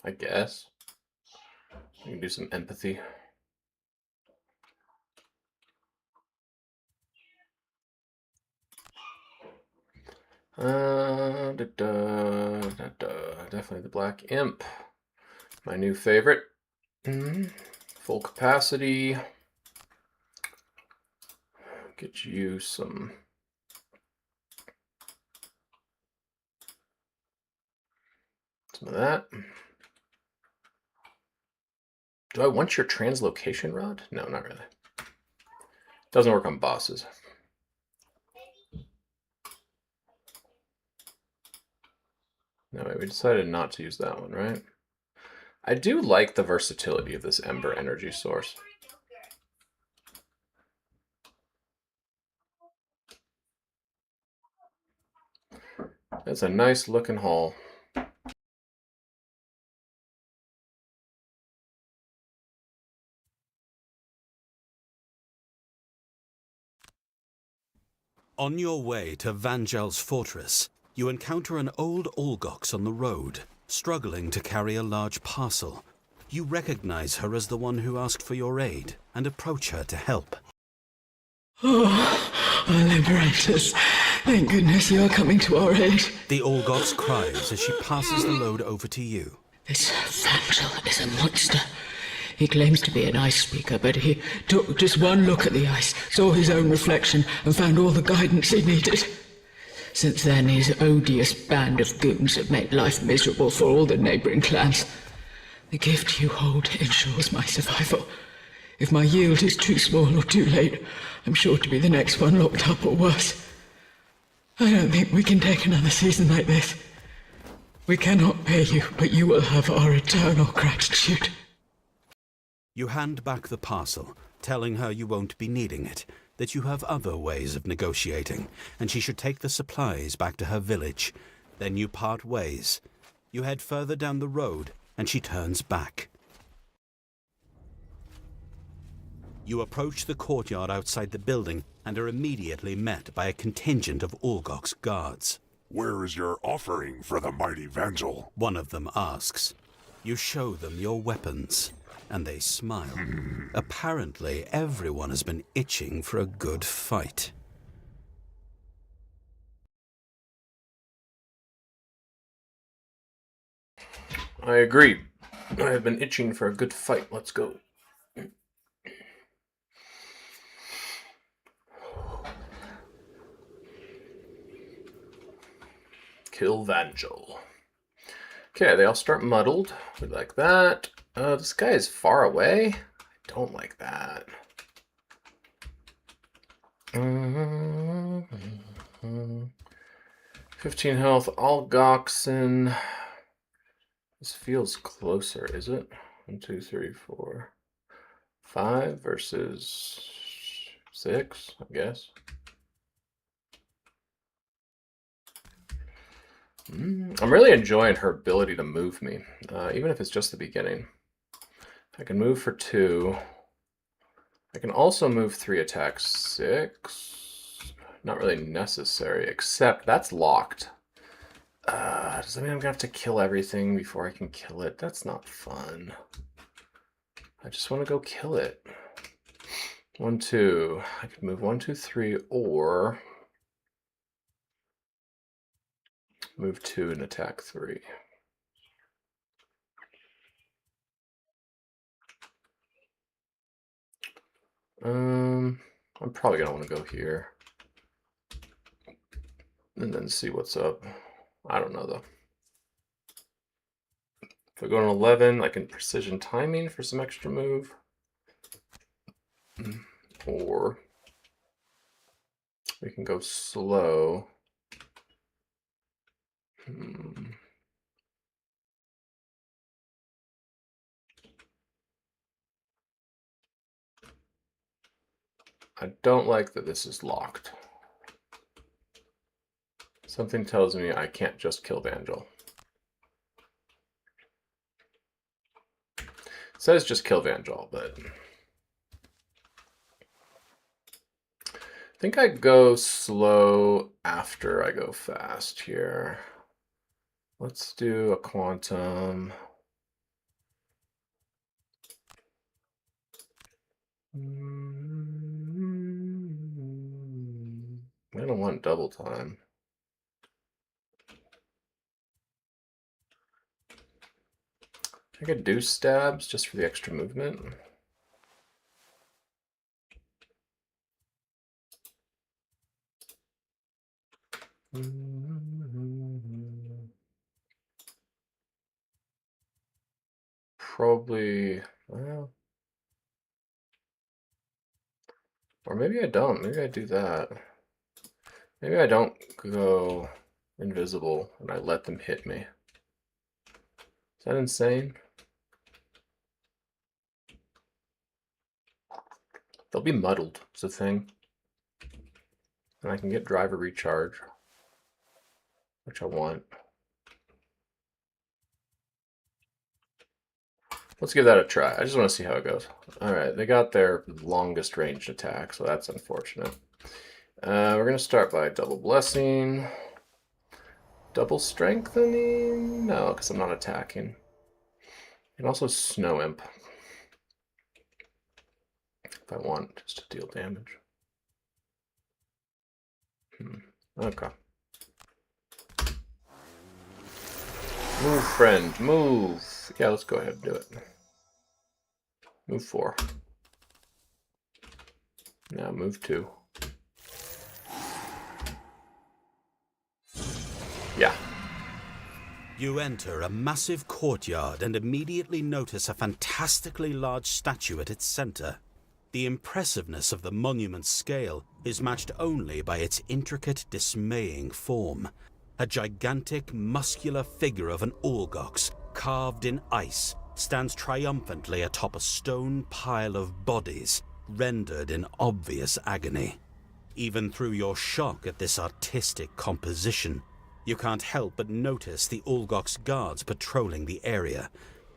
I guess. We can do some empathy. Definitely the Black Imp. My new favorite. Full capacity. Get you some of that. Do I want your translocation rod? No, not really. Doesn't work on bosses. No, wait, we decided not to use that one, right? I do like the versatility of this Ember energy source. That's a nice looking haul. On your way to Vangel's fortress, you encounter an old Olgox on the road, struggling to carry a large parcel. You recognize her as the one who asked for your aid and approach her to help. Oh, our liberators. Thank goodness you are coming to our aid. The Olgox cries as she passes the load over to you. This Vangel is a monster. He claims to be an ice speaker, but he took just one look at the ice, saw his own reflection, and found all the guidance he needed. Since then, his odious band of goons have made life miserable for all the neighboring clans. The gift you hold ensures my survival. If my yield is too small or too late, I'm sure to be the next one locked up or worse. I don't think we can take another season like this. We cannot pay you, but you will have our eternal gratitude. You hand back the parcel, telling her you won't be needing it, that you have other ways of negotiating, and she should take the supplies back to her village. Then you part ways. You head further down the road, and she turns back. You approach the courtyard outside the building and are immediately met by a contingent of Olgox guards. Where is your offering for the mighty Vangel? One of them asks. You show them your weapons, and they smile. Apparently, everyone has been itching for a good fight. I agree. I have been itching for a good fight. Let's go. Kill Vangel. Okay, they all start muddled. We like that. This guy is far away. I don't like that. 15 health, all Goxen. This feels closer, is it? 1, 2, 3, 4, 5 versus 6, I guess. I'm really enjoying her ability to move me, even if it's just the beginning. I can move for 2. I can also move 3 attacks 6. Not really necessary, except that's locked. Does that mean I'm gonna have to kill everything before I can kill it? That's not fun. I just want to go kill it. 1, 2. I could move 1, 2, 3, or move 2 and attack 3. I'm probably gonna want to go here. And then see what's up. I don't know though. If I go on 11, I can precision timing for some extra move. Or we can go slow. I don't like that this is locked. Something tells me I can't just kill Vangel. It says just kill Vangel, but I think I go slow after I go fast here. Let's do a quantum. I don't want double time. I could do stabs just for the extra movement. Probably, well, or maybe I don't. Maybe I do that. Maybe I don't go invisible and I let them hit me. Is that insane? They'll be muddled, is the thing. And I can get driver recharge, which I want. Let's give that a try. I just want to see how it goes. Alright, they got their longest ranged attack, so that's unfortunate. We're going to start by double blessing. Double strengthening? No, because I'm not attacking. And also snow imp. If I want, just to deal damage. Okay. Move, friend, move. Yeah, let's go ahead and do it. Move 4. Now move 2. Yeah. You enter a massive courtyard and immediately notice a fantastically large statue at its center. The impressiveness of the monument's scale is matched only by its intricate, dismaying form. A gigantic, muscular figure of an Olgox, carved in ice, stands triumphantly atop a stone pile of bodies, rendered in obvious agony. Even through your shock at this artistic composition, you can't help but notice the Olgox guards patrolling the area.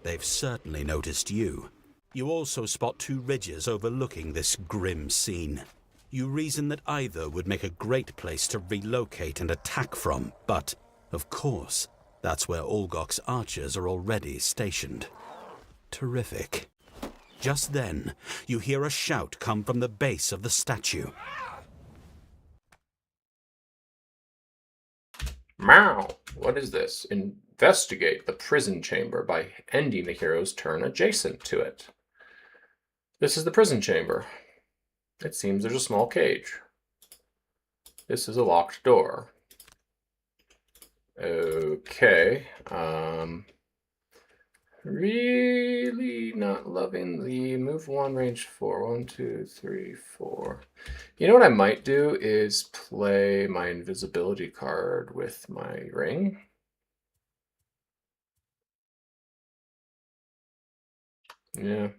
They've certainly noticed you. You also spot 2 ridges overlooking this grim scene. You reason that either would make a great place to relocate and attack from, but, of course, that's where Olgox archers are already stationed. Terrific. Just then, you hear a shout come from the base of the statue. Meow! What is this? Investigate the prison chamber by ending the hero's turn adjacent to it. This is the prison chamber. It seems there's a small cage. This is a locked door. Okay. Really not loving the move 1, range 4. 1, 2, 3, 4. You know what I might do is play my invisibility card with my ring. Yeah,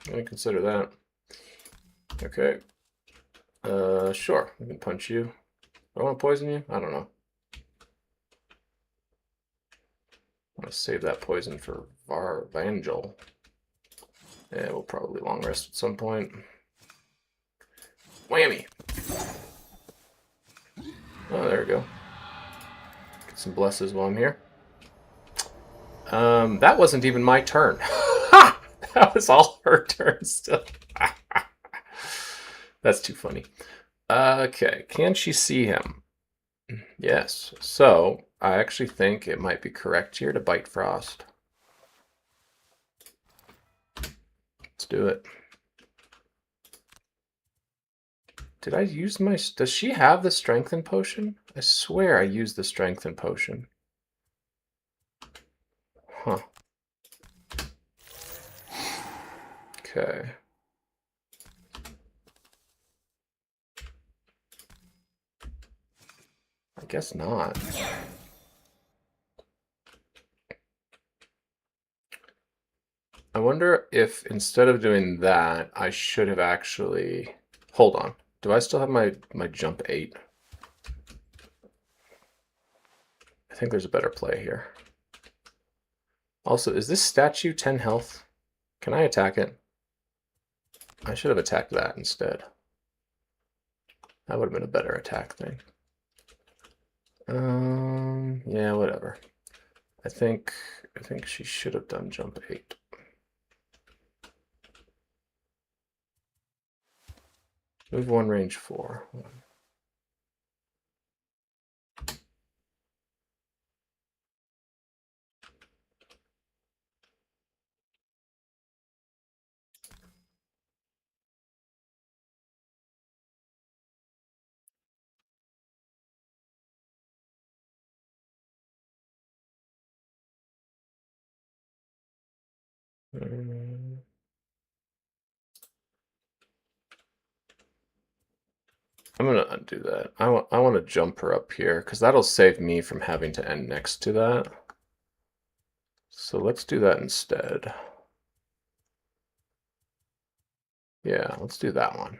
I'm gonna consider that. Okay. Sure, I can punch you. Do I want to poison you? I don't know. I'm gonna save that poison for Vangel. Yeah, we'll probably long rest at some point. Whammy! Oh, there we go. Get some blesses while I'm here. That wasn't even my turn. That was all her turn still. That's too funny. Okay, can she see him? Yes. So, I actually think it might be correct here to bite Frost. Let's do it. Did I use my... Does she have the strengthen potion? I swear I used the strengthen potion. Huh. Okay. I guess not. I wonder if instead of doing that, I should have actually... Hold on. Do I still have my jump 8? I think there's a better play here. Also, is this statue 10 health? Can I attack it? I should have attacked that instead. That would have been a better attack thing. Yeah, whatever. I think she should have done jump 8. Move 1, range 4. I'm gonna undo that. I want to jump her up here because that'll save me from having to end next to that. So let's do that instead. Yeah, let's do that one.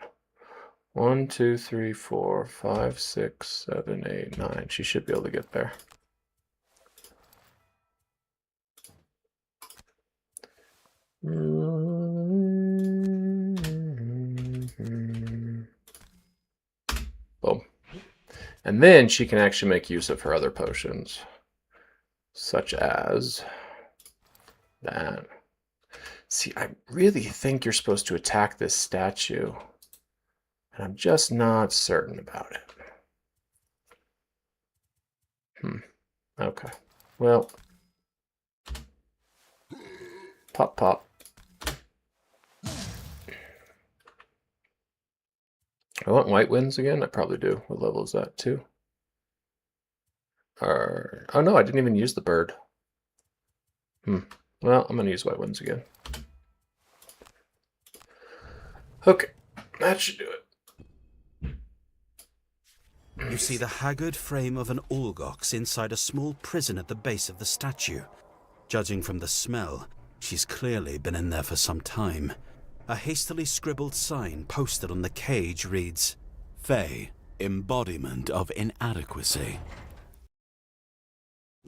1, 2, 3, 4, 5, 6, 7, 8, 9. She should be able to get there. Boom. And then she can actually make use of her other potions, such as that. See, I really think you're supposed to attack this statue, and I'm just not certain about it. Okay. Well, pop, pop. I want white winds again? I probably do. What level is that? 2? Oh no, I didn't even use the bird. Well, I'm going to use white winds again. Okay, that should do it. You see the haggard frame of an Ulgox inside a small prison at the base of the statue. Judging from the smell, she's clearly been in there for some time. A hastily scribbled sign posted on the cage reads, Fae, embodiment of inadequacy.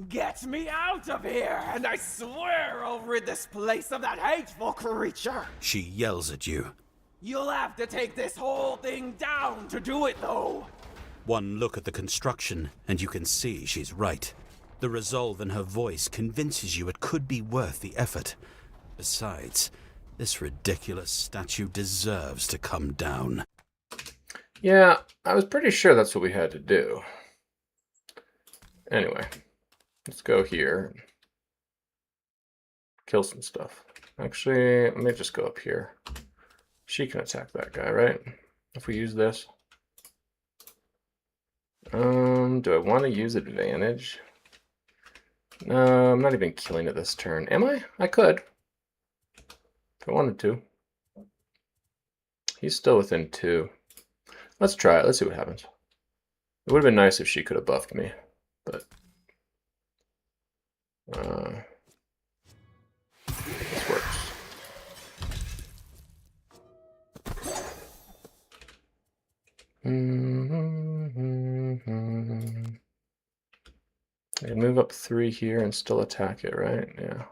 Get me out of here, and I swear I'll rid this place of that hateful creature! She yells at you. You'll have to take this whole thing down to do it, though! One look at the construction, and you can see she's right. The resolve in her voice convinces you it could be worth the effort. Besides, this ridiculous statue deserves to come down. Yeah, I was pretty sure that's what we had to do. Anyway, let's go here. Kill some stuff. Actually, let me just go up here. She can attack that guy, right? If we use this. Do I want to use advantage? No, I'm not even killing it this turn. Am I? I could. If I wanted to. He's still within 2. Let's try it. Let's see what happens. It would have been nice if she could have buffed me, but this works. I can move up 3 here and still attack it, right? Yeah.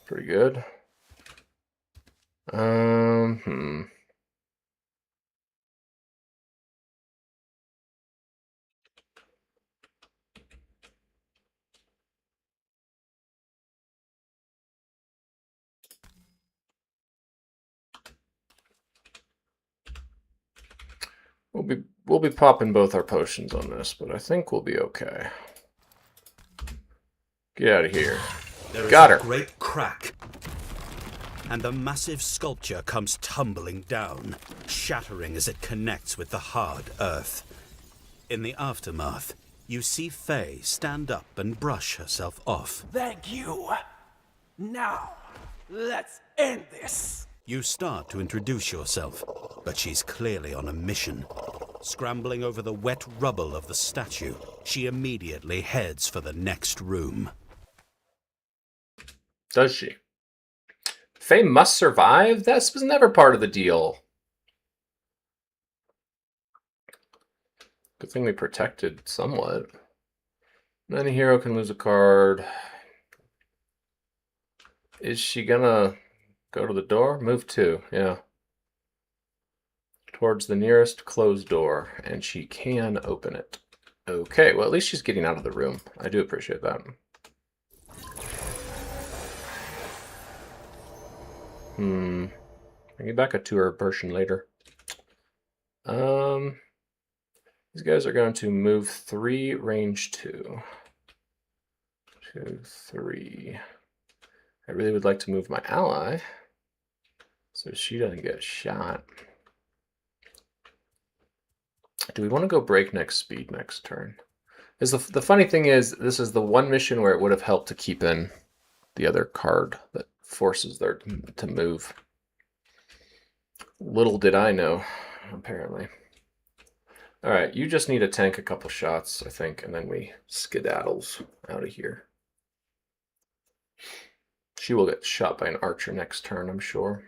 Pretty good. We'll be popping both our potions on this, but I think we'll be okay. Get out of here. There is Got a her. great crack, and the massive sculpture comes tumbling down, shattering as it connects with the hard earth. In the aftermath, you see Faye stand up and brush herself off. Thank you. Now, let's end this. You start to introduce yourself, but she's clearly on a mission. Scrambling over the wet rubble of the statue, she immediately heads for the next room. Does she? Faye must survive? That was never part of the deal. Good thing we protected somewhat. Any hero can lose a card. Is she gonna go to the door? Move 2, yeah. Towards the nearest closed door, and she can open it. Okay, well at least she's getting out of the room. I do appreciate that. I'll get back to her version later. These guys are going to move 3, range 2. 2, 3. I really would like to move my ally so she doesn't get shot. Do we want to go breakneck speed next turn? Because the funny thing is, this is the one mission where it would have helped to keep in the other card that forces there to move. Little did I know, apparently. Alright, you just need to tank a couple shots, I think, and then we skedaddles out of here. She will get shot by an archer next turn, I'm sure.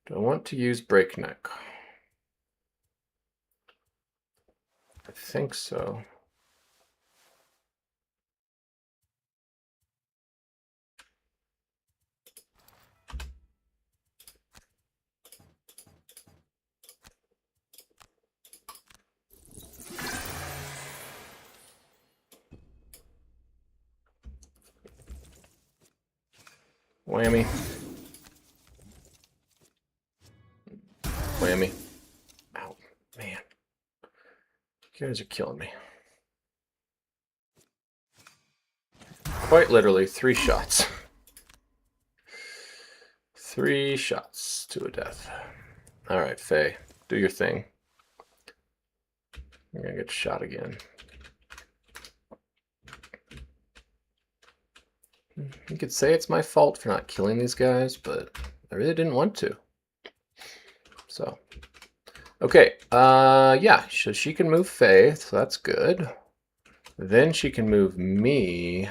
Do I want to use breakneck? I think so. Whammy. Whammy. Ow, man. You guys are killing me. Quite literally, 3 shots. 3 shots to a death. Alright, Faye, do your thing. You're gonna get shot again. You could say it's my fault for not killing these guys, but I really didn't want to. So, okay, yeah, so she can move Faye, so that's good. Then she can move me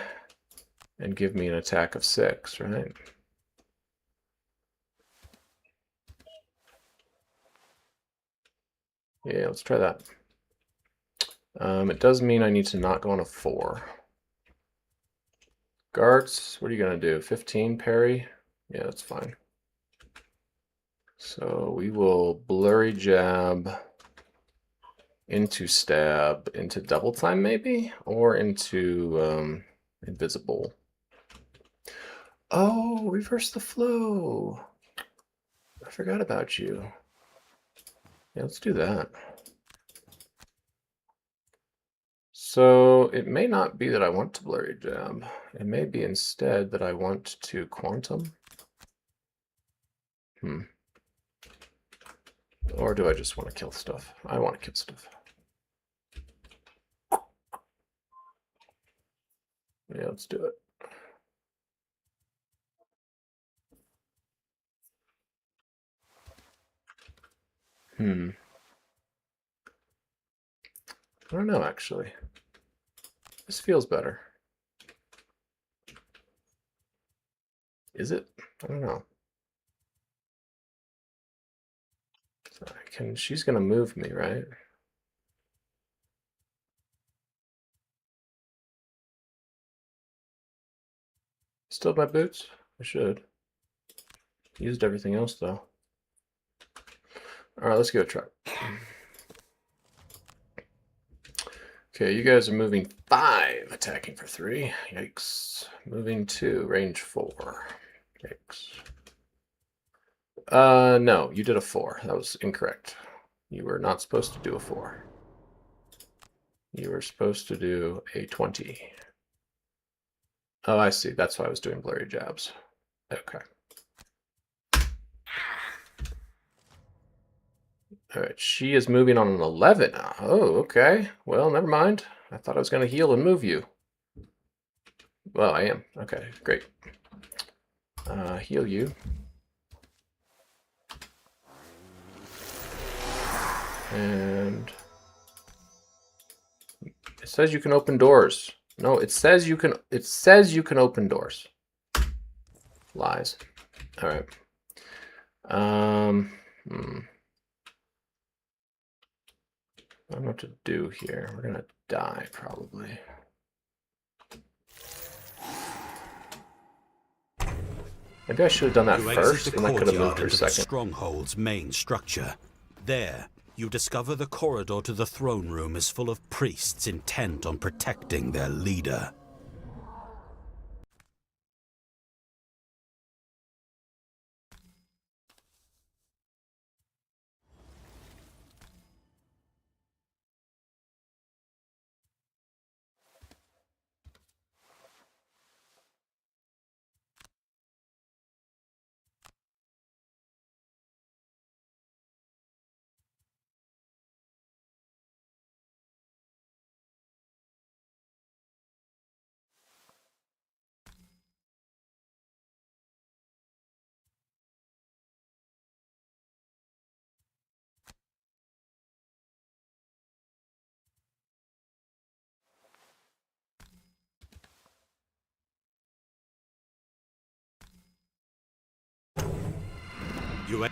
and give me an attack of 6, right? Yeah, let's try that. It does mean I need to not go on a 4. Guards, what are you going to do? 15 parry? Yeah, that's fine. So we will blurry jab into stab, into double time maybe? Or into invisible. Oh, reverse the flow. I forgot about you. Yeah, let's do that. So it may not be that I want to blurry jab. It may be instead that I want to quantum. Or do I just want to kill stuff? I want to kill stuff. Yeah, let's do it. I don't know, actually. This feels better. Is it? I don't know. So she's gonna move me, right? Still have my boots? I should. Used everything else, though. Alright, let's give it a try. Okay, you guys are moving 5, attacking for 3. Yikes. Moving 2, range 4. Yikes. No, you did a 4. That was incorrect. You were not supposed to do a 4. You were supposed to do a 20. Oh, I see. That's why I was doing blurry jabs. Okay. All right, she is moving on an 11. Oh, okay. Well, never mind. I thought I was going to heal and move you. Well, I am. Okay, great. Heal you. And it says you can open doors. No, it says you can open doors. Lies. All right. I don't know what to do here. We're gonna die probably. Maybe I should have done that You first, exit the and I could have moved courtyard her into the second. stronghold's main structure. There, you discover the corridor to the throne room is full of priests intent on protecting their leader. You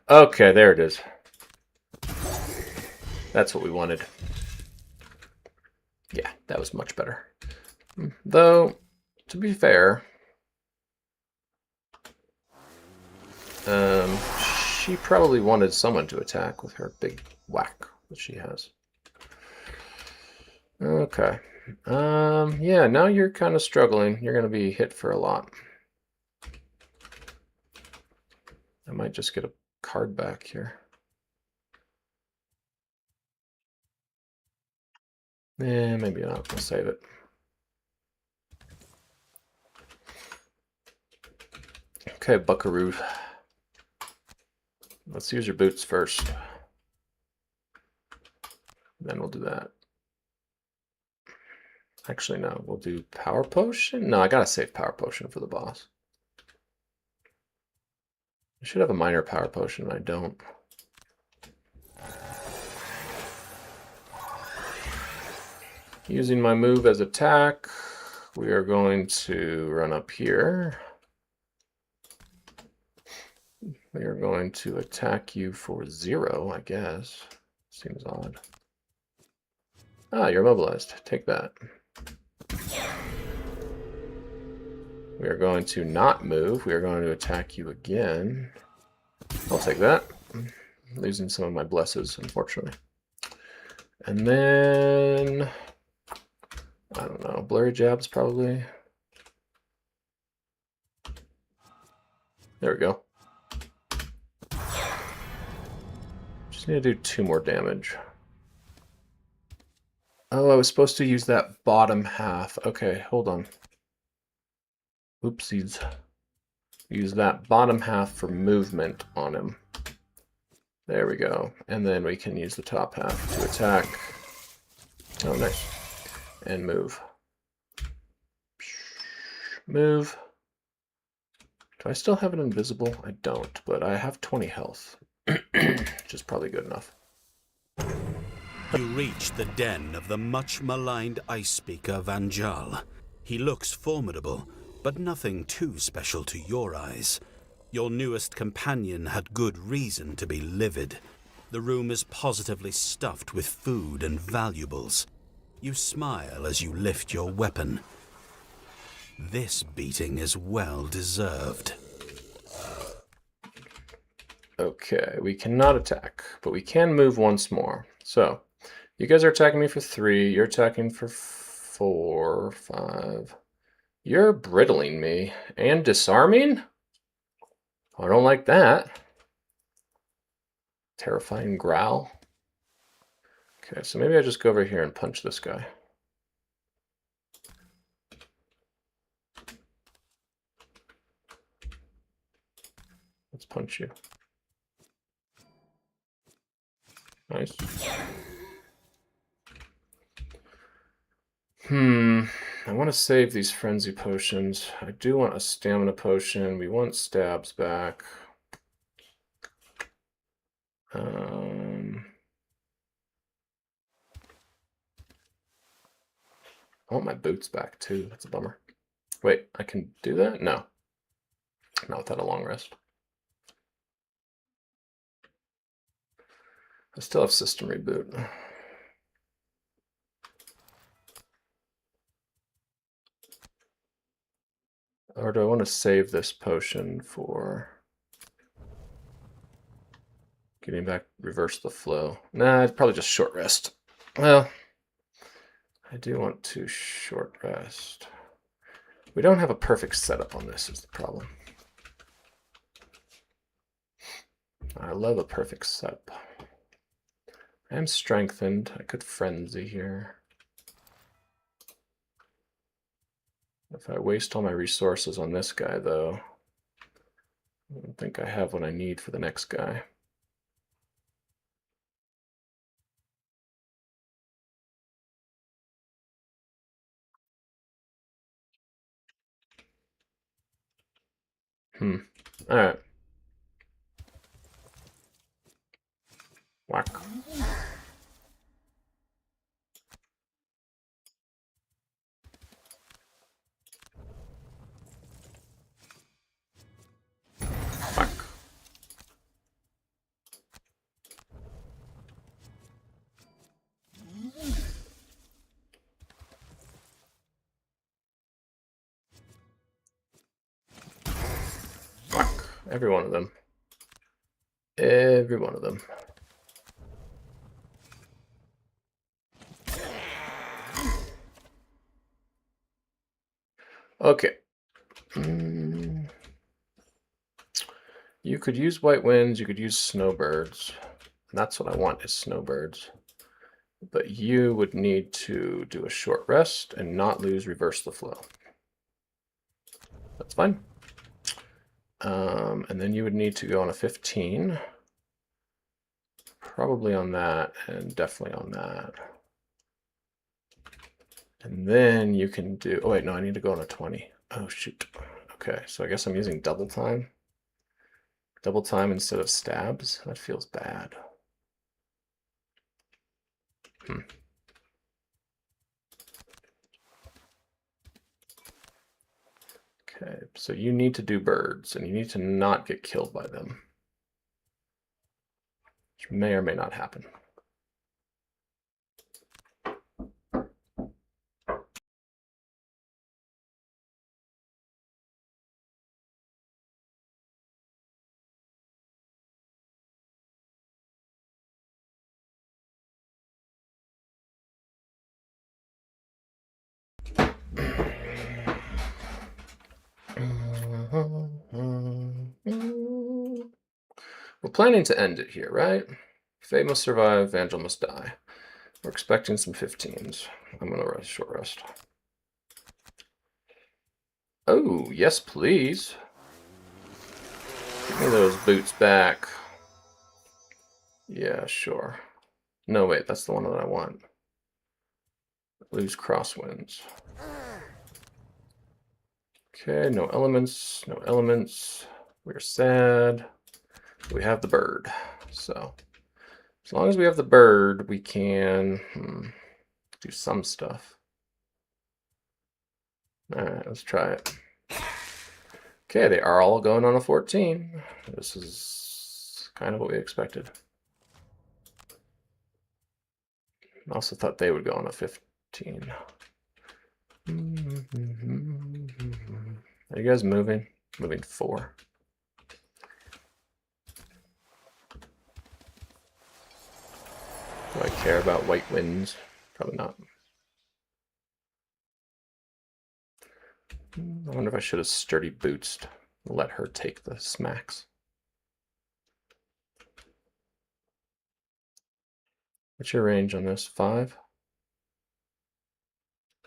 Okay, there it is. That's what we wanted. Yeah, that was much better. Though, to be fair, she probably wanted someone to attack with her big whack that she has. Okay. Yeah, now you're kind of struggling. You're going to be hit for a lot. I might just get a card back here. Yeah, maybe not. We'll save it. Okay, Buckaroo. Let's use your boots first. Then we'll do that. Actually, no. We'll do Power Potion. No, I gotta save Power Potion for the boss. I should have a minor Power Potion, and I don't. Using my move as attack, we are going to run up here. We are going to attack you for 0, I guess. Seems odd. Ah, you're immobilized. Take that. We are going to not move. We are going to attack you again. I'll take that. I'm losing some of my blesses, unfortunately. And then... I don't know. Blurry jabs, probably. There we go. Just need to do 2 more damage. Oh, I was supposed to use that bottom half. Okay, hold on. Oopsies. Use that bottom half for movement on him. There we go. And then we can use the top half to attack. Oh, nice. And move. Move. Do I still have it invisible? I don't, but I have 20 health, which is probably good enough. You reach the den of the much-maligned ice speaker Vanjal. He looks formidable, but nothing too special to your eyes. Your newest companion had good reason to be livid. The room is positively stuffed with food and valuables. You smile as you lift your weapon. This beating is well deserved. Okay, we cannot attack, but we can move once more. So, you guys are attacking me for 3, you're attacking for 4, 5. You're brittling me and disarming? I don't like that. Terrifying growl. Okay, so maybe I just go over here and punch this guy. Let's punch you. Nice. I want to save these frenzy potions. I do want a stamina potion. We want stabs back. I want my boots back too. That's a bummer. Wait, I can do that? No. Not without a long rest. I still have system reboot. Or do I want to save this potion for getting back, reverse the flow? Nah, it's probably just short rest. Well, I do want to short rest. We don't have a perfect setup on this is the problem. I love a perfect setup. I am strengthened. I could frenzy here. If I waste all my resources on this guy, though, I don't think I have what I need for the next guy. All right. Whack. Whack. Whack. Every one of them. Every one of them. Okay. You could use white winds, you could use snowbirds. That's what I want is snowbirds. But you would need to do a short rest and not lose reverse the flow. That's fine. And then you would need to go on a 15. Probably on that and definitely on that. And then you can do, oh wait, no, I need to go on a 20. Oh shoot. Okay, so I guess I'm using double time. Double time instead of stabs. That feels bad. Okay, so you need to do birds, and you need to not get killed by them. Which may or may not happen. We're planning to end it here, right? Faye must survive, Angel must die. We're expecting some 15s. I'm going to rest short rest. Oh, yes, please. Give me those boots back. Yeah, sure. No, wait, that's the one that I want. Lose crosswinds. Okay, no elements, no elements. We're sad. We have the bird. So, as long as we have the bird, we can do some stuff. Alright, let's try it. Okay, they are all going on a 14. This is kind of what we expected. I also thought they would go on a 15. Are you guys moving? Moving 4. Do I care about white winds? Probably not. I wonder if I should have sturdy boots. Let her take the smacks. What's your range on this? 5?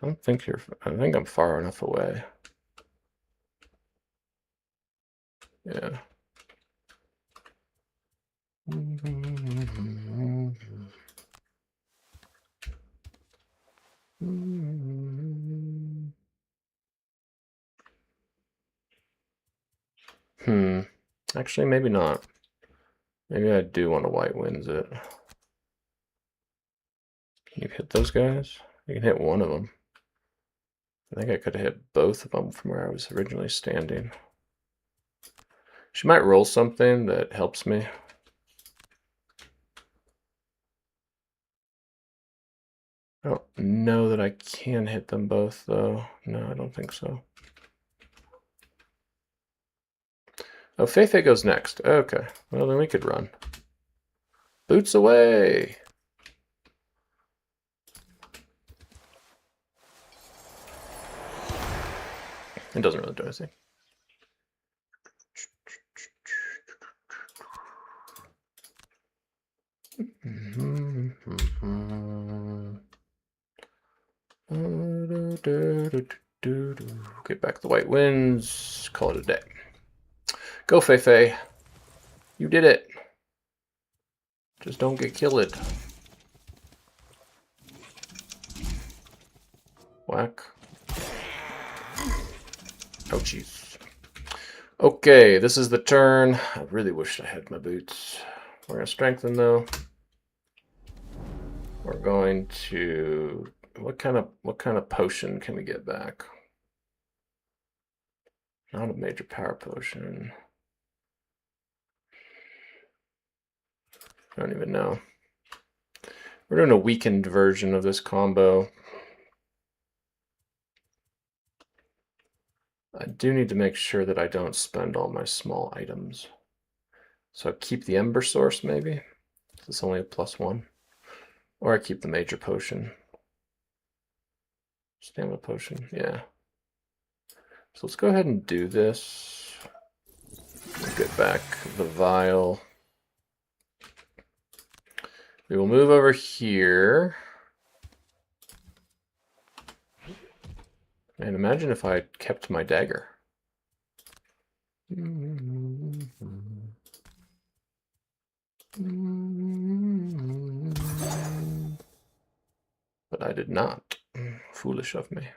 I don't think you're... I think I'm far enough away. Yeah. Actually, maybe not. Maybe I do want to white winds it. Can you hit those guys? You can hit one of them. I think I could have hit both of them from where I was originally standing. She might roll something that helps me. I don't know that I can hit them both, though. No, I don't think so. Oh, Feifei goes next. Okay, well then we could run. Boots away! It doesn't really do anything. Get back the white winds. Call it a day. Go, Feifei. You did it. Just don't get killed. Whack. Oh, jeez. Okay, this is the turn. I really wish I had my boots. We're going to strengthen, though. We're going to... What kind of potion can we get back? Not a major power potion. I don't even know. We're doing a weakened version of this combo. I do need to make sure that I don't spend all my small items. So I keep the Ember Source, maybe? It's only a +1. Or I keep the major potion. Stamina potion, yeah. So let's go ahead and do this. We'll get back the vial. We will move over here. And imagine if I kept my dagger. But I did not. Foolish of me.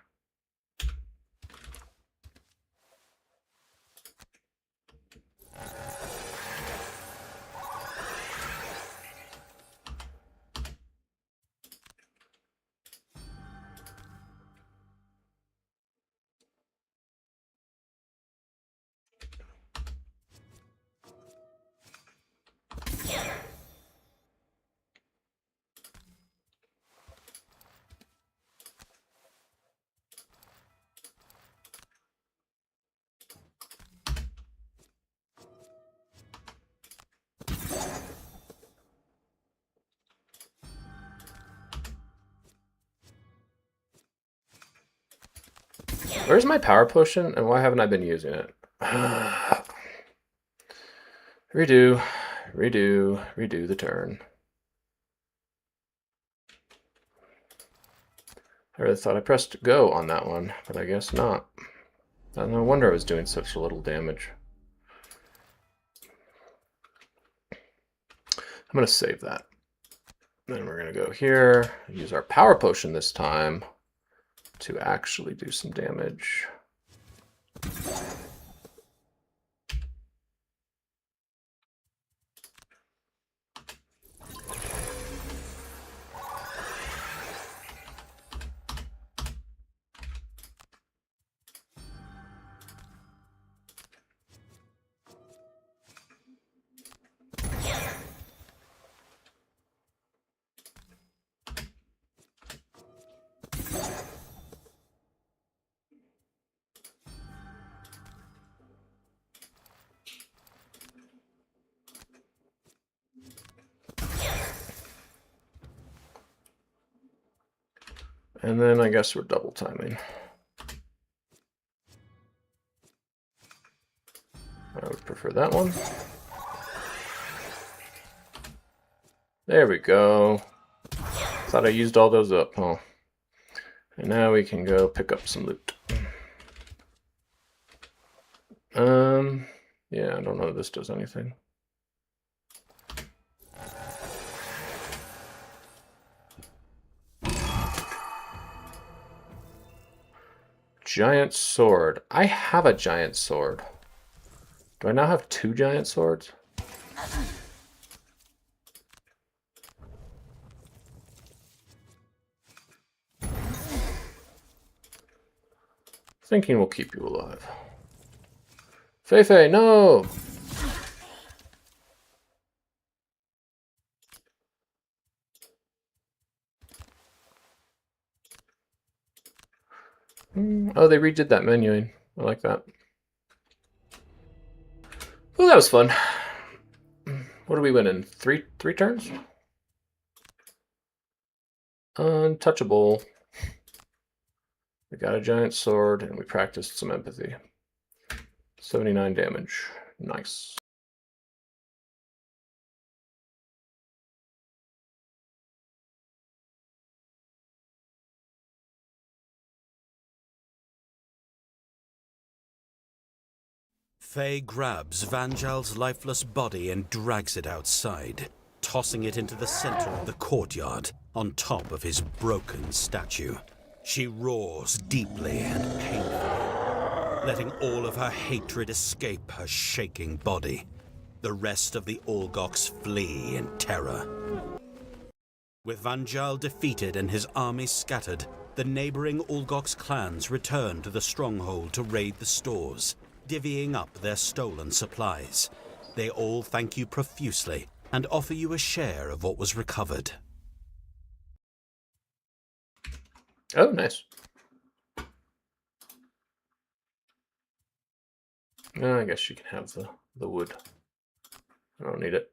Where's my power potion, and why haven't I been using it? Redo the turn. I really thought I pressed go on that one, but I guess not. No wonder I was doing such little damage. I'm going to save that. Then we're going to go here, use our power potion this time to actually do some damage. And then I guess we're double timing. I would prefer that one. There we go. Thought I used all those up, huh? And now we can go pick up some loot. Yeah, I don't know if this does anything. Giant sword. I have a giant sword. Do I now have 2 giant swords? Thinking will keep you alive. Feifei, no! Oh, they redid that menuing. I like that. Well, that was fun. What do we win in? Three turns? Untouchable. We got a giant sword, and we practiced some empathy. 79 damage. Nice. Faye grabs Vanjal's lifeless body and drags it outside, tossing it into the center of the courtyard, on top of his broken statue. She roars deeply and painfully, letting all of her hatred escape her shaking body. The rest of the Olgoks flee in terror. With Vanjal defeated and his army scattered, the neighboring Olgoks clans return to the stronghold to raid the stores, divvying up their stolen supplies. They all thank you profusely and offer you a share of what was recovered. Oh, nice. I guess you can have the wood. I don't need it.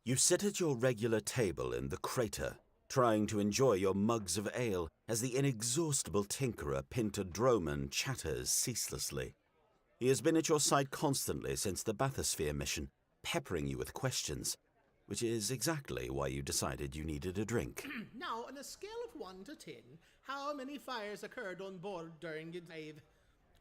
You sit at your regular table in the crater, trying to enjoy your mugs of ale as the inexhaustible tinkerer Pinter Droman chatters ceaselessly. He has been at your side constantly since the bathysphere mission, peppering you with questions, which is exactly why you decided you needed a drink. Now, on a scale of 1 to 10, how many fires occurred on board during the dive?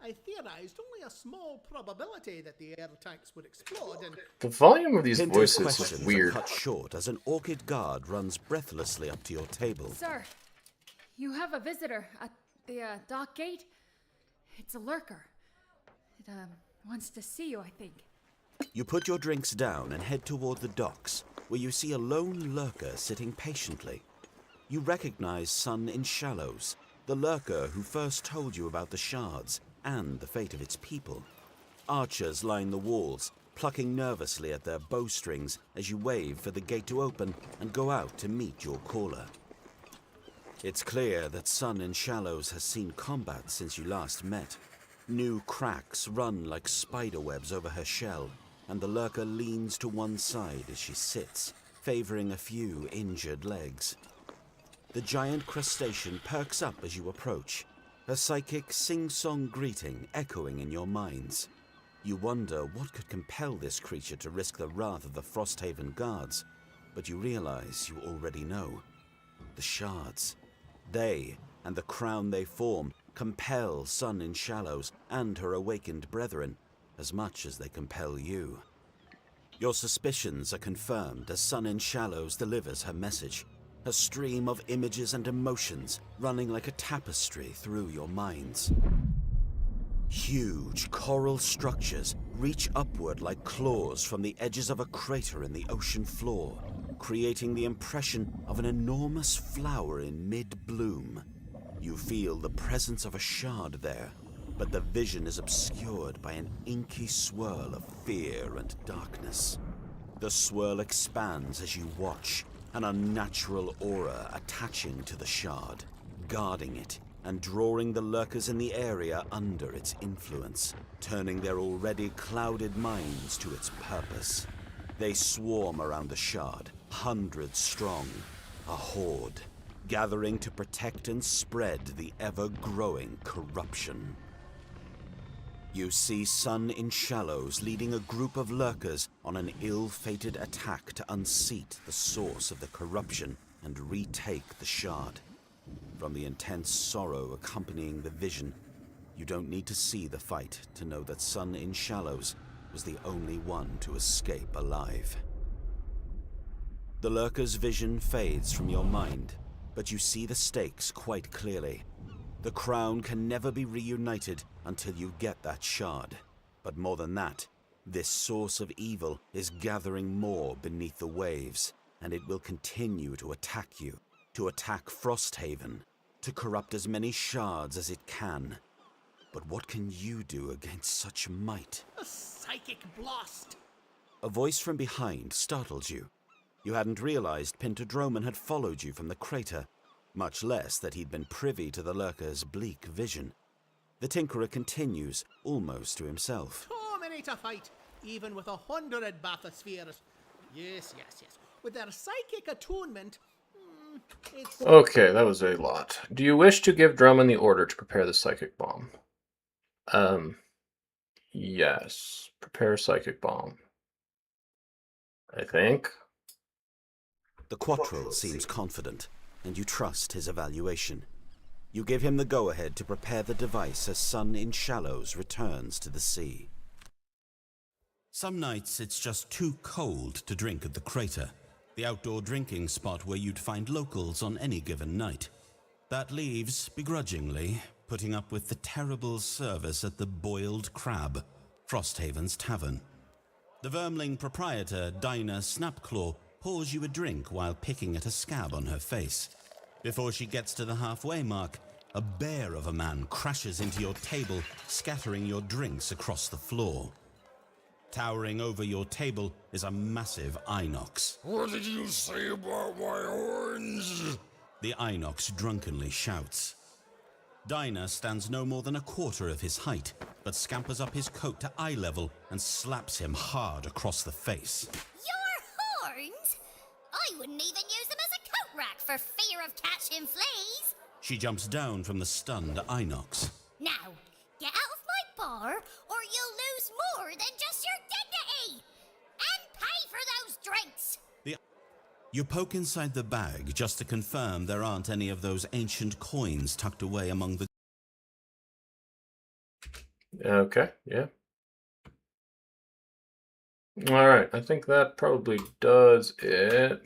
I theorized only a small probability that the air tanks would explode and... The volume of these Pinter's voices is questions weird. are cut short as an orchid guard runs breathlessly up to your table. Sir, you have a visitor at the dock gate. It's a lurker. It wants to see you, I think. You put your drinks down and head toward the docks, where you see a lone lurker sitting patiently. You recognize Sun in Shallows, the lurker who first told you about the shards and the fate of its people. Archers line the walls, plucking nervously at their bowstrings as you wave for the gate to open and go out to meet your caller. It's clear that Sun in Shallows has seen combat since you last met. New cracks run like spider webs over her shell, and the lurker leans to one side as she sits, favoring a few injured legs. The giant crustacean perks up as you approach, a psychic sing-song greeting echoing in your minds. You wonder what could compel this creature to risk the wrath of the Frosthaven guards, but you realize you already know. The shards. They, and the crown they form, compel Sun in Shallows and her awakened brethren, as much as they compel you. Your suspicions are confirmed as Sun in Shallows delivers her message, a stream of images and emotions running like a tapestry through your minds. Huge coral structures reach upward like claws from the edges of a crater in the ocean floor, creating the impression of an enormous flower in mid-bloom. You feel the presence of a shard there, but the vision is obscured by an inky swirl of fear and darkness. The swirl expands as you watch, an unnatural aura attaching to the shard, guarding it, and drawing the lurkers in the area under its influence, turning their already clouded minds to its purpose. They swarm around the shard, hundreds strong, a horde, gathering to protect and spread the ever-growing corruption. You see Sun in Shallows leading a group of lurkers on an ill-fated attack to unseat the source of the corruption and retake the shard. From the intense sorrow accompanying the vision, you don't need to see the fight to know that Sun in Shallows was the only one to escape alive. The lurker's vision fades from your mind, but you see the stakes quite clearly. The crown can never be reunited until you get that shard. But more than that, this source of evil is gathering more beneath the waves, and it will continue to attack you, to attack Frosthaven, to corrupt as many shards as it can. But what can you do against such might? A psychic blast! A voice from behind startles you. You hadn't realized Pinterdroman had followed you from the crater, much less that he'd been privy to the lurker's bleak vision. The Tinkerer continues, almost to himself. So many to fight, even with 100 bathyspheres. Yes. With their psychic attunement, it's... Okay, that was a lot. Do you wish to give Drummond the order to prepare the psychic bomb? Yes. Prepare psychic bomb. I think. The Quattril seems confident, and you trust his evaluation. You give him the go-ahead to prepare the device as Sun in Shallows returns to the sea. Some nights it's just too cold to drink at the crater, the outdoor drinking spot where you'd find locals on any given night. That leaves, begrudgingly, putting up with the terrible service at the Boiled Crab, Frosthaven's tavern. The Vermling proprietor, Dinah Snapclaw, pours you a drink while picking at a scab on her face. Before she gets to the halfway mark, a bear of a man crashes into your table, scattering your drinks across the floor. Towering over your table is a massive inox. What did you say about my horns? The inox drunkenly shouts. Dinah stands no more than a quarter of his height, but scampers up his coat to eye level and slaps him hard across the face. Your horns? I wouldn't even use them as a coat rack for fear of catching fleas. She jumps down from the stunned inox. Now, get out of my bar or you'll lose more than just your dignity. And pay for those drinks. You poke inside the bag just to confirm there aren't any of those ancient coins tucked away among the... Okay, yeah. Alright, I think that probably does it.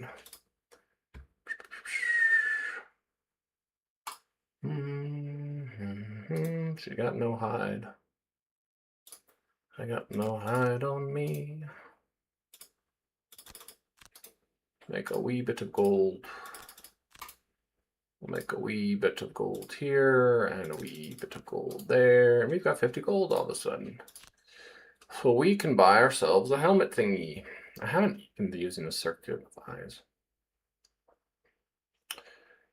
She got no hide. I got no hide on me. Make a wee bit of gold. We'll make a wee bit of gold here and a wee bit of gold there. And we've got 50 gold all of a sudden. So we can buy ourselves a helmet thingy. I haven't been using the circuit of eyes.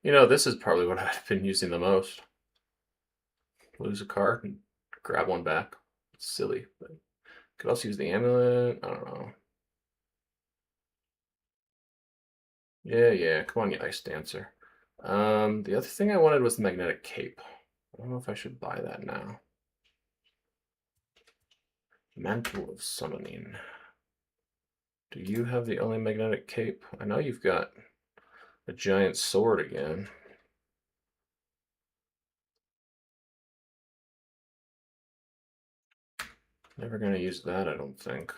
You know, this is probably what I've been using the most. Lose a card and grab one back. It's silly, but could also use the amulet. I don't know. Yeah. Come on, you ice dancer. The other thing I wanted was the magnetic cape. I don't know if I should buy that now. Mantle of Summoning. Do you have the only magnetic cape? I know you've got a giant sword again. Never gonna use that, I don't think.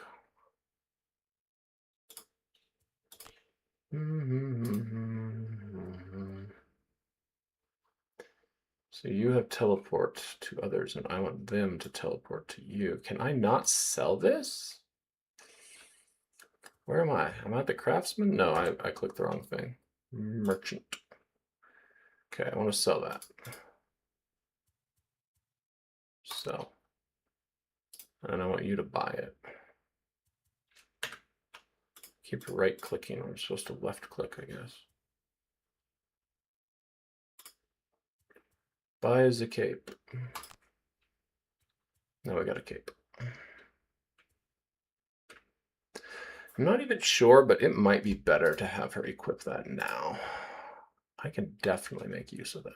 So you have teleport to others, and I want them to teleport to you. Can I not sell this? Where am I? Am I at the craftsman? No, I clicked the wrong thing. Merchant. Okay, I want to sell that. Sell. And I want you to buy it. Keep right clicking. I'm supposed to left click, I guess. Buy the cape. Now I got a cape. I'm not even sure, but it might be better to have her equip that now. I can definitely make use of that.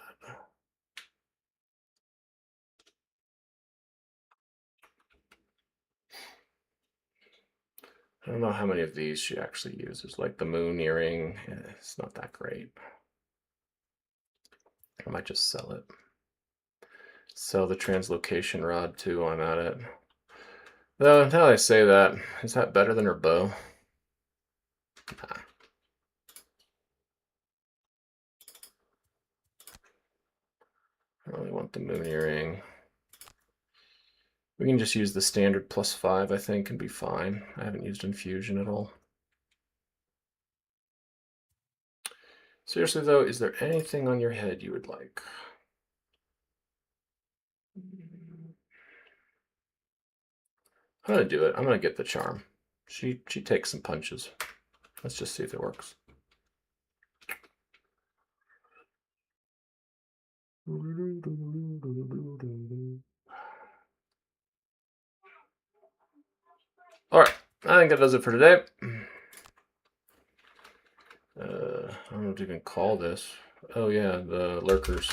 I don't know how many of these she actually uses. Like the moon earring, it's not that great. I might just sell it. Sell the translocation rod too while I'm at it. Though, now I say that, is that better than her bow? Nah. I really want the moon earring. We can just use the standard +5, I think, and be fine. I haven't used infusion at all. Seriously though, is there anything on your head you would like? I'm gonna do it. I'm gonna get the charm. She takes some punches. Let's just see if it works. Alright, I think that does it for today. I don't know what to even call this. Oh yeah, the lurkers.